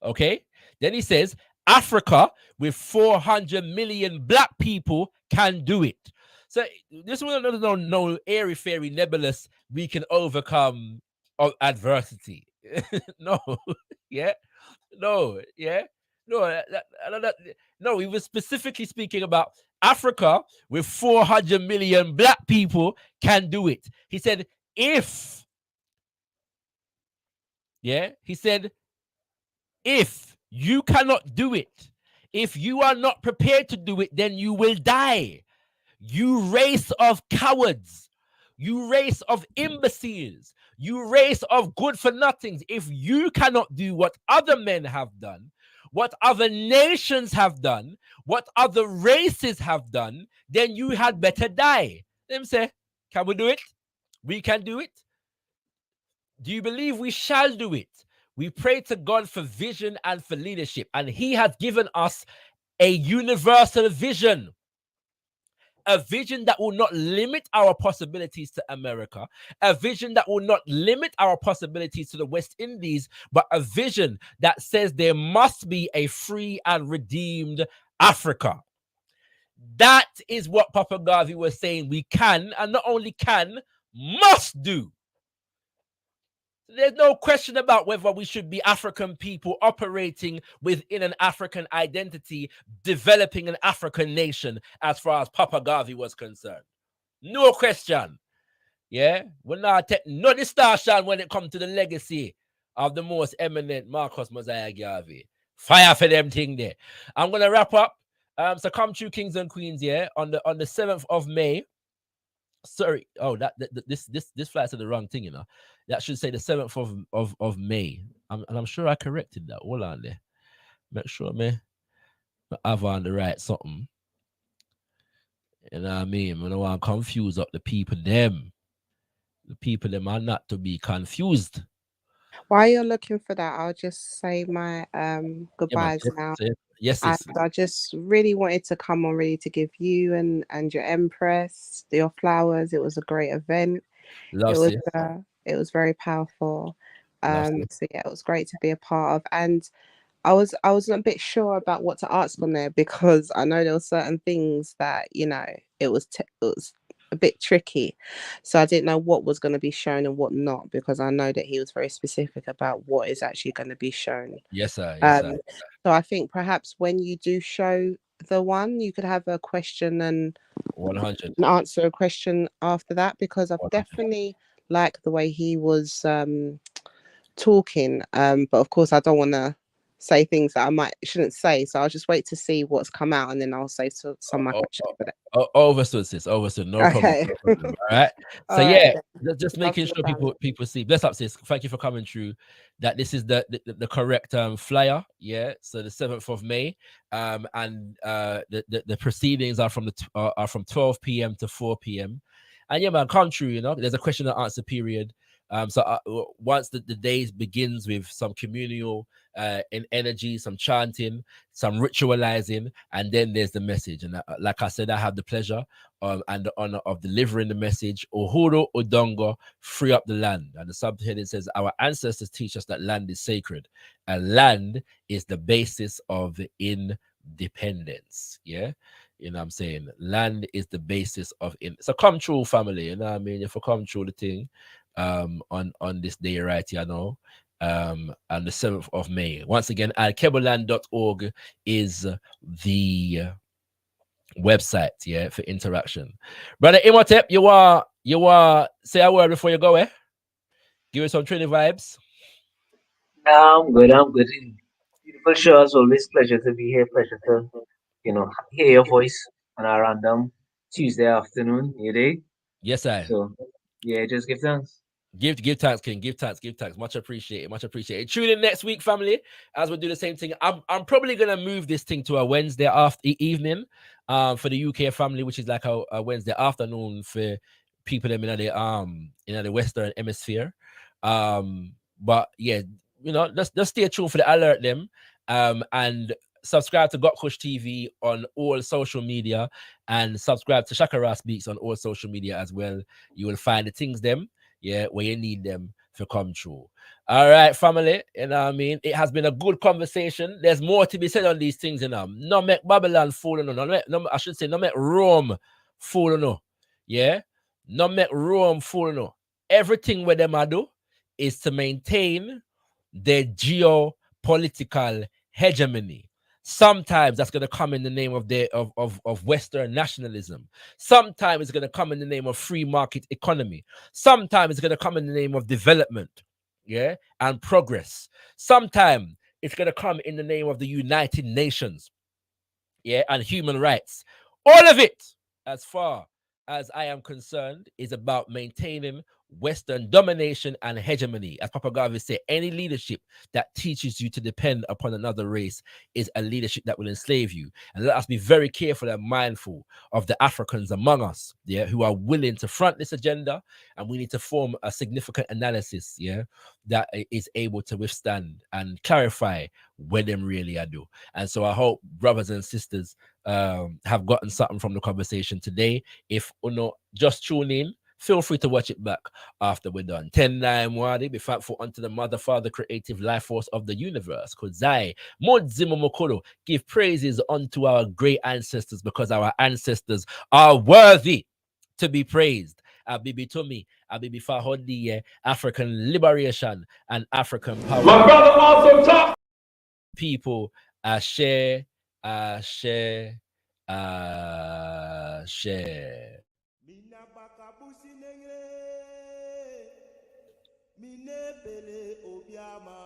Okay. Then he says, Africa with 400 million black people can do it. So this one, no airy fairy nebulous, we can overcome adversity. No. Yeah. No. Yeah. No. No, he was specifically speaking about Africa with 400 million black people can do it. He said, if, yeah, he said, if you cannot do it, if you are not prepared to do it, then you will die. You race of cowards, you race of imbeciles, you race of good for nothings. If you cannot do what other men have done, what other nations have done, what other races have done, then you had better die. Let me say, can we do it? We can do it. Do you believe we shall do it? We pray to God for vision and for leadership, and He has given us a universal vision. A vision that will not limit our possibilities to America, a vision that will not limit our possibilities to the West Indies, but a vision that says there must be a free and redeemed Africa. That is what Papa Garvey was saying we can, and not only can, must do. There's no question about whether we should be African people operating within an African identity, developing an African nation, as far as Papa Garvey was concerned. No question. Yeah, we're not no distortion when it comes to the legacy of the most eminent Marcus Mosiah Garvey. Fire for them thing there. I'm gonna wrap up. So come true, kings and queens. Yeah, on the 7th of May. Sorry, oh, this flies to the wrong thing, you know. That should say the 7th of May. And I'm sure I corrected that. Hold on there. Make sure me have on the right something. You know what I mean? I don't want to confuse up the people them. The people them are not to be confused. While you're looking for that, I'll just say my goodbyes now. Yes. I just really wanted to come on really to give you and your Empress your flowers. It was a great event. It was very powerful. So yeah, it was great to be a part of. And I was a bit sure about what to ask on there, because I know there were certain things that, you know, it was a bit tricky. So I didn't know what was going to be shown and what not, because I know that he was very specific about what is actually going to be shown. Yes, sir. Yes, sir. So I think perhaps when you do show the one, you could have a question and 100. answer a question after that, because I've 100. definitely liked the way he was talking. But of course, I don't want to say things that I shouldn't say. So I'll just wait to see what's come out, and then I'll say some of my questions for that. Overstood, sis. Overstood. No Okay. problem. No problem. All right. So All yeah, right, just Love making the sure family. people see. Bless up, sis. Thank you for coming through. That this is the correct flyer. Yeah. So the 7th of May. And the proceedings are from are from 12 p.m. to 4 p.m. And yeah, man, come true. You know, there's a question and answer period. So once the day begins with some communal in energy, some chanting, some ritualizing, and then there's the message. And like I said, I have the pleasure and the honor of delivering the message. Uhuru Udongo, free up the land. And the subheading says, our ancestors teach us that land is sacred, and land is the basis of independence. Yeah. You know what I'm saying? Land is the basis of so come true, family. You know what I mean? If you come true the thing on this day right here, know, on the 7th of May. Once again, alkebuland.org is the website, yeah, for interaction. Brother Imhotep, you are say a word before you go, eh? Give us some Trini vibes. I'm good. Beautiful show. It's always pleasure to be here. Pleasure to, hear your voice on a random Tuesday afternoon, you dig? Yes, I. So, yeah, just give thanks. Give thanks, King. Give thanks. Much appreciated. Much appreciated. Tune in next week, family, as we do the same thing. I'm probably gonna move this thing to a Wednesday evening, for the UK family, which is like a Wednesday afternoon for people in the Western Hemisphere. But yeah, just stay tuned for the alert them. And subscribe to gotkushTV on all social media, and subscribe to ShakaRa Speaks on all social media as well. You will find the things them, yeah, where you need them to come true. All right, family, you know what I mean? It has been a good conversation. There's more to be said on these things, you know. No make Babylon fool, I should say, no make Rome fool, no. Yeah? No make Rome fool, no. Everything where them I do is to maintain their geopolitical hegemony. Sometimes that's going to come in the name of Western nationalism. Sometimes it's going to come in the name of free market economy. Sometimes it's going to come in the name of development, yeah, and progress. Sometimes it's going to come in the name of the United Nations, yeah, and human rights. All of it, as far as I am concerned, is about maintaining Western domination and hegemony. As Papa Garvey said, any leadership that teaches you to depend upon another race is a leadership that will enslave you. And let us be very careful and mindful of the Africans among us, yeah, who are willing to front this agenda. And we need to form a significant analysis, yeah, that is able to withstand and clarify where them really are do. And so I hope brothers and sisters have gotten something from the conversation today. If just tune in, feel free to watch it back after we're done. 10-9 Mwadi, be thankful unto the Mother, Father, Creative Life Force of the Universe. Kozai, Modzimo Mokoro, give praises unto our great ancestors, because our ancestors are worthy to be praised. Abibi Tomi, Abibi Fahodi, African liberation and African power. My brother also talked. People share. Mina bakabusi nengre, mine bele obiama.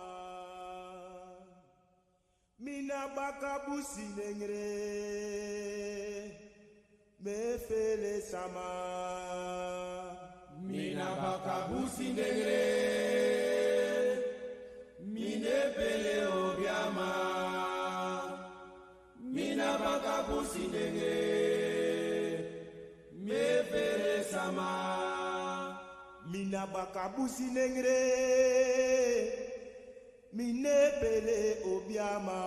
Mina bakabusi nengre, me fele sama. Mina bakabusi nengre, mine bele obiama. Mina bakabusi nengre, me fele sama. Mina bakabusi nengre, mine bele obiama.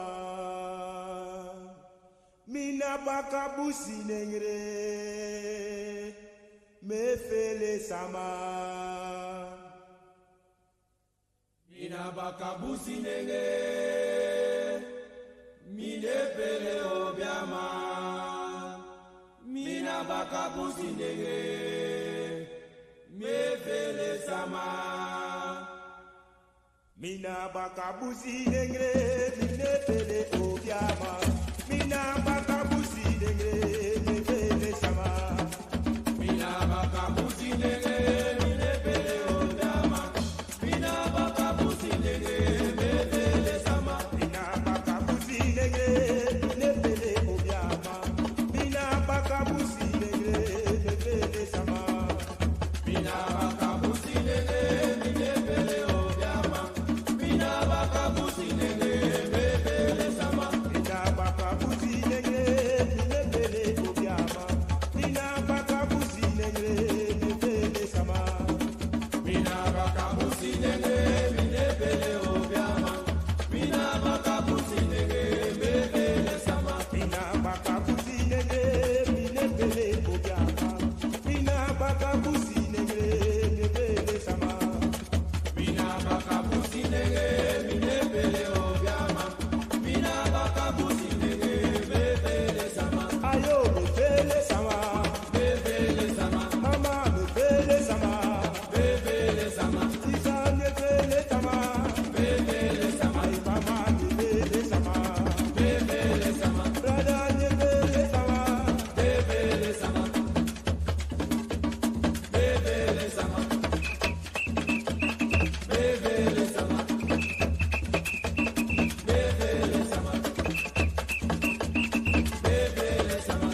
Mina bakabusi nengre, me fele sama. Mina bakabusi nengre, mine bele obiama. Mina bakabusi nengre. Mina bakabusi nengre, mine pele obiama. Mina bakabusi nengre, mine pele sama. Mina bakabusi nengre, mine pele obiama. Mina bakabusi nengre, mine pele sama. Mina bakabusi nengre, mine pele obiama. Mina bakabusi nengre, mine pele sama. Mina bakabusi nengre, mine pele obiama. Mina bakabusi nengre, mine pele sama. Mina bakabusi nengre, mine pele obiama. Mina bakabusi nengre, mine pele sama. Mina bakabusi nengre, mine pele obiama. Mina bakabusi nengre, mine pele sama. Mina bakabusi nengre, mine pele obiama. Mina bakabusi nengre, mine pele sama. Mina bakabusi nengre, mine pele obiama. Mina bakabusi nengre, mine pele sama. Ayo me pele sama, Mine pele sama, mama me pele sama, mine pele sama, tisa me pele sama, mine pele sama, ay mama me pele sama, mine pele sama, brother me pele sama, mine pele sama, mine pele sama, mine pele sama, mine pele sama, mine pele sama,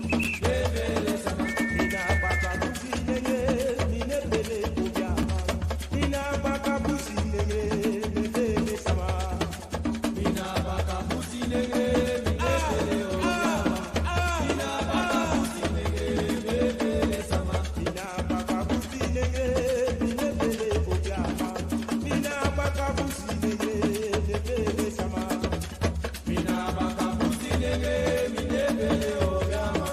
mine pele sama. mina bakabusi nengre, mine pele obiama. Mina bakabusi nengre, mine pele sama. Mina bakabusi nengre, mine pele obiama. Mina bakabusi nengre, mine pele sama. Mina bakabusi nengre, mine pele obiama. Mina bakabusi nengre, mine pele sama. Mina bakabusi nengre, mine pele obiama.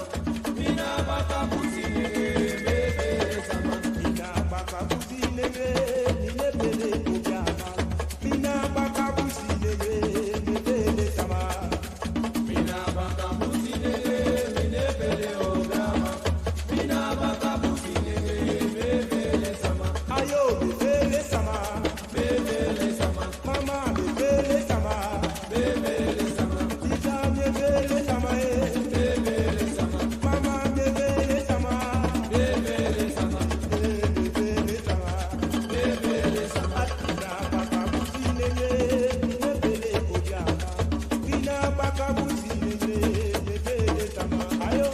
Mina bakabusi nengre, mine pele sama. Mina bakabusi nengre, mine pele obiama. Mina bakabusi nengre, mine pele sama. Mina bakabusi nengre, mine pele obiama. Mina bakabusi nengre, mine pele sama. Ayo me pele sama, Mine pele sama, mama me pele sama, mine pele sama, tita me pele sama, mine pele sama, mama me pele sama, mine pele sama, me pele sama. mine pele sama. Mina bakabusi nengre, mine pele obiama. Mina bakabusi nengre, mine pele sama. Ayo.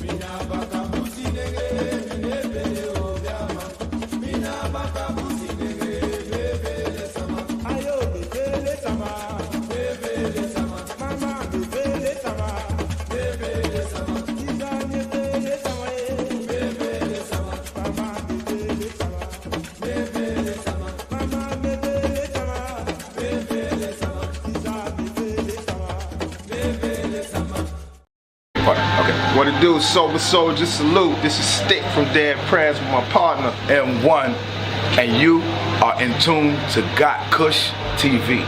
Mina bakabusi nengre, mine pele obiama. Mina bakabusi nengre, mine pele sama, Ayo me pele sama, mine pele sama, mama me pele sama, mine pele sama, tita me pele sama, mine pele sama, mama me pele sama, mine pele sama, mama me pele sama, mine pele sama, tita me pele sama. mine pele sama. Okay, what it do, Sober Soldier, salute. This is Stick from Dead Prayers with my partner, M1, and you are in tune to gotkushTV.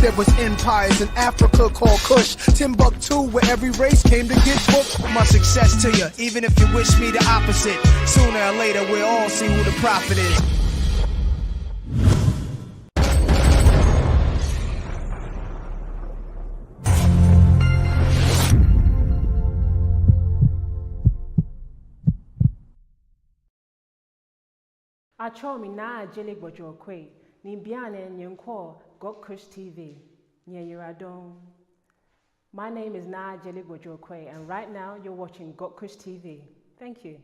There was empires in Africa called Kush, Timbuktu, where every race came to get booked. My success to you, even if you wish me the opposite. Sooner or later, we'll all see who the prophet is. Achomi na ajele gbojo kwe ni biane nyenko gotkushTV nyeyiradon. My name is Na Ajele Gbojo Kwe, and right now you're watching gotkushTV. Thank you.